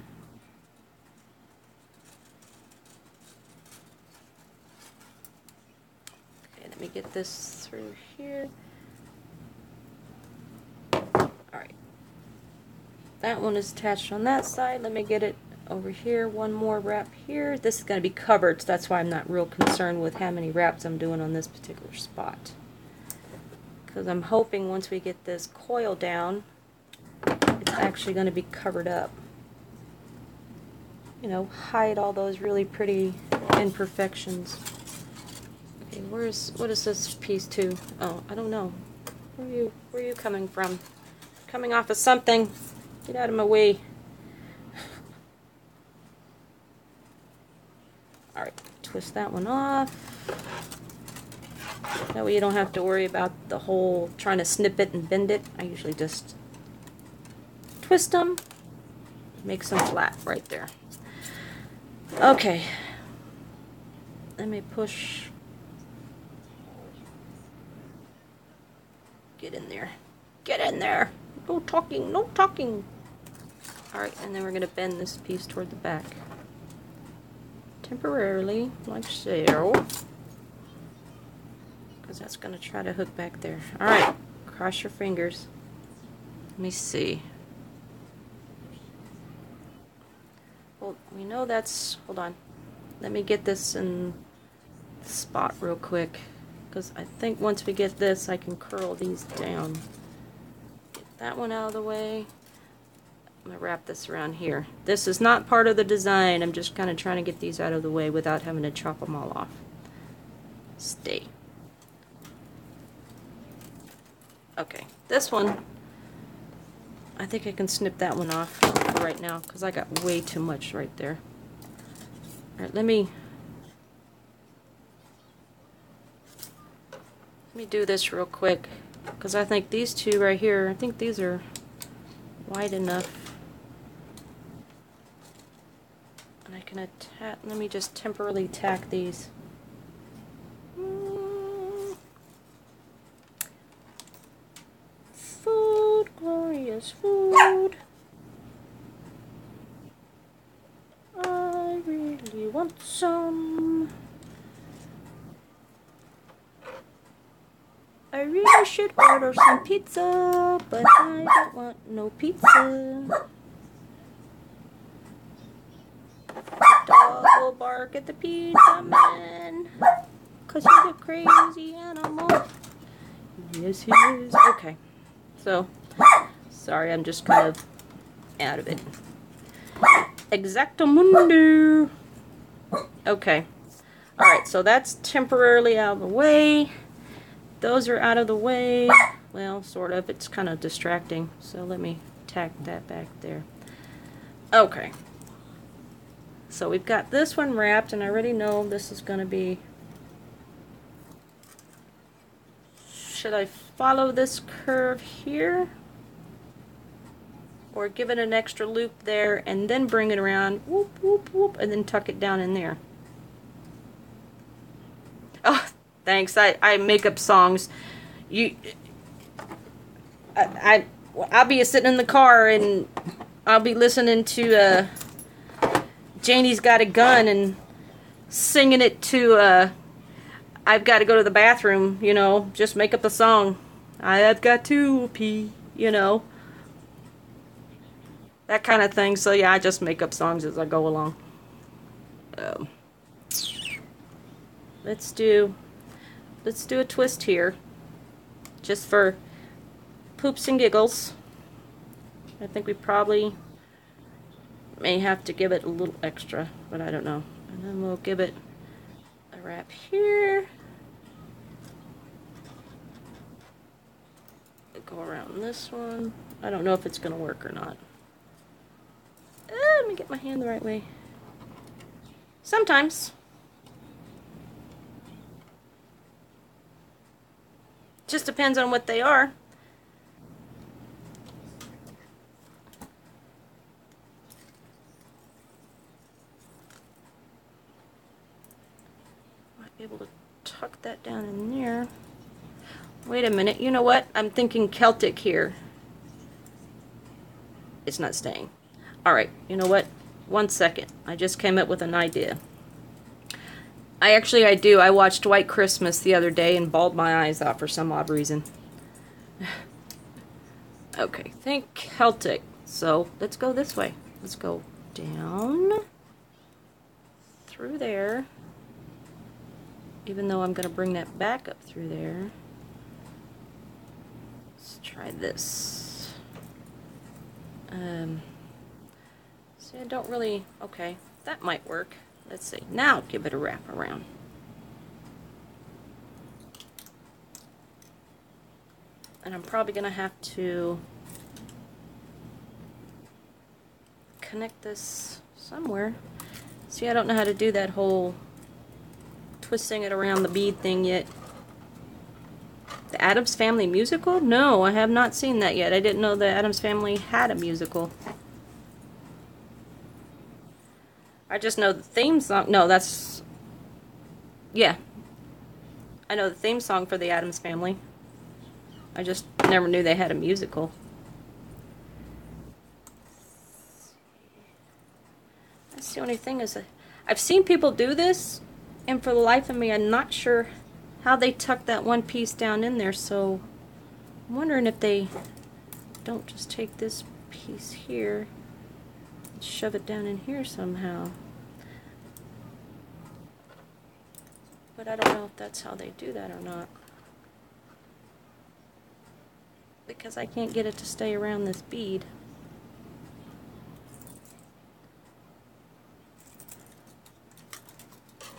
Okay, let me get this through here. Alright. That one is attached on that side. Let me get it over here. One more wrap here. This is going to be covered, so that's why I'm not real concerned with how many wraps I'm doing on this particular spot. Because I'm hoping once we get this coil down, it's actually going to be covered up. You know, hide all those really pretty imperfections. Okay, what is this piece to? Oh, I don't know. Where are you coming from? Coming off of something. Get out of my way. Alright, twist that one off. That way you don't have to worry about the whole trying to snip it and bend it. I usually just twist them, makes them flat right there. Okay, let me push. Get in there. Get in there. No talking, no talking. Alright, and then we're going to bend this piece toward the back. Temporarily, like so. Because that's going to try to hook back there. Alright, cross your fingers. Let me see. Well, we know that's... Hold on. Let me get this in the spot real quick. Because I think once we get this, I can curl these down. Get that one out of the way. I'm going to wrap this around here. This is not part of the design. I'm just kind of trying to get these out of the way without having to chop them all off. Stay. Okay, this one, I think I can snip that one off for right now because I got way too much right there. Alright, let me do this real quick because I think these two right here, I think these are wide enough. And I can attach, let me just temporarily tack these. Food, glorious food. I really want some. should order some pizza, but I don't want no pizza. The dog will bark at the pizza man, 'cause he's a crazy animal. Yes, he is. Okay, so, sorry, I'm just kind of out of it. Exactamundo. Okay. Alright, so that's temporarily out of the way. Those are out of the way. Well, sort of. It's kind of distracting. So let me tack that back there. Okay. So we've got this one wrapped, and I already know this is going to be... Should I follow this curve here? Or give it an extra loop there, and then bring it around, whoop, whoop, whoop, and then tuck it down in there. Oh, thanks. I make up songs. I'll be sitting in the car and I'll be listening to Janie's Got a Gun and singing it to I've got to go to the bathroom, you know, just make up a song. I've got to pee, you know. That kind of thing. So yeah, I just make up songs as I go along. Let's do a twist here, just for poops and giggles. I think we probably may have to give it a little extra, but I don't know. And then we'll give it a wrap here. Go around this one. I don't know if it's going to work or not. Let me get my hand the right way. Sometimes. Just depends on what they are. Might be able to tuck that down in there. Wait a minute, you know what? I'm thinking Celtic here. It's not staying. Alright, you know what? 1 second. I just came up with an idea. I do. I watched White Christmas the other day and bawled my eyes out for some odd reason. Okay, think Celtic. So, let's go this way. Let's go down through there. Even though I'm going to bring that back up through there. Let's try this. See, I don't really... Okay, that might work. Let's see. Now give it a wrap around. And I'm probably going to have to connect this somewhere. See, I don't know how to do that whole twisting it around the bead thing yet. The Addams Family musical? No, I have not seen that yet. I didn't know the Addams Family had a musical. I just know the theme song. No, that's... Yeah. I know the theme song for the Addams Family. I just never knew they had a musical. That's the only thing is that I've seen people do this, and for the life of me, I'm not sure how they tuck that one piece down in there, so I'm wondering if they don't just take this piece here and shove it down in here somehow. But I don't know if that's how they do that or not. Because I can't get it to stay around this bead.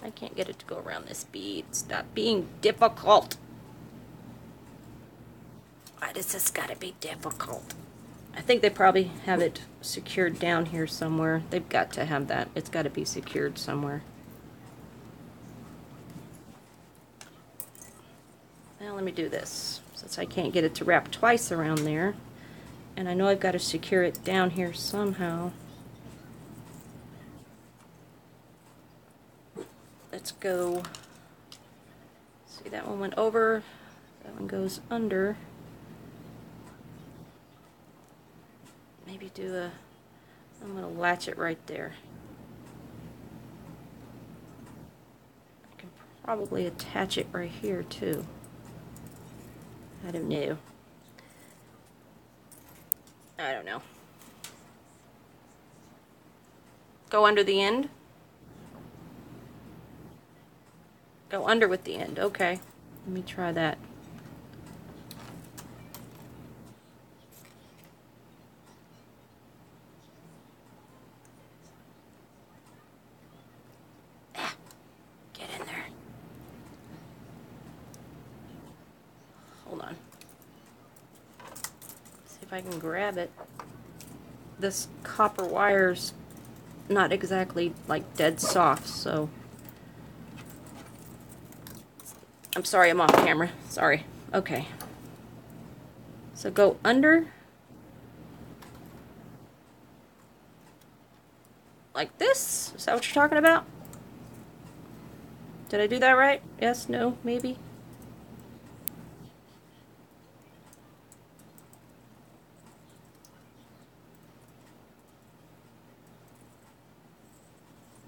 I can't get it to go around this bead. Stop being difficult. Why does this gotta be difficult? I think they probably have it secured down here somewhere. They've got to have that. It's got to be secured somewhere. Now let me do this, since I can't get it to wrap twice around there. And I know I've got to secure it down here somehow. Let's go. See, that one went over. That one goes under. Maybe do a... I'm going to latch it right there. I can probably attach it right here too. I don't know. I don't know. Go under the end? Go under with the end. Okay. Let me try that. Get in there. Hold on. See if I can grab it. This copper wire's not exactly like dead soft, so I'm sorry I'm off camera. Sorry. Okay. So go under like this. Is that what you're talking about? Did I do that right? Yes, no, maybe?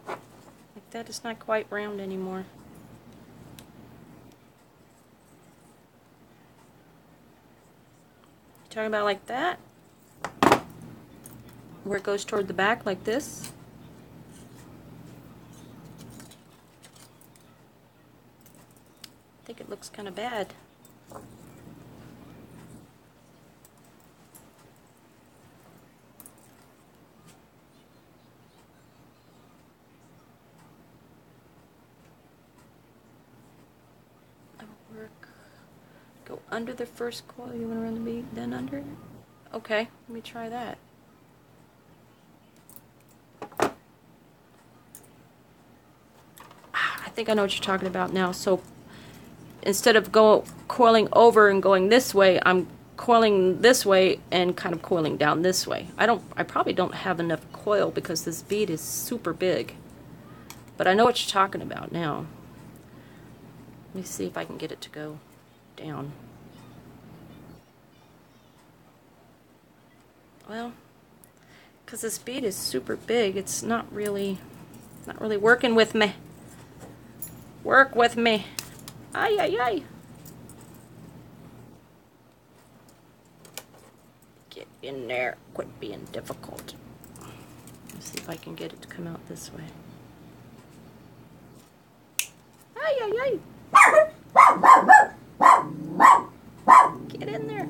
Like that is not quite round anymore. Talking about like that, where it goes toward the back like this. I think it looks kind of bad. That'll work. Go under the first coil. You want to run the bead, then under it? Okay, let me try that. I think I know what you're talking about now. So instead of coiling over and going this way, I'm coiling this way and kind of coiling down this way. I probably don't have enough coil because this bead is super big. But I know what you're talking about now. Let me see if I can get it to go down. Well, because this bead is super big, it's not really working with me. Work with me. Ay, ay, ay. Get in there. Quit being difficult. Let's see if I can get it to come out this way. Ay, ay, ay. Get in there.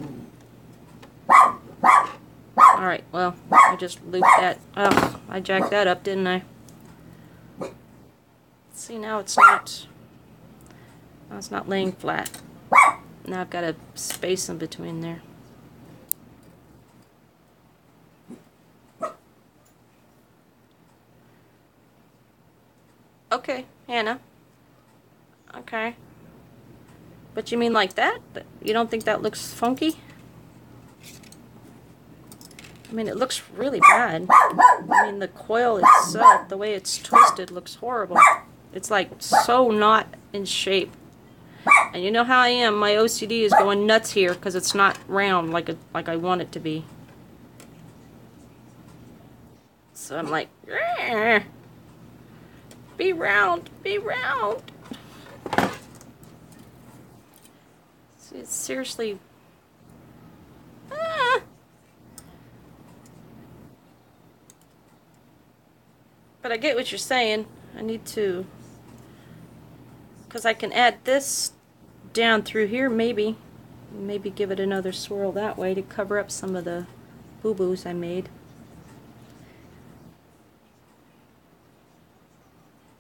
Alright, well, I just looped that. Oh, I jacked that up, didn't I? See, now it's not laying flat. Now I've got a space in between there. Okay, Hannah. Okay. But you mean like that? You don't think that looks funky? I mean, it looks really bad. I mean, the coil itself, the way it's twisted, looks horrible. It's like so not in shape. And you know how I am. My OCD is going nuts here because it's not round like I want it to be. So I'm like, be round, be round. It's seriously. But I get what you're saying. I need to, because I can add this down through here, maybe give it another swirl that way to cover up some of the boo-boos I made.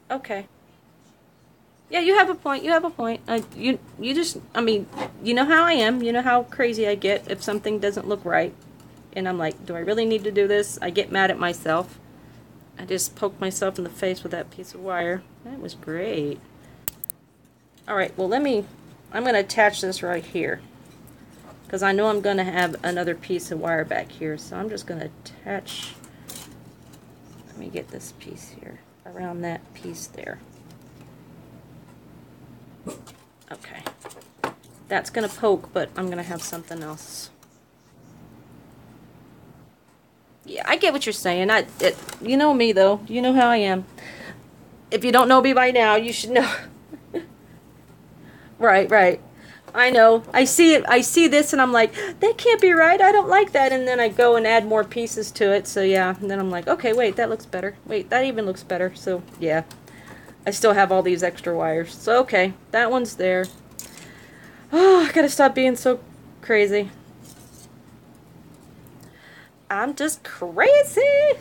Okay. Yeah, you have a point. You have a point. You just, I mean, you know how I am. You know how crazy I get if something doesn't look right. And I'm like, do I really need to do this? I get mad at myself. I just poked myself in the face with that piece of wire. That was great. Alright, well I'm going to attach this right here. Because I know I'm going to have another piece of wire back here. So I'm just going to attach, let me get this piece here, around that piece there. Okay. That's going to poke, but I'm going to have something else. Yeah, I get what you're saying. You know me, though. You know how I am. If you don't know me by now, you should know. Right. I know. I see it. I see this and I'm like, that can't be right. I don't like that. And then I go and add more pieces to it. So yeah. And then I'm like, okay, wait, that looks better. Wait, that even looks better. So yeah. I still have all these extra wires. So okay, that one's there. Oh, I gotta stop being so crazy. I'm just crazy.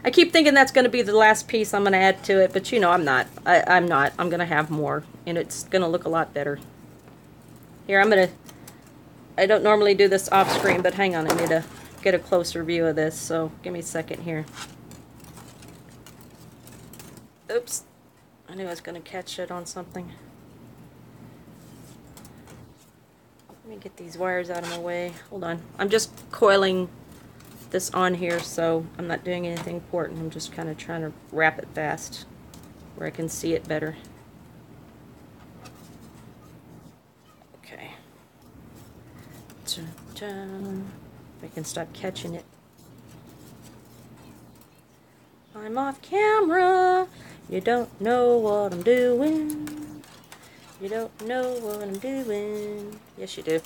I keep thinking that's going to be the last piece I'm going to add to it, but you know I'm not. I'm not. I'm going to have more, and it's going to look a lot better. Here, I don't normally do this off screen, but hang on, I need to get a closer view of this, so give me a second here. Oops. I knew I was going to catch it on something. Let me get these wires out of my way. Hold on. I'm just coiling this on here, so I'm not doing anything important. I'm just kind of trying to wrap it fast where I can see it better. Okay. Dun, dun. If I can stop catching it. I'm off camera. You don't know what I'm doing. You don't know what I'm doing. Yes, you do.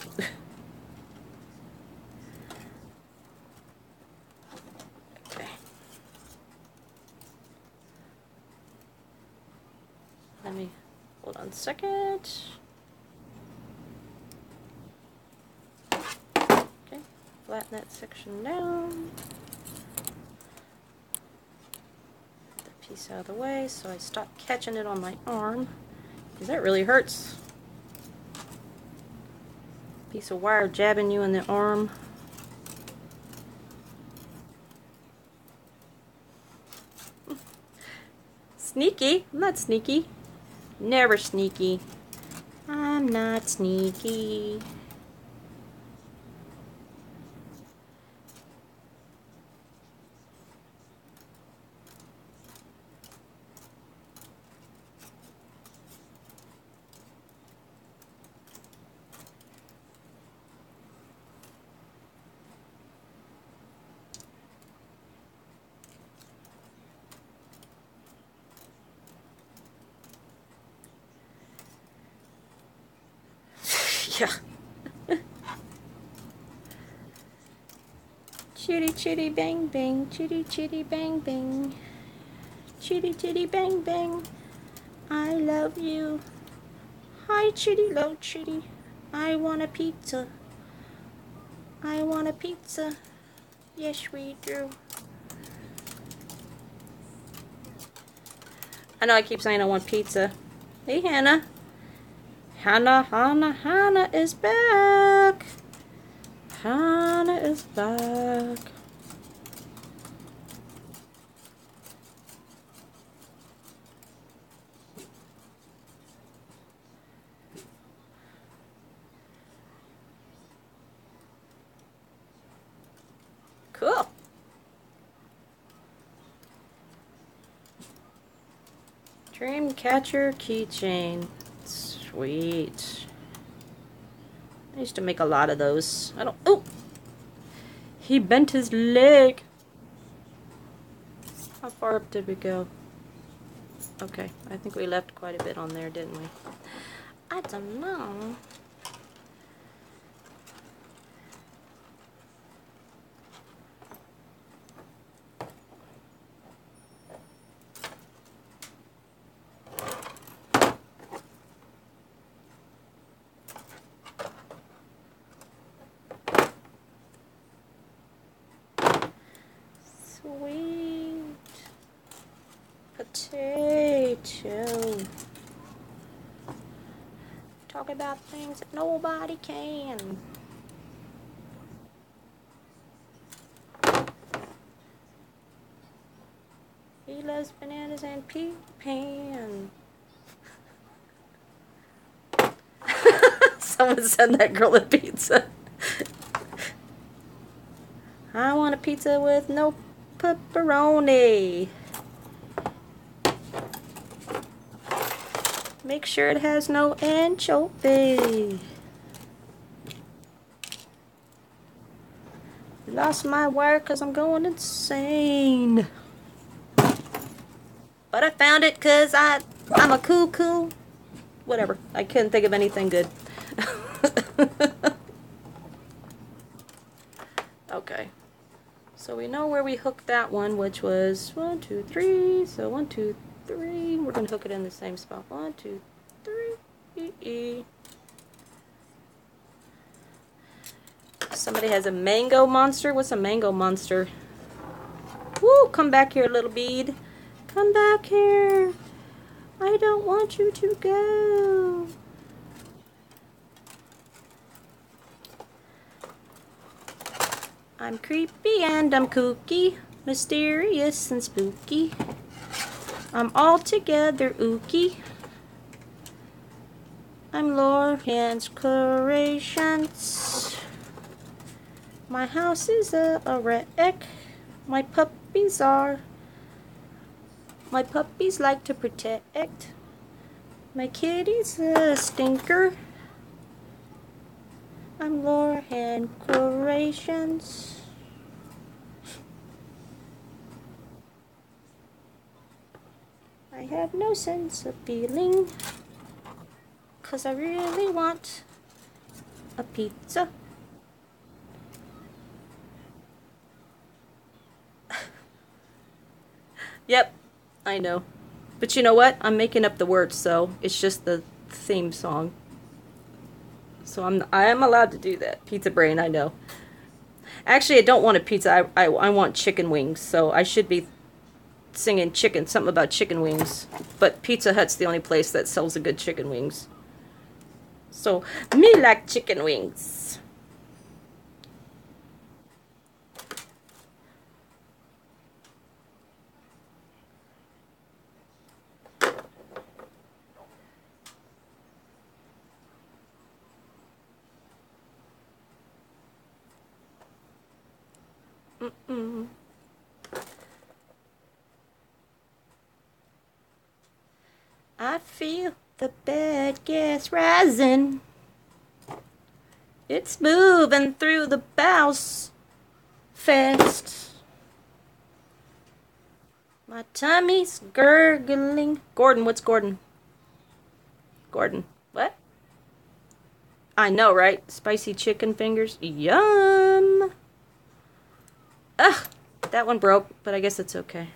Let me, hold on a second. Okay, flatten that section down. Get that piece out of the way so I stop catching it on my arm, because that really hurts. Piece of wire jabbing you in the arm. Sneaky? I'm not sneaky. Never sneaky. I'm not sneaky. Yeah. Chitty chitty bang bang, chitty chitty bang bang, chitty chitty bang bang. I love you. Hi chitty, low chitty. I want a pizza. I want a pizza. Yes, we do. I know I keep saying I want pizza. Hey, Hannah. Hannah is back. Hannah is back. Cool. Dreamcatcher keychain. Sweet. I used to make a lot of those. I don't... Oh! He bent his leg. How far up did we go? Okay, I think we left quite a bit on there, didn't we? I don't know. Sweet potato. Talk about things that nobody can. He loves bananas and pecan. Someone send that girl a pizza. I want a pizza with no pepperoni. Make sure it has no anchovy. Lost my wire because I'm going insane. But I found it because I'm a cuckoo. whatever. I couldn't think of anything good. Okay. So we know where we hooked that one, which was 1, 2, 3. So 1, 2, 3. We're going to hook it in the same spot. 1, 2, 3. Somebody has a mango monster. What's a mango monster? Woo! Come back here, little bead. Come back here. I don't want you to go. I'm creepy and I'm kooky, mysterious and spooky. I'm altogether ooky. I'm Lorian's Creations. My house is a wreck. My puppies like to protect. My kitty's a stinker. I'm Lorian Creations. I have no sense of feeling, 'cause I really want a pizza. Yep, I know. But you know what? I'm making up the words, so it's just the theme song. So I am allowed to do that. Pizza brain, I know. Actually, I don't want a pizza. I want chicken wings, so I should be singing something about chicken wings. But Pizza Hut's the only place that sells a good chicken wings. So, me like chicken wings. I feel the bad gas rising. It's moving through the bowels fast. My tummy's gurgling. Gordon, what's Gordon? Gordon, what? I know, right? Spicy chicken fingers. Yum! Ugh, that one broke, but I guess it's okay.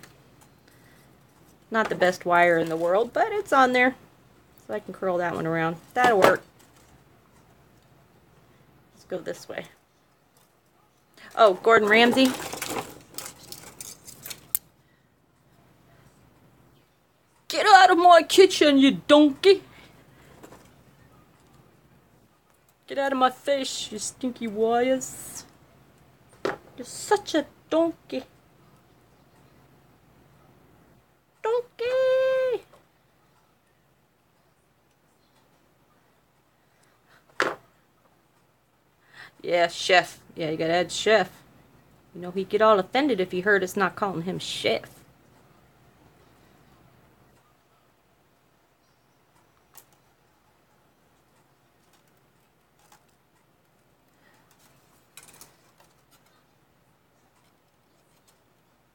Not the best wire in the world, but it's on there. So I can curl that one around. That'll work. Let's go this way. Oh, Gordon Ramsay. Get out of my kitchen, you donkey! Get out of my face, you stinky wires. You're such a donkey. Donkey! Yeah, chef. Yeah, you gotta add chef. You know, he'd get all offended if he heard us not calling him chef.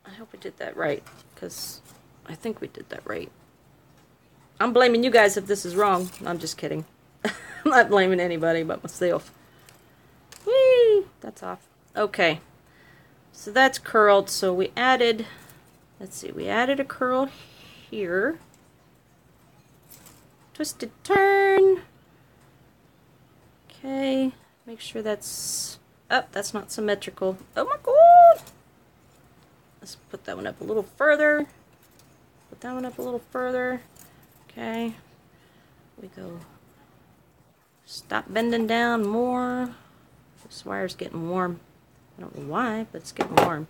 I hope we did that right, because I think we did that right. I'm blaming you guys if this is wrong. I'm just kidding. I'm not blaming anybody but myself. Whee! That's off. Okay. So that's curled. So we added, let's see, we added a curl here. Twisted turn. Okay. Make sure that's, oh, that's not symmetrical. Oh my god! Let's put that one up a little further. Put that one up a little further. Okay. We go. Stop bending down more. This wire's getting warm. I don't know why, but it's getting warm.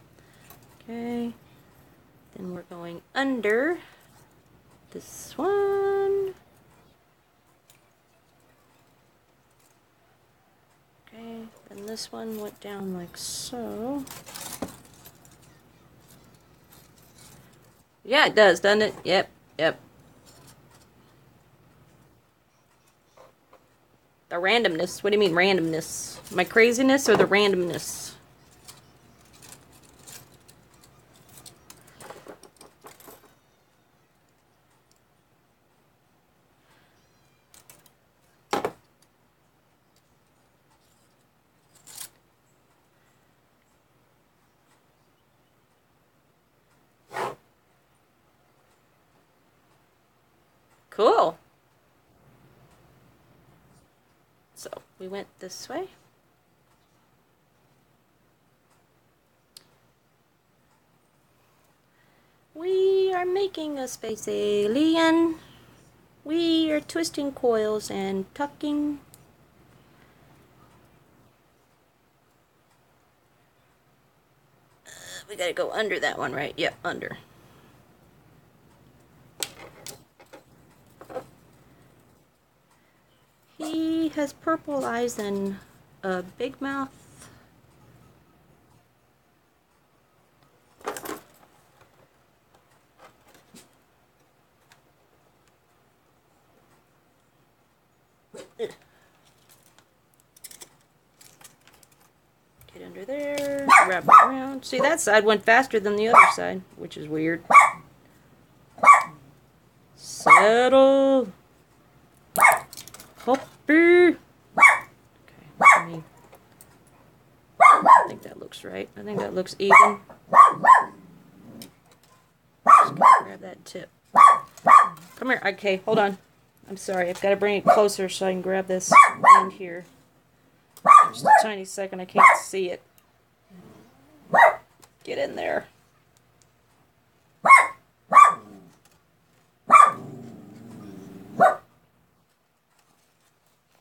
Okay. Then we're going under this one. Okay. Then this one went down like so. Yeah, it does, doesn't it? Yep, yep. The randomness. What do you mean randomness? My craziness or the randomness? Cool. So we went this way. We are making a space alien. We are twisting coils and tucking. We gotta go under that one, right? Yep, under. He has purple eyes and a big mouth. Get under there, wrap it around. See, that side went faster than the other side, which is weird. Settle. Hoppy. Okay, I think that looks right. I think that looks even. Just gotta grab that tip. Come here. Okay, hold on. I'm sorry. I've got to bring it closer so I can grab this end here. Just a tiny second. I can't see it. Get in there.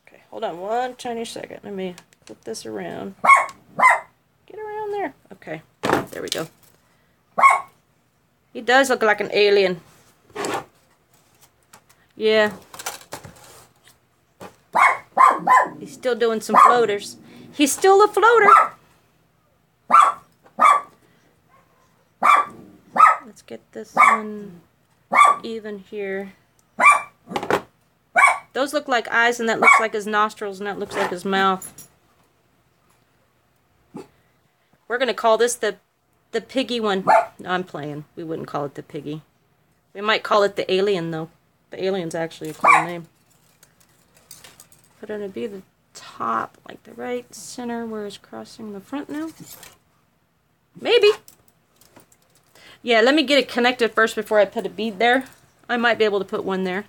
Okay, hold on one tiny second. Let me flip this around. Get around there. Okay, there we go. He does look like an alien. Yeah. He's still doing some floaters. He's still a floater. Let's get this one even here. Those look like eyes, and that looks like his nostrils, and that looks like his mouth. We're going to call this the piggy one. No, I'm playing. We wouldn't call it the piggy. We might call it the alien, though. The alien's actually a cool name. But it'll be the top, like the right center where it's crossing the front now. Maybe. Yeah, let me get it connected first before I put a bead there. I might be able to put one there.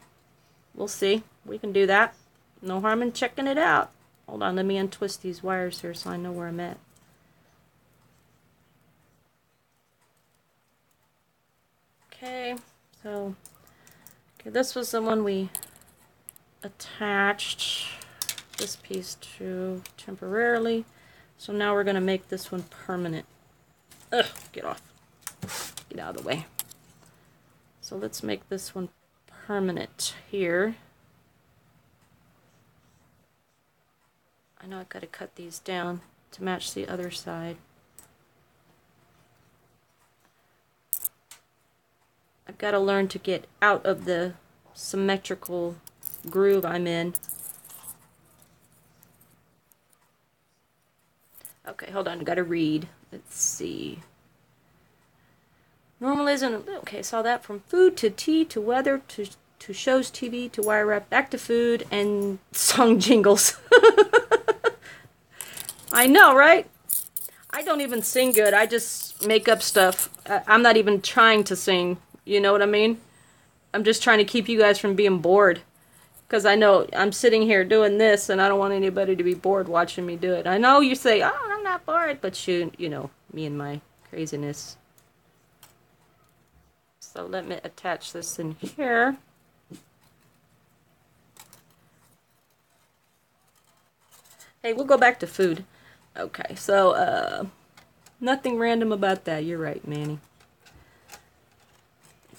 We'll see. We can do that. No harm in checking it out. Hold on, let me untwist these wires here so I know where I'm at. Okay, so this was the one we attached this piece to temporarily. So now we're going to make this one permanent. Ugh, get off. Get out of the way. So let's make this one permanent here. I know I've got to cut these down to match the other side. I've got to learn to get out of the symmetrical groove I'm in. Okay, hold on, I've got to read. Let's see. Normalism. Okay, saw that from food to tea to weather to shows, TV to wire wrap, back to food and song jingles. I know, right? I don't even sing good. I just make up stuff. I'm not even trying to sing. You know what I mean? I'm just trying to keep you guys from being bored. Because I know I'm sitting here doing this and I don't want anybody to be bored watching me do it. I know you say, oh, I'm not bored. But you know, me and my craziness. So let me attach this in here. Hey, we'll go back to food. Okay, so, nothing random about that. You're right, Manny.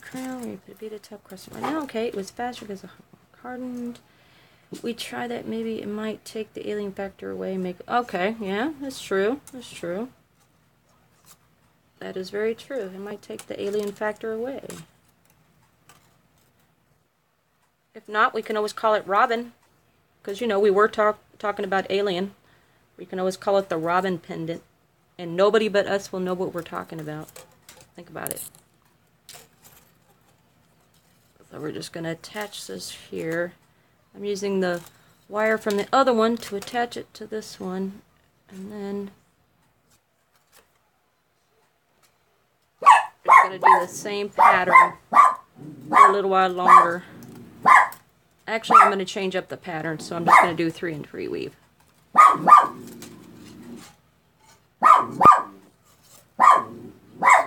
Crown, we put a bead at top crust right now. Okay, it was faster because of hardened. We try that. Maybe it might take the alien factor away. Okay, yeah, that's true. That's true. That is very true. It might take the alien factor away. If not, we can always call it Robin. Because, you know, we were talking about alien. We can always call it the Robin pendant. And nobody but us will know what we're talking about. Think about it. So we're just going to attach this here. I'm using the wire from the other one to attach it to this one. And then we're going to do the same pattern for a little while longer. Actually, I'm going to change up the pattern, so I'm just going to do 3 and 3 weave. So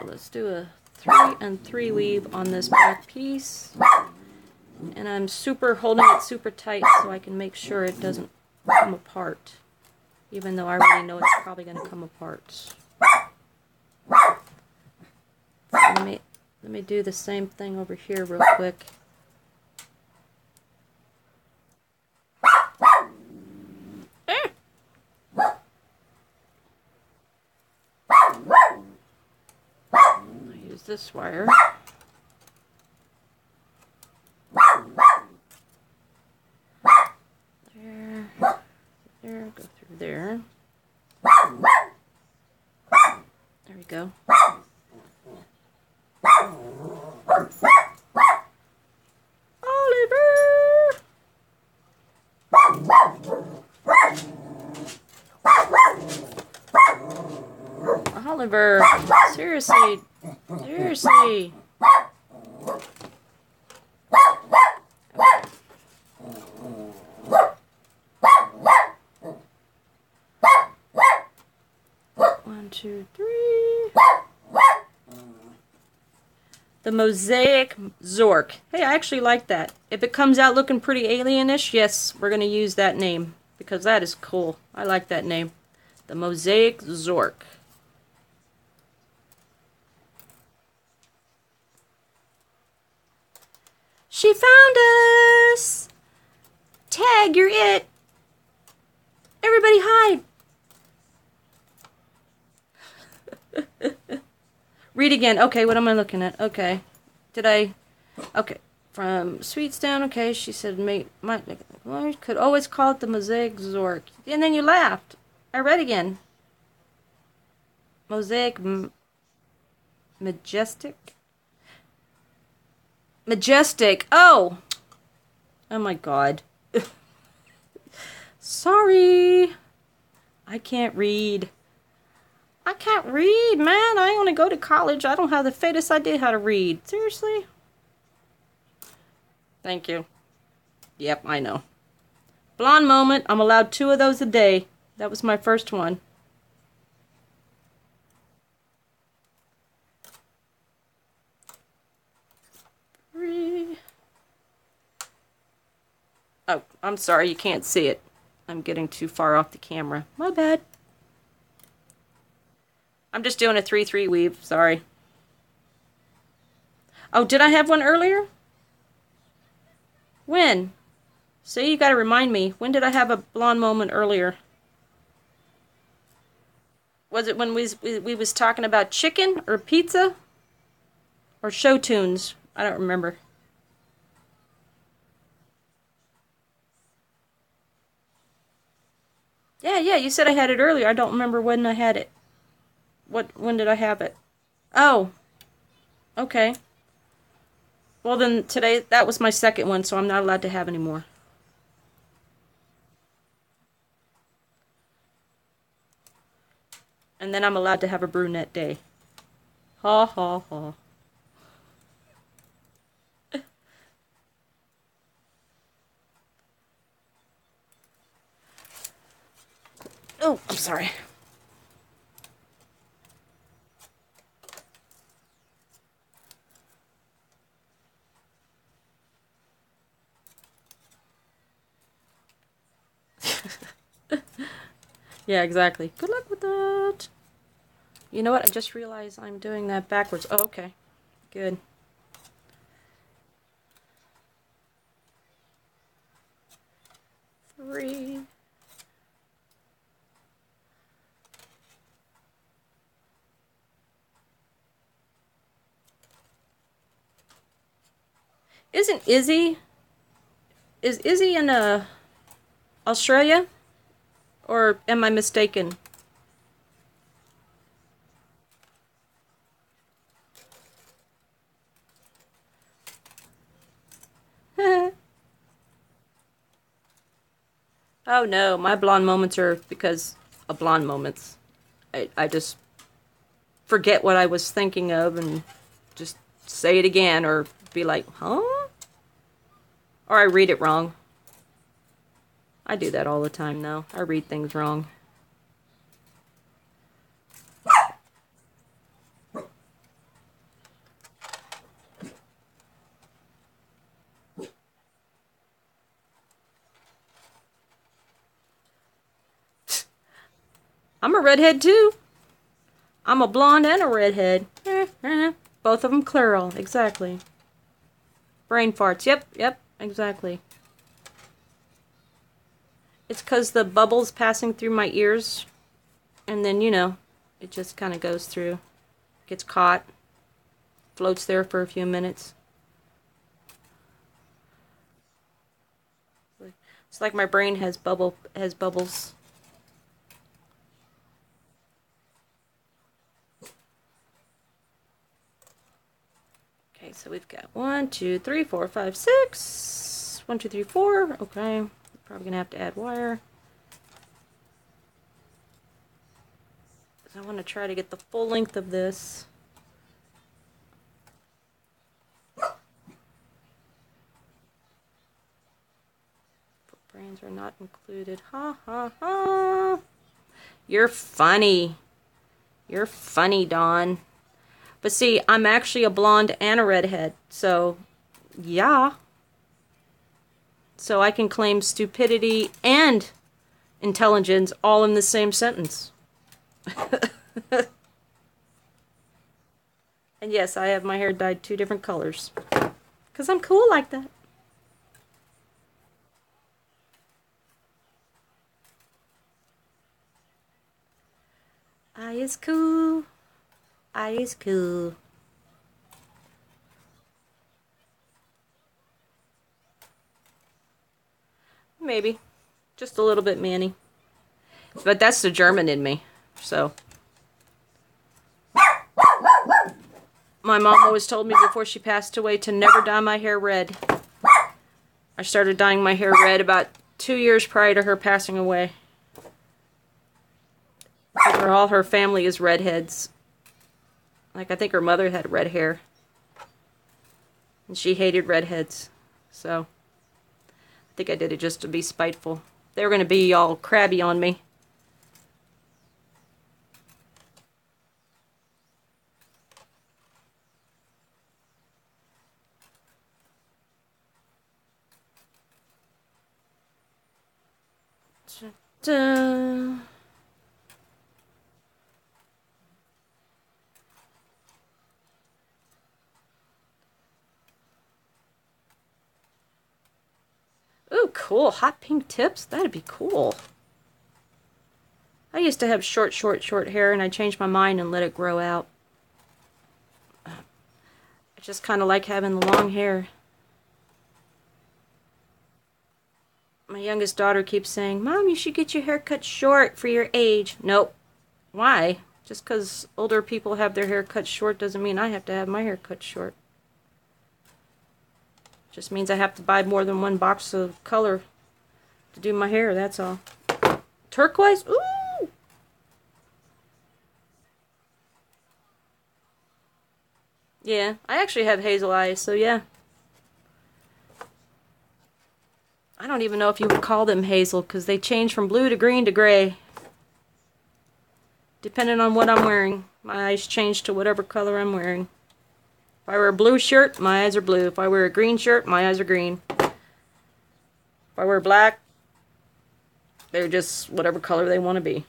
let's do a 3 and 3 weave on this back piece. And I'm holding it super tight so I can make sure it doesn't come apart. Even though I already know it's probably going to come apart. Let me do the same thing over here real quick. Use this wire. There, go through there. There we go. Oliver! Oliver, seriously. Seriously. One, two, three. The Mosaic Zork. Hey, I actually like that. If it comes out looking pretty alienish, yes, we're going to use that name. Because that is cool. I like that name. The Mosaic Zork. She found us! Tag, you're it! Everybody hide! Read again. Okay, what am I looking at? Okay. Okay. From Sweets down. Okay, she said, could always call it the Mosaic Zork. And then you laughed. I read again. Mosaic Majestic? Majestic. Oh! Oh my god. Sorry. I can't read. I can't read, man. I only go to college. I don't have the faintest idea how to read. Seriously? Thank you. Yep, I know. Blonde moment. I'm allowed 2 of those a day. That was my first one. Oh, I'm sorry. You can't see it. I'm getting too far off the camera. My bad. I'm just doing a 3-3 weave. Sorry. Oh, did I have one earlier? When? See, you gotta remind me. When did I have a blonde moment earlier? Was it when we was talking about chicken or pizza? Or show tunes? I don't remember. Yeah, you said I had it earlier. I don't remember when I had it. When did I have it? Oh. Okay. Well then today, that was my second one, so I'm not allowed to have any more. And then I'm allowed to have a brunette day. Ha ha ha. Oh, I'm sorry. Yeah, exactly. Good luck with that. You know what? I just realized I'm doing that backwards. Oh, okay. Good. Three. Isn't Izzy? Is Izzy in Australia? Or am I mistaken? Oh no, my blonde moments are because of blonde moments. I just forget what I was thinking of and just say it again or be like, huh? Or I read it wrong. I do that all the time, though. I read things wrong. I'm a redhead, too. I'm a blonde and a redhead. Both of them plural, exactly. Brain farts, yep, exactly. It's because the bubble's passing through my ears, and then, you know, it just kind of goes through, gets caught, floats there for a few minutes. It's like my brain has bubbles. Okay, so we've got 1, 2, 3, 4, 5, 6. 1, 2, 3, 4. Okay, probably gonna have to add wire. I want to try to get the full length of this. Brains are not included. Ha ha ha. You're funny. You're funny, Dawn. But see, I'm actually a blonde and a redhead. So, yeah. So I can claim stupidity and intelligence all in the same sentence. And yes, I have my hair dyed 2 different colors. Because I'm cool like that. I is cool. I is cool. Maybe. Just a little bit Manny. But that's the German in me. So. My mom always told me before she passed away to never dye my hair red. I started dyeing my hair red about 2 years prior to her passing away. All her family is redheads. Like, I think her mother had red hair. And she hated redheads. So, I think I did it just to be spiteful. They were going to be all crabby on me. Ta-da. Ooh, cool. Hot pink tips? That'd be cool. I used to have short hair, and I changed my mind and let it grow out. I just kind of like having the long hair. My youngest daughter keeps saying, Mom, you should get your hair cut short for your age. Nope. Why? Just because older people have their hair cut short doesn't mean I have to have my hair cut short. Just means I have to buy more than one box of color to do my hair, that's all. Turquoise? Ooh! Yeah, I actually have hazel eyes, so yeah. I don't even know if you would call them hazel, because they change from blue to green to gray. Depending on what I'm wearing. My eyes change to whatever color I'm wearing. If I wear a blue shirt, my eyes are blue. If I wear a green shirt, my eyes are green. If I wear black, they're just whatever color they want to be.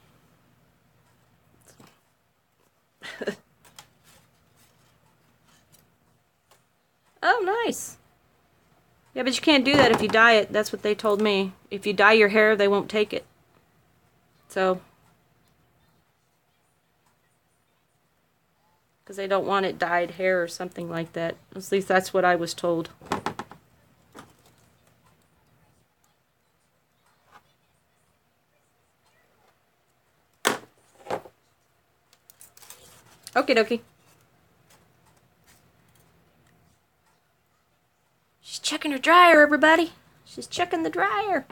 Oh, nice. Yeah, but you can't do that if you dye it. That's what they told me. If you dye your hair, they won't take it. So, because they don't want it dyed hair or something like that. At least that's what I was told. Okie dokie. She's checking her dryer, everybody. She's checking the dryer.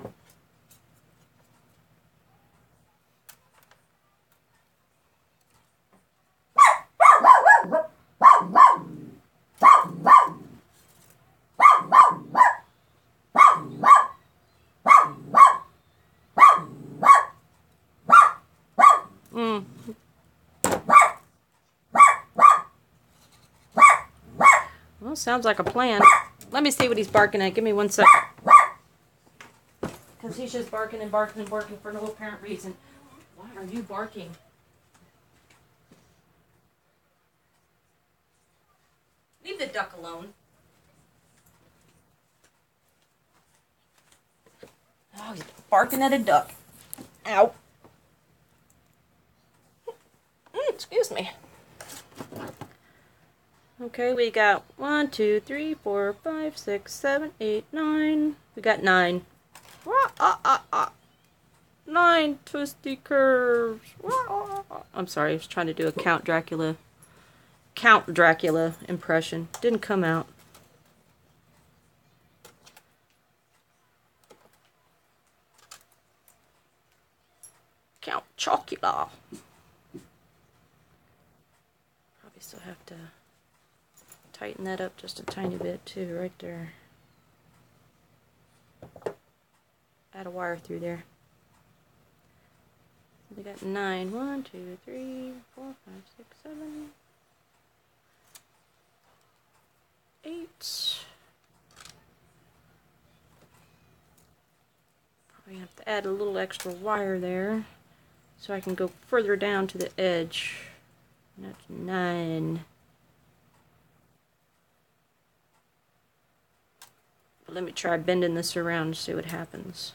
Well, sounds like a plan. Let me see what he's barking at. Give me 1 second. Because he's just barking and barking and barking for no apparent reason. Why are you barking? Leave the duck alone. Oh, he's barking at a duck. Ow. Excuse me. Okay, we got 1, 2, 3, 4, 5, 6, 7, 8, 9. We got 9. 9 twisty curves. I'm sorry, I was trying to do a Count Dracula impression. Didn't come out. Count Chocula. Probably still have to tighten that up just a tiny bit too, right there. Add a wire through there. We got 9. 1, 2, 3, 4, 5, 6, 7, 8. Probably have to add a little extra wire there so I can go further down to the edge. And that's 9. But let me try bending this around and see what happens.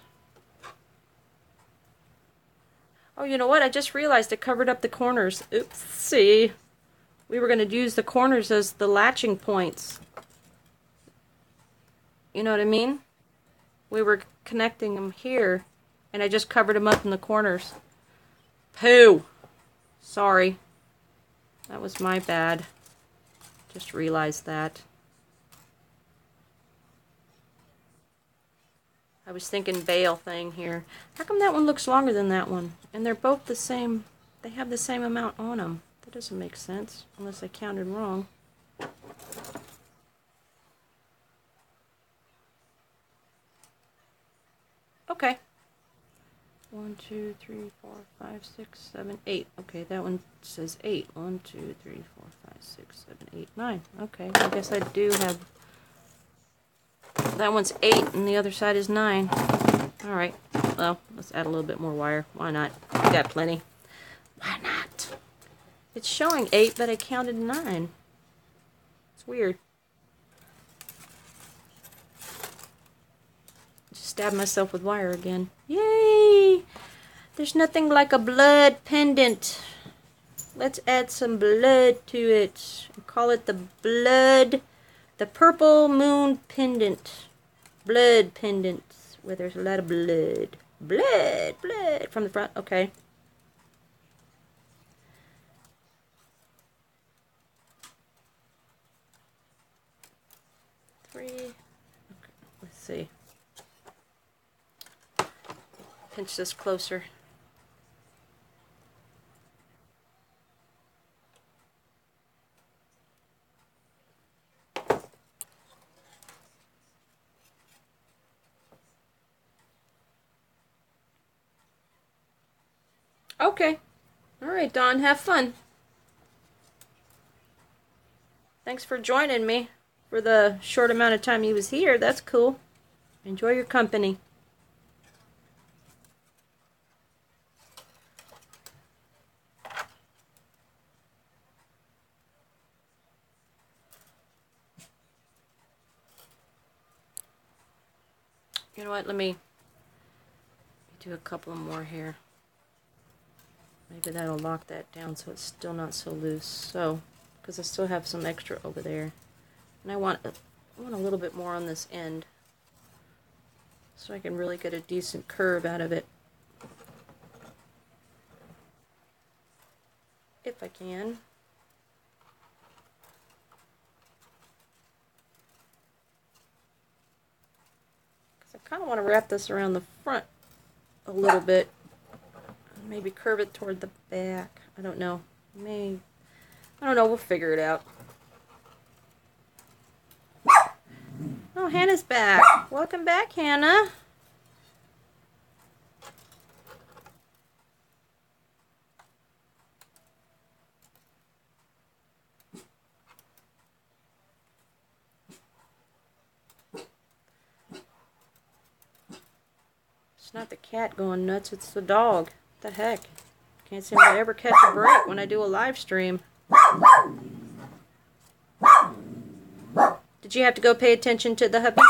Oh, you know what? I just realized I covered up the corners. Oops. See? We were going to use the corners as the latching points. You know what I mean? We were connecting them here, and I just covered them up in the corners. Pooh! Sorry. That was my bad. Just realized that. I was thinking bail thing here. How come that one looks longer than that one? And they're both the same. They have the same amount on them. That doesn't make sense, unless I counted wrong. Okay. 1, 2, 3, 4, 5, 6, 7, 8. Okay, that one says 8. 1, 2, 3, 4, 5, 6, 7, 8, 9. Okay, I guess I do have... That one's 8 and the other side is 9. Alright, well, let's add a little bit more wire. Why not? We got plenty. Why not? It's showing 8, but I counted 9. It's weird. Just stabbed myself with wire again. Yay! There's nothing like a blood pendant. Let's add some blood to it. Call it the purple moon pendant. Blood pendant. Where there's a lot of blood. Blood from the front. Okay. Three. Okay. Let's see. Pinch this closer. Okay. Alright, Dawn, have fun. Thanks for joining me for the short amount of time he was here. That's cool. Enjoy your company. You know what? Let me do a couple more here. Maybe that'll lock that down so it's still not so loose. So, because I still have some extra over there. And I want a little bit more on this end so I can really get a decent curve out of it. If I can. Because I kind of want to wrap this around the front a little bit. Maybe curve it toward the back. I don't know. I don't know. We'll figure it out. Oh, Hannah's back. Welcome back, Hannah. not the cat going nuts, it's the dog. What the heck? Can't seem to ever catch a break when I do a live stream. Did you have to go pay attention to the hubby?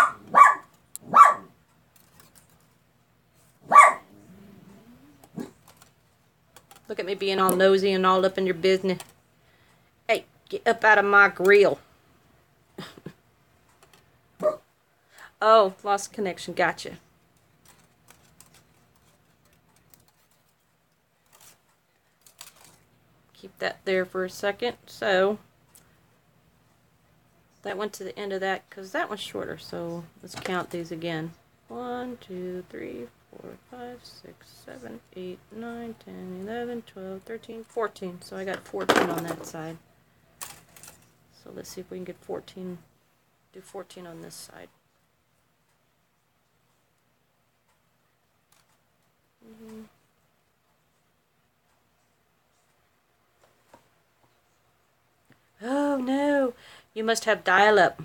Look at me being all nosy and all up in your business. Hey, get up out of my grill. Oh, lost connection. Gotcha. Keep that there for a second. So, that went to the end of that because that one's shorter. So, let's count these again. 1, 2, 3, 4, 5, 6, 7, 8, 9, 10, 11, 12, 13, 14. So I got 14 on that side. So let's see if we can get 14, do 14 on this side. Oh no, you must have dial-up.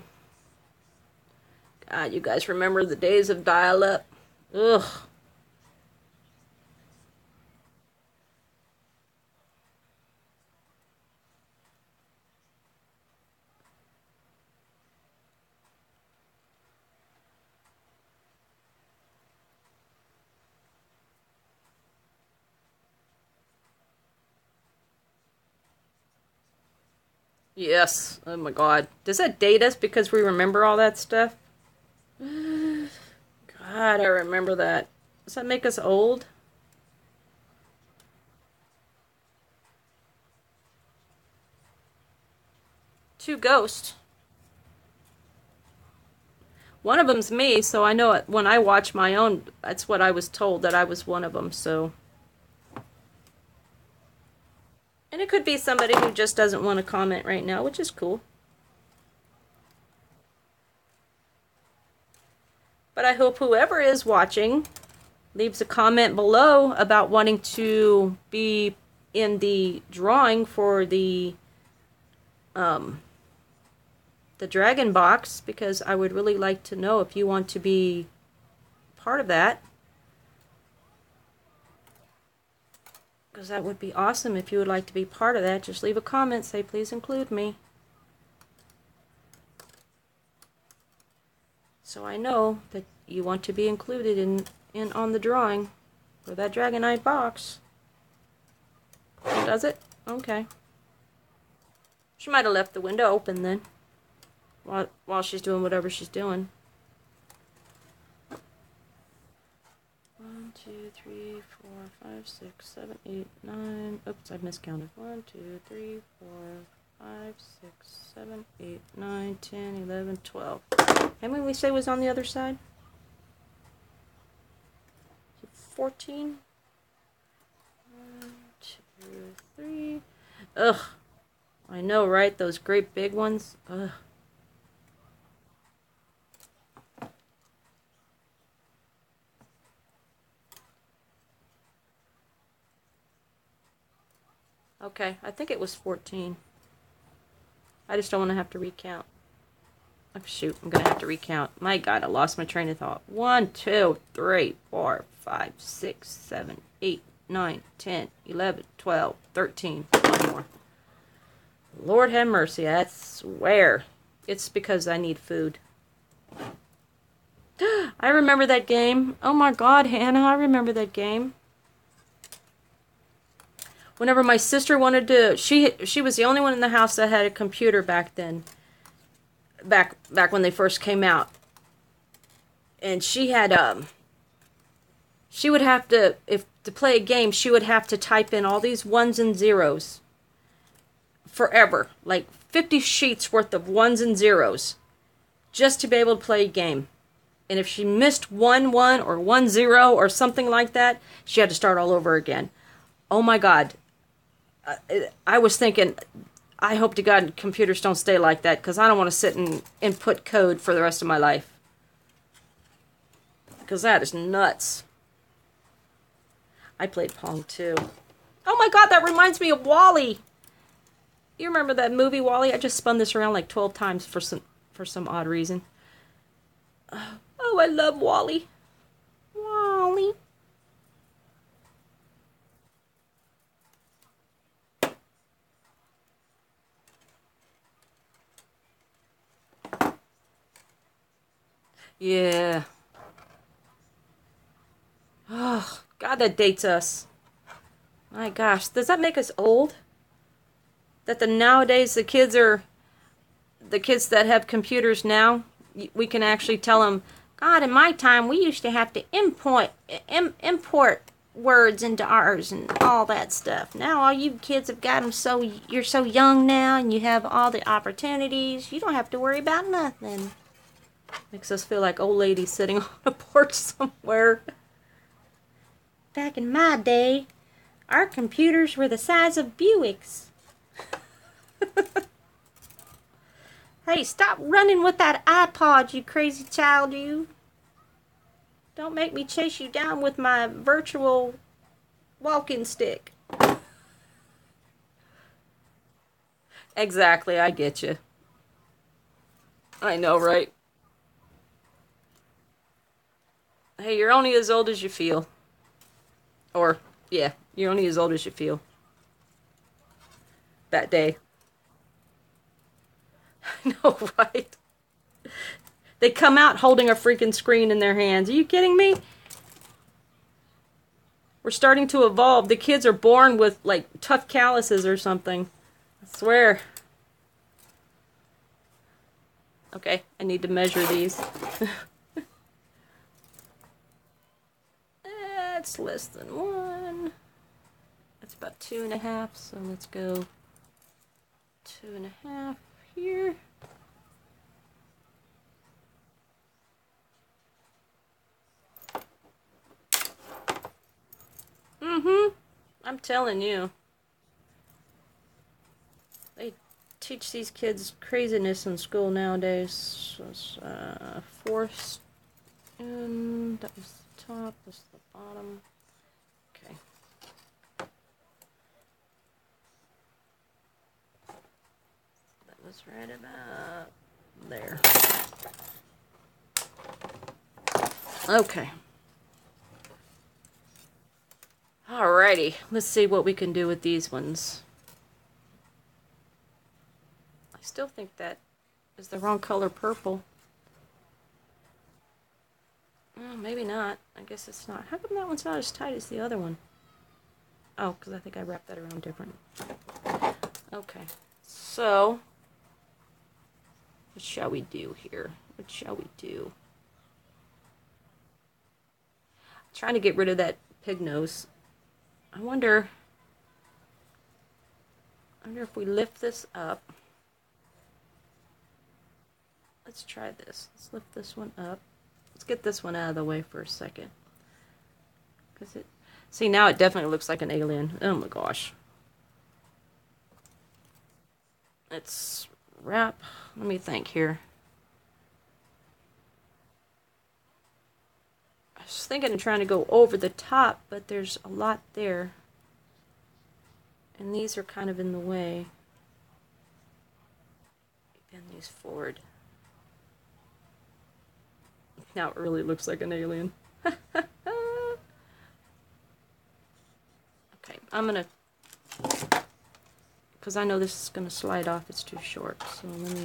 God, you guys remember the days of dial-up? Ugh. Yes. Oh my God. Does that date us because we remember all that stuff? God, I remember that. Does that make us old? Two ghosts. One of them's me, so I know it, when I watch my own, that's what I was told, that I was one of them, so. And it could be somebody who just doesn't want to comment right now, which is cool. But I hope whoever is watching leaves a comment below about wanting to be in the drawing for the dragon box, because I would really like to know if you want to be part of that. Because that would be awesome if you would like to be part of that. Just leave a comment, say please include me. So I know that you want to be included in on the drawing for that Dragonite box. Does it? Okay. She might have left the window open then, while she's doing whatever she's doing. 1, 2, 3, 4, 5, 6, 7, 8, 9. Oops, I've miscounted. 1, 2, 3, 4, 5, 6, 7, 8, 9, 10, 11, 12. How many we say was on the other side? 14. 1, 2, 3. Ugh. I know, right? Those great big ones. Ugh. Okay, I think it was 14. I just don't want to have to recount. Oh, shoot, I'm going to have to recount. My God, I lost my train of thought. 1, 2, 3, 4, 5, 6, 7, 8, 9, 10, 11, 12, 13. One more. Lord have mercy, I swear. It's because I need food. I remember that game. Oh my God, Hannah, I remember that game. Whenever my sister wanted to, she was the only one in the house that had a computer back then. Back when they first came out. And she had she would have to, to play a game, she would have to type in all these ones and zeros forever, like 50 sheets worth of ones and zeros, just to be able to play a game. And if she missed 1 1 or 1 0 or something like that, she had to start all over again. Oh my God. I was thinking, I hope to God computers don't stay like that, because I don't want to sit and input code for the rest of my life. Because that is nuts. I played Pong too. Oh my God, that reminds me of WALL-E. You remember that movie WALL-E? I just spun this around like 12 times for some odd reason. Oh, I love WALL-E. WALL-E. Yeah. Oh, God, that dates us. My gosh, does that make us old? That nowadays the kids that have computers now, we can actually tell them, God, in my time we used to have to import words into ours and all that stuff. Now all you kids have got them you're so young now and you have all the opportunities. You don't have to worry about nothing. Makes us feel like old ladies sitting on a porch somewhere. Back in my day, our computers were the size of Buicks. Hey, stop running with that iPod, you crazy child, you. Don't make me chase you down with my virtual walking stick. Exactly, I get you. I know, right? Hey, you're only as old as you feel. Or, yeah, you're only as old as you feel. That day. I know, right? They come out holding a freaking screen in their hands. Are you kidding me? We're starting to evolve. The kids are born with, like, tough calluses or something. I swear. Okay, I need to measure these. That's less than 1. That's about 2.5, so let's go 2.5 here. I'm telling you. They teach these kids craziness in school nowadays. So, 4, and that was the top, this is the bottom. Okay. That was right about there. Okay. Alrighty, let's see what we can do with these ones. I still think that is the wrong color purple. Oh, maybe not. I guess it's not. How come that one's not as tight as the other one? Oh, because I think I wrapped that around different. Okay, so what shall we do here? What shall we do? I'm trying to get rid of that pig nose. I wonder if we lift this up. Let's try this. Let's lift this one up. Let's get this one out of the way for a second. See, now it definitely looks like an alien. Oh my gosh. Let's wrap. Let me think here. I was thinking of trying to go over the top, but there's a lot there. And these are kind of in the way. Bend these forward. Now it really looks like an alien. Okay, I'm gonna, because I know this is gonna slide off, it's too short, so let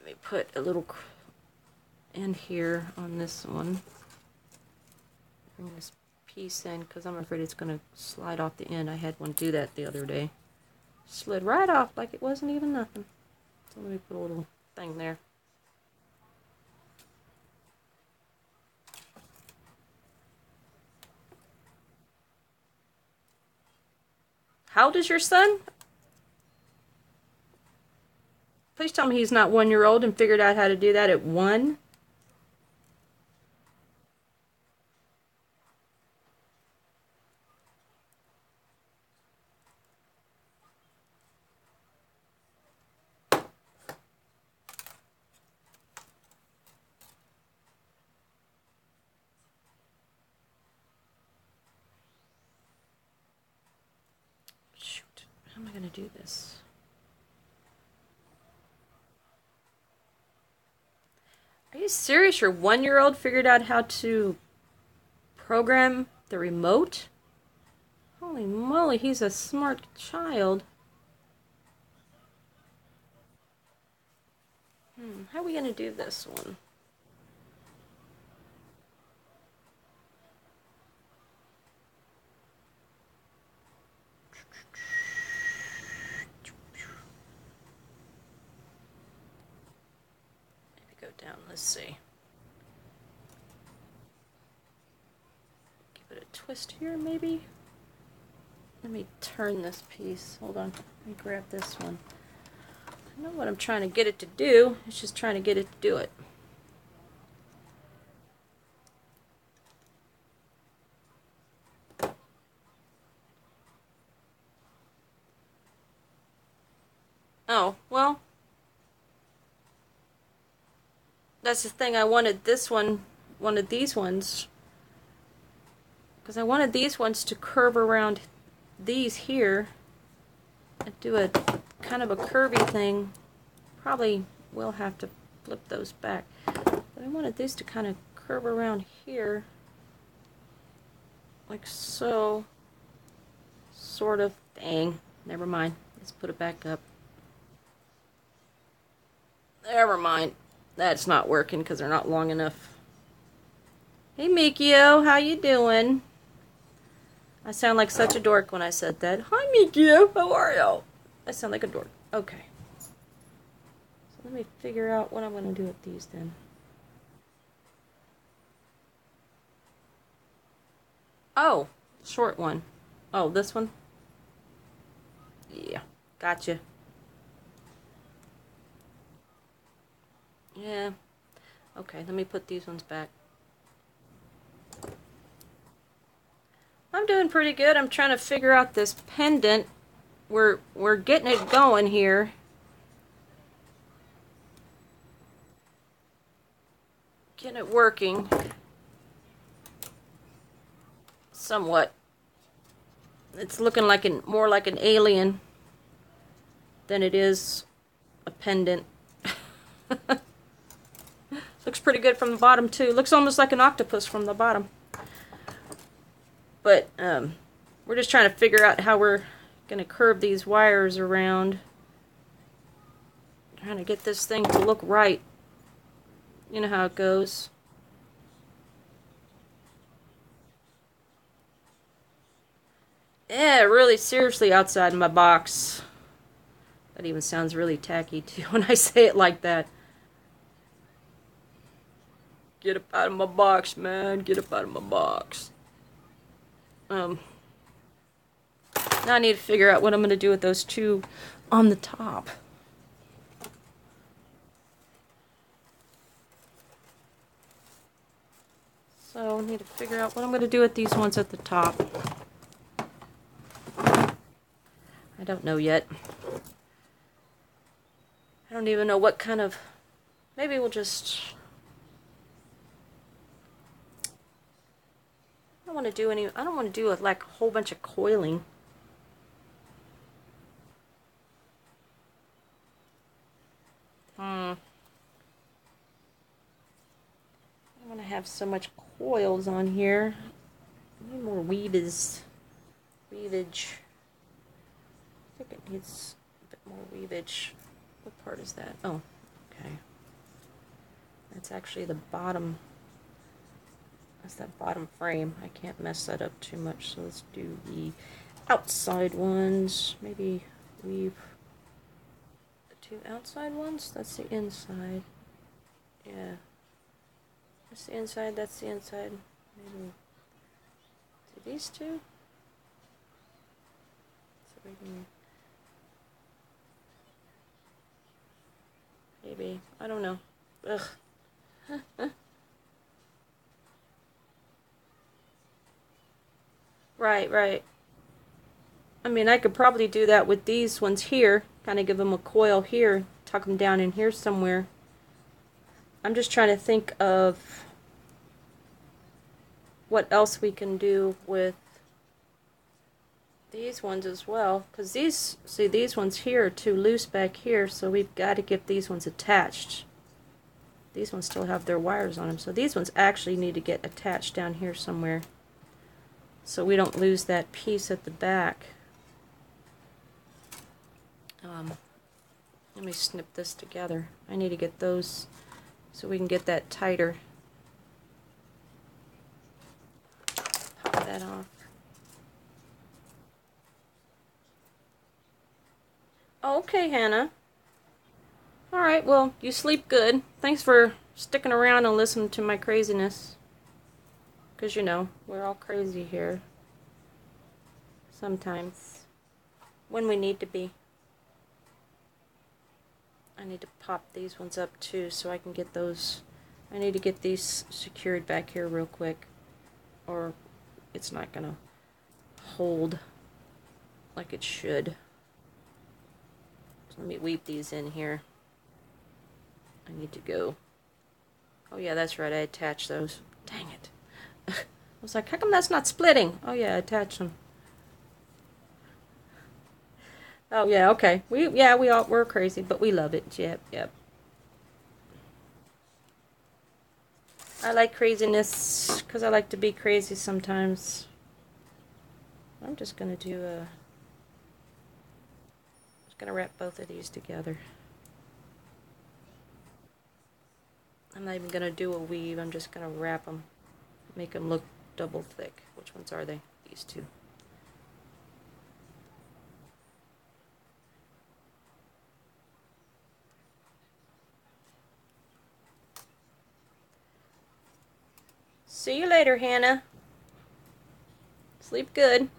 me put a little end here on this one. Bring this piece in, because I'm afraid it's gonna slide off the end. I had one do that the other day. Slid right off like it wasn't even nothing. So let me put a little thing there. How old is your son? Please tell me he's not 1-year-old and figured out how to do that at 1. Shoot, how am I going to do this? Are you serious? Your 1-year-old figured out how to program the remote? Holy moly, he's a smart child. How are we going to do this one? Maybe go down, let's see. Give it a twist here, maybe? Let me turn this piece. Hold on. Let me grab this one. I know what I'm trying to get it to do. It's just trying to get it to do it. Oh, well. That's the thing. I wanted this one, wanted these ones. Because I wanted these ones to curve around these here. And do a kind of a curvy thing. Probably will have to flip those back. But I wanted these to kind of curve around here. Like so. Sort of. Dang. Never mind. Let's put it back up. Never mind. That's not working because they're not long enough. Hey Mikio, how you doing? I sound like such a dork when I said that. Hi Mikio, how are you? I sound like a dork. Okay. So let me figure out what I'm going to do with these then. Oh, short one. Oh, this one? Yeah, gotcha. Yeah. Okay, let me put these ones back. I'm doing pretty good. I'm trying to figure out this pendant. We're getting it going here. Getting it working. Somewhat. It's looking like more like an alien than it is a pendant. Looks pretty good from the bottom too. Looks almost like an octopus from the bottom. But we're just trying to figure out how we're going to curve these wires around. Trying to get this thing to look right. You know how it goes. Yeah, really seriously outside my box. That even sounds really tacky too when I say it like that. Get up out of my box, man. Get up out of my box. Now I need to figure out what I'm going to do with those two on the top. So I need to figure out what I'm going to do with these ones at the top. I don't know yet. I don't even know what kind of... Maybe we'll just... I don't want to do like a whole bunch of coiling. I don't want to have so much coils on here. I need more weavage. I think it needs a bit more weavage. What part is that? Oh, okay. That's actually the bottom. That's that bottom frame. I can't mess that up too much, so let's do the outside ones. Maybe weave the two outside ones. That's the inside. Yeah. That's the inside, that's the inside. Maybe do these two? So we can... Maybe. I don't know. Ugh. Right. I mean, I could probably do that with these ones here. Kind of give them a coil here. Tuck them down in here somewhere. I'm just trying to think of what else we can do with these ones as well. Because these, see, these ones here are too loose back here, so we've got to get these ones attached. These ones still have their wires on them, so these ones actually need to get attached down here somewhere, so we don't lose that piece at the back. Let me snip this together. I need to get those so we can get that tighter. Pop that off. Okay, Hannah. Alright, well, you sleep good. Thanks for sticking around and listening to my craziness. Because, you know, we're all crazy here. Sometimes. When we need to be. I need to pop these ones up too so I can get those. I need to get these secured back here real quick. Or it's not going to hold like it should. So let me weave these in here. I need to go. Oh yeah, that's right, I attached those. Dang it. I was like, how come that's not splitting? Oh yeah, I attached them. Oh yeah, okay. We're crazy, but we love it. Yep. I like craziness because I like to be crazy sometimes. I'm just gonna wrap both of these together. I'm not even going to do a weave, I'm just going to wrap them, make them look double thick. Which ones are they? These two. See you later, Hannah. Sleep good.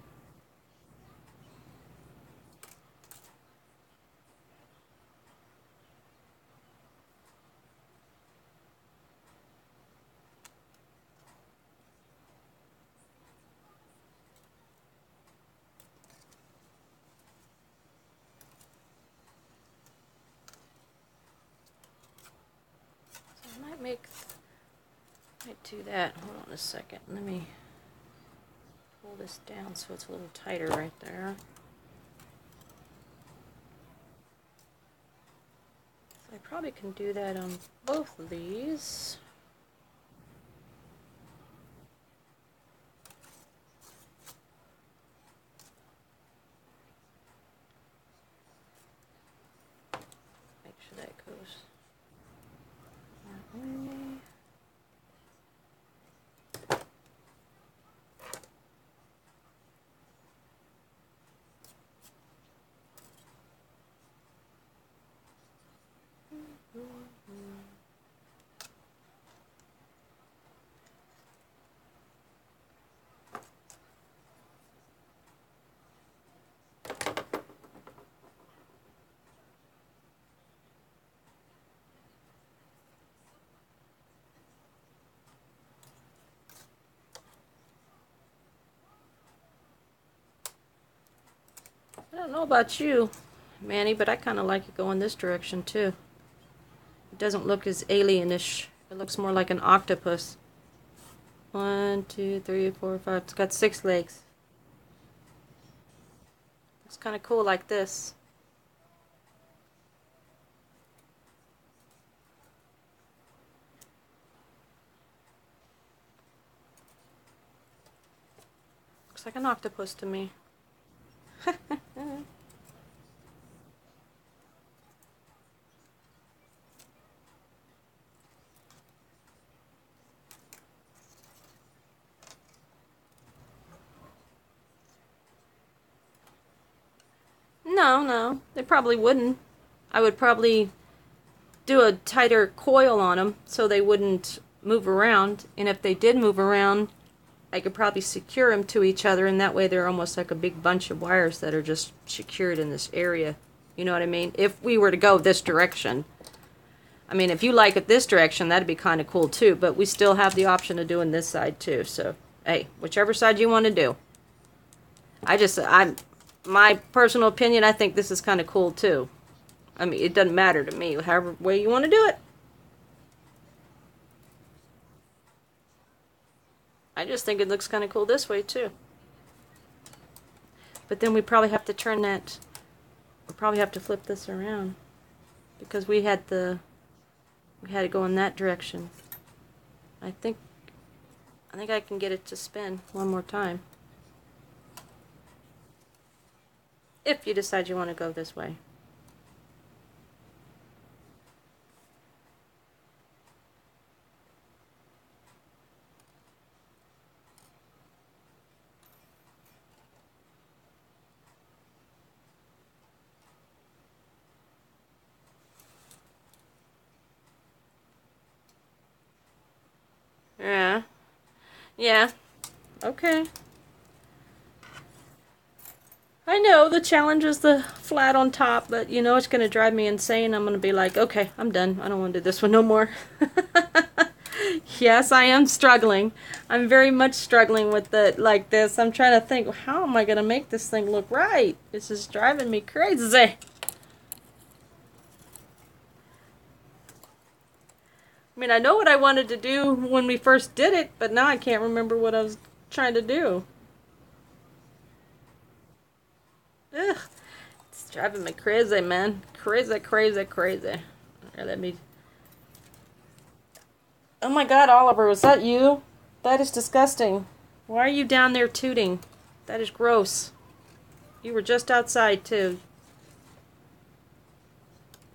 Might do that. Hold on a second. Let me pull this down so it's a little tighter right there. So I probably can do that on both of these. Make sure that goes that way. I don't know about you, Manny, but I kind of like it going this direction too. It doesn't look as alienish. It looks more like an octopus. 1, 2, 3, 4, 5. It's got 6 legs. It's kind of cool like this. Looks like an octopus to me. No, they probably wouldn't. I would probably do a tighter coil on them so they wouldn't move around, and if they did move around, I could probably secure them to each other, and that way they're almost like a big bunch of wires that are just secured in this area. You know what I mean? If we were to go this direction. I mean, if you like it this direction, that'd be kind of cool too, but we still have the option of doing this side too, so, hey, whichever side you want to do. My personal opinion, I think this is kind of cool too. I mean, it doesn't matter to me, however way you want to do it. I just think it looks kind of cool this way too. But then we probably have to turn that, we'll probably have to flip this around. Because we had it go in that direction. I think I can get it to spin one more time. If you decide you want to go this way. Yeah. Okay. I know the challenge is the flat on top, but you know it's going to drive me insane. I'm going to be like, okay, I'm done. I don't want to do this one no more. Yes, I am struggling. I'm very much struggling with it like this. I'm trying to think, how am I going to make this thing look right? This is driving me crazy. I mean, I know what I wanted to do when we first did it, but now I can't remember what I was trying to do. Ugh, it's driving me crazy, man. Crazy, crazy, crazy. Here, let me... Oh my god, Oliver, was that you? That is disgusting. Why are you down there tooting? That is gross. You were just outside, too.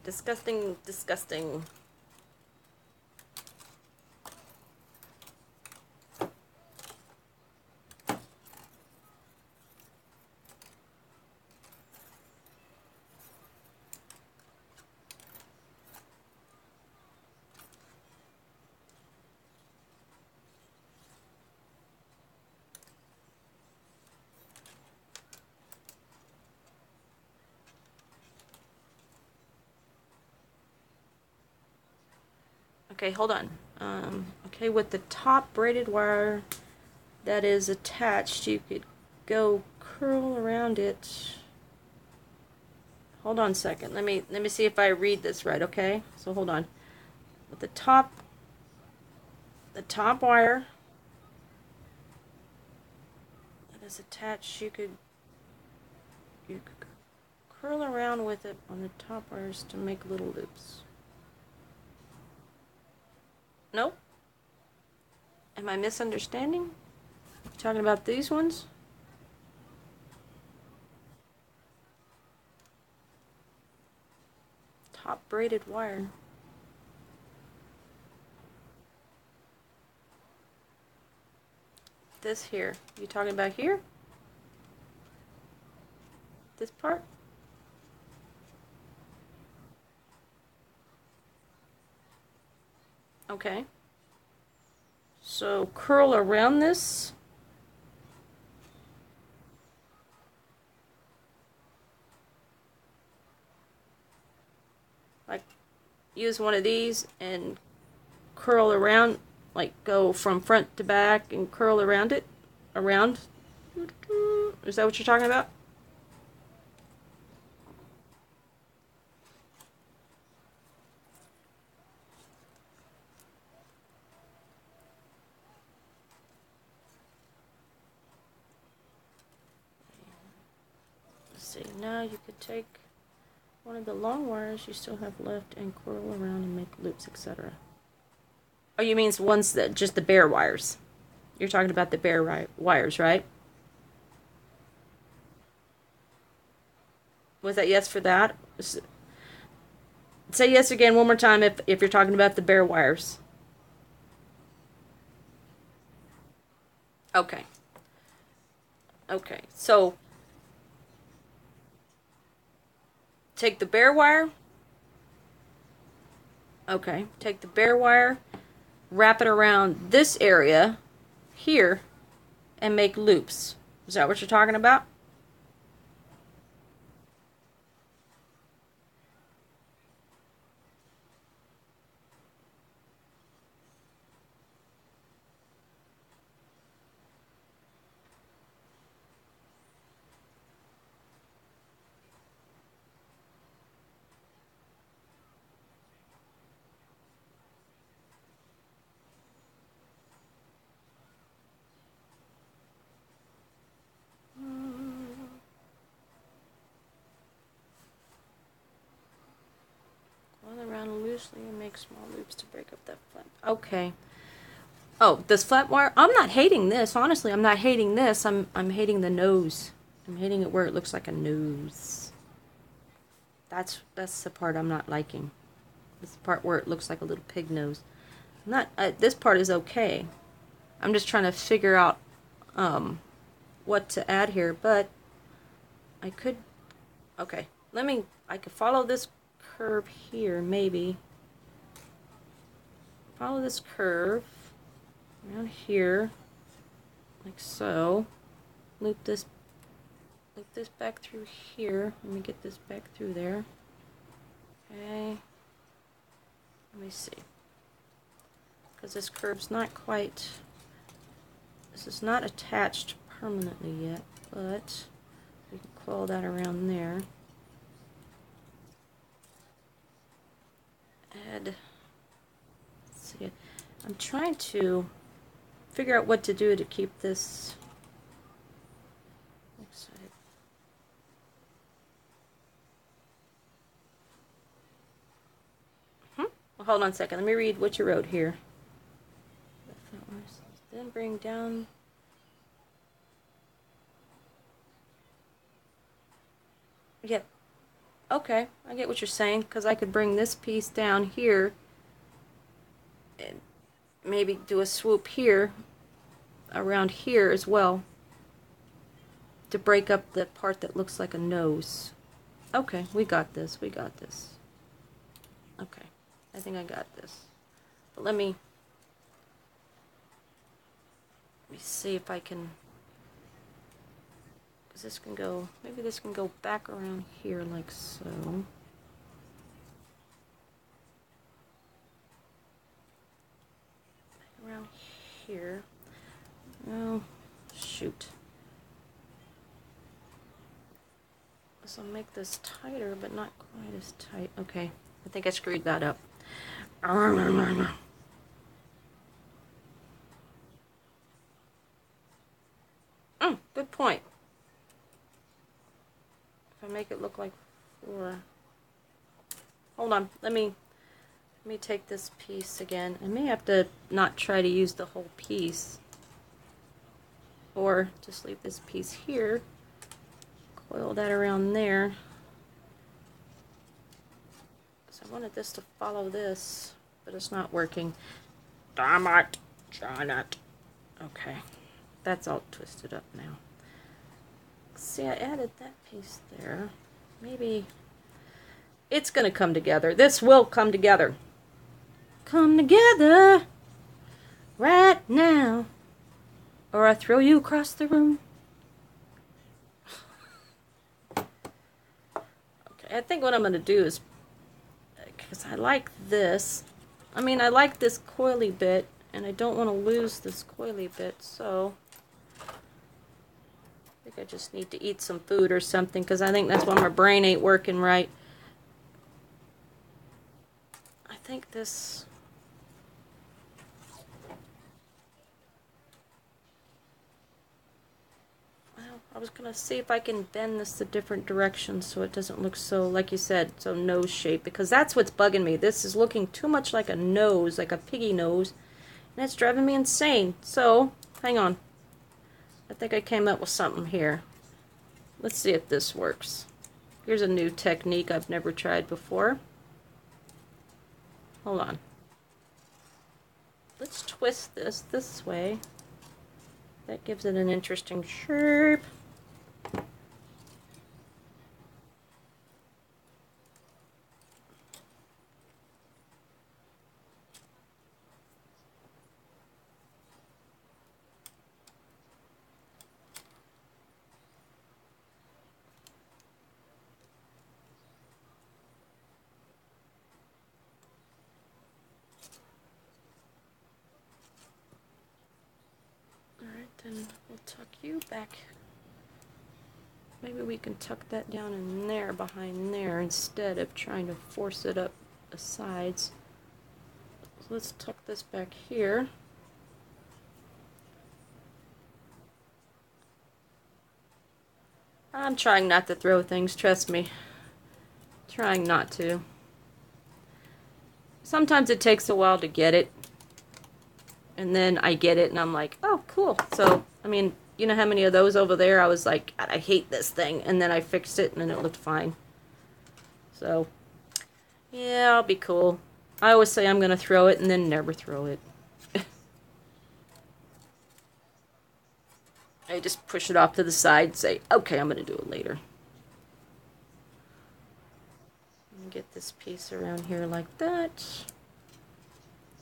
Disgusting, disgusting. Okay, hold on. Okay, with the top braided wire that is attached, you could go curl around it. Hold on a second. Let me see if I read this right, okay? So hold on. With the top wire that is attached, you could curl around with it on the top wires to make little loops. Nope. Am I misunderstanding? Talking about these ones? Top braided wire. This here. You talking about here? This part? Okay. So curl around this. Like use one of these and curl around, like go from front to back and curl around it. Around. Is that what you're talking about? Let's see. Now you could take one of the long wires you still have left and curl around and make loops, etc. Oh, you mean ones that just the bare wires? You're talking about the bare wires, right? Was that yes for that? Say yes again one more time if you're talking about the bare wires. Okay. Okay. So take the bare wire. Okay. Take the bare wire, wrap it around this area here, and make loops. Is that what you're talking about? Coil around loosely and make small loops to break up that flat. Okay. Oh, this flat wire. I'm not hating this. Honestly, I'm not hating this. I'm hating the nose. I'm hating it where it looks like a nose. That's the part I'm not liking. This part where it looks like a little pig nose. Not this part is okay. I'm just trying to figure out what to add here, but I could. Okay, I could follow this curve here, maybe. Follow this curve around here. like so. Loop this back through here. Let me get this back through there. Okay. Let me see. Because this curve's not quite, this is not attached permanently yet, but we can coil that around there. Add, let's see, I'm trying to figure out what to do to keep this side. Well, hold on a second. Let me read what you wrote here. Then bring down. Yep. Okay, I get what you're saying, because I could bring this piece down here and maybe do a swoop here around here as well to break up the part that looks like a nose. Okay, we got this. We got this. Okay, I think I got this. But let me see if I can, because this can go, maybe this can go back around here like so. Around here. Oh, shoot. So make this tighter, but not quite as tight. Okay, I think I screwed that up. Good point. If I make it look like 4. Hold on, let me take this piece again. I may have to not try to use the whole piece, or just leave this piece here, coil that around there. So I wanted this to follow this, but it's not working. Damn it, Janet. Okay, that's all twisted up now. See, I added that piece there. Maybe it's gonna come together. This will come together. Come together right now, or I throw you across the room. Okay, I think what I'm gonna do is, because I like this, I mean, I like this coily bit, and I don't want to lose this coily bit, so I think I just need to eat some food or something, because I think that's why my brain ain't working right. I think this, well, I was going to see if I can bend this a different direction so it doesn't look so, like you said, so nose shape, because that's what's bugging me. This is looking too much like a nose, like a piggy nose, and it's driving me insane. So, hang on. I think I came up with something here. Let's see if this works. Here's a new technique I've never tried before. Hold on. Let's twist this way. That gives it an interesting shape. Then we'll tuck you back. Maybe we can tuck that down in there, behind there, instead of trying to force it up the sides. So let's tuck this back here. I'm trying not to throw things, trust me. Trying not to. Sometimes it takes a while to get it. And then I get it and I'm like, oh, cool. So, I mean, you know how many of those over there I was like, God, I hate this thing. And then I fixed it and then it looked fine. So, yeah, I'll be cool. I always say I'm going to throw it and then never throw it. I just push it off to the side and say, okay, I'm going to do it later. Get this piece around here like that.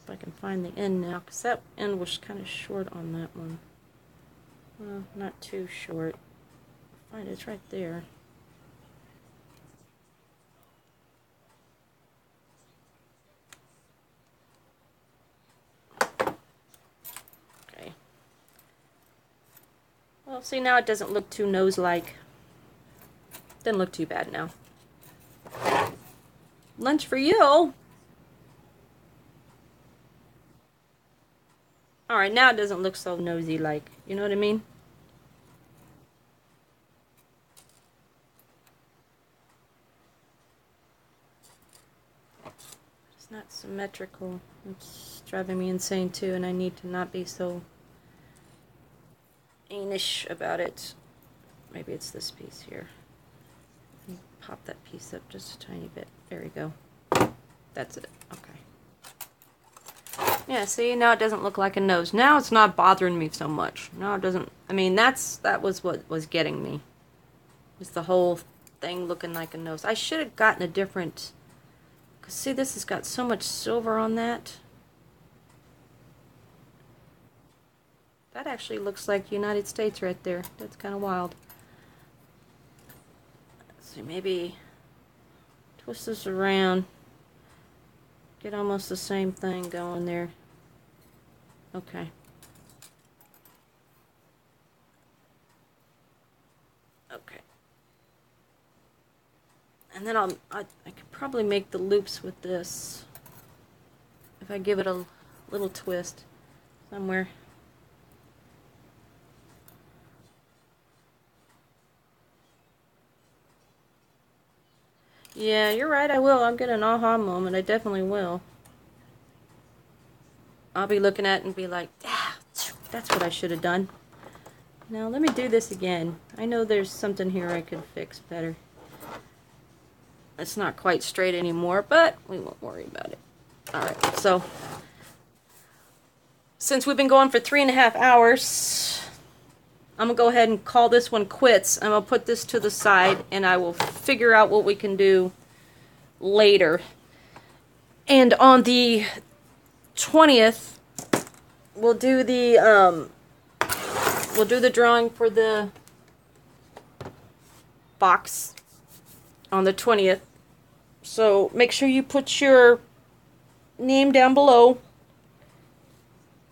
If I can find the end now, because that end was kind of short on that one. Well, not too short. Find it's right there. Okay. Well, see, now it doesn't look too nose-like. Doesn't look too bad now. Lunch for you. Alright, now it doesn't look so nosy-like. You know what I mean? It's not symmetrical. It's driving me insane too, and I need to not be so anish about it. Maybe it's this piece here. Pop that piece up just a tiny bit. There we go. That's it. Okay. Yeah, see, now it doesn't look like a nose. Now it's not bothering me so much. Now it doesn't, I mean, that was what was getting me. Just the whole thing looking like a nose. I should have gotten a different, because see, this has got so much silver on that. That actually looks like United States right there. That's kind of wild. Let's see, maybe twist this around. Get almost the same thing going there. Okay. Okay. And then I could probably make the loops with this if I give it a little twist somewhere. Yeah, you're right, I will. I'll get an aha moment. I definitely will. I'll be looking at it and be like, ah, that's what I should have done. Now, let me do this again. I know there's something here I could fix better. It's not quite straight anymore, but we won't worry about it. Alright, so since we've been going for 3.5 hours, I'm going to go ahead and call this one quits. I'm going to put this to the side, and I will figure out what we can do later. And on the 20th, we'll do the drawing for the box on the 20th. So make sure you put your name down below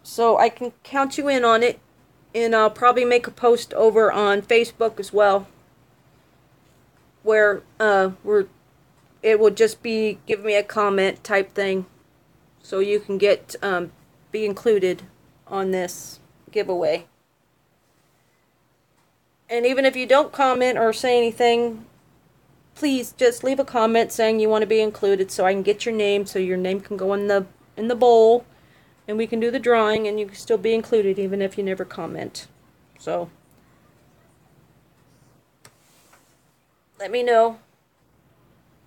so I can count you in on it. And I'll probably make a post over on Facebook as well, where it will just be give me a comment type thing, so you can get be included on this giveaway. And even if you don't comment or say anything, please just leave a comment saying you want to be included, so I can get your name, so your name can go in the bowl. And we can do the drawing, and you can still be included even if you never comment. So, let me know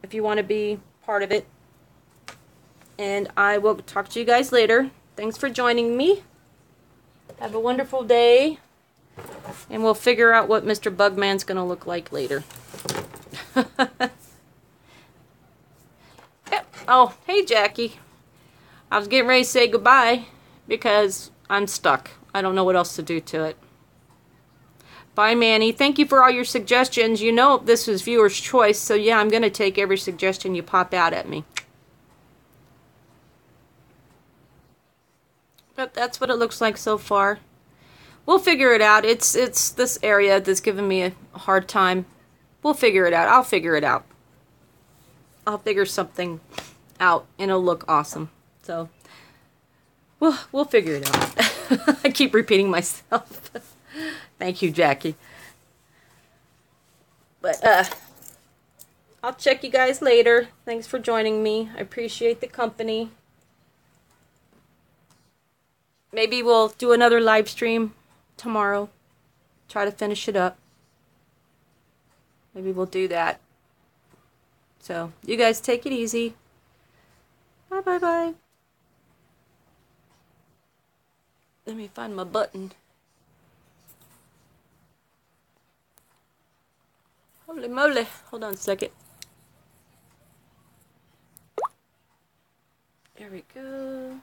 if you want to be part of it. And I will talk to you guys later. Thanks for joining me. Have a wonderful day. And we'll figure out what Mr. Bugman's going to look like later. Yep. Oh, hey, Jackie. I was getting ready to say goodbye because I'm stuck. I don't know what else to do to it. Bye, Manny. Thank you for all your suggestions. You know this was viewer's choice, so yeah, I'm going to take every suggestion you pop out at me. But that's what it looks like so far. We'll figure it out. It's this area that's giving me a hard time. We'll figure it out. I'll figure it out. I'll figure something out, and it'll look awesome. So, we'll figure it out. I keep repeating myself. Thank you, Jackie. But, I'll check you guys later. Thanks for joining me. I appreciate the company. Maybe we'll do another live stream tomorrow. Try to finish it up. Maybe we'll do that. So, you guys take it easy. Bye, bye, bye. Let me find my button. Holy moly. Hold on a second. There we go.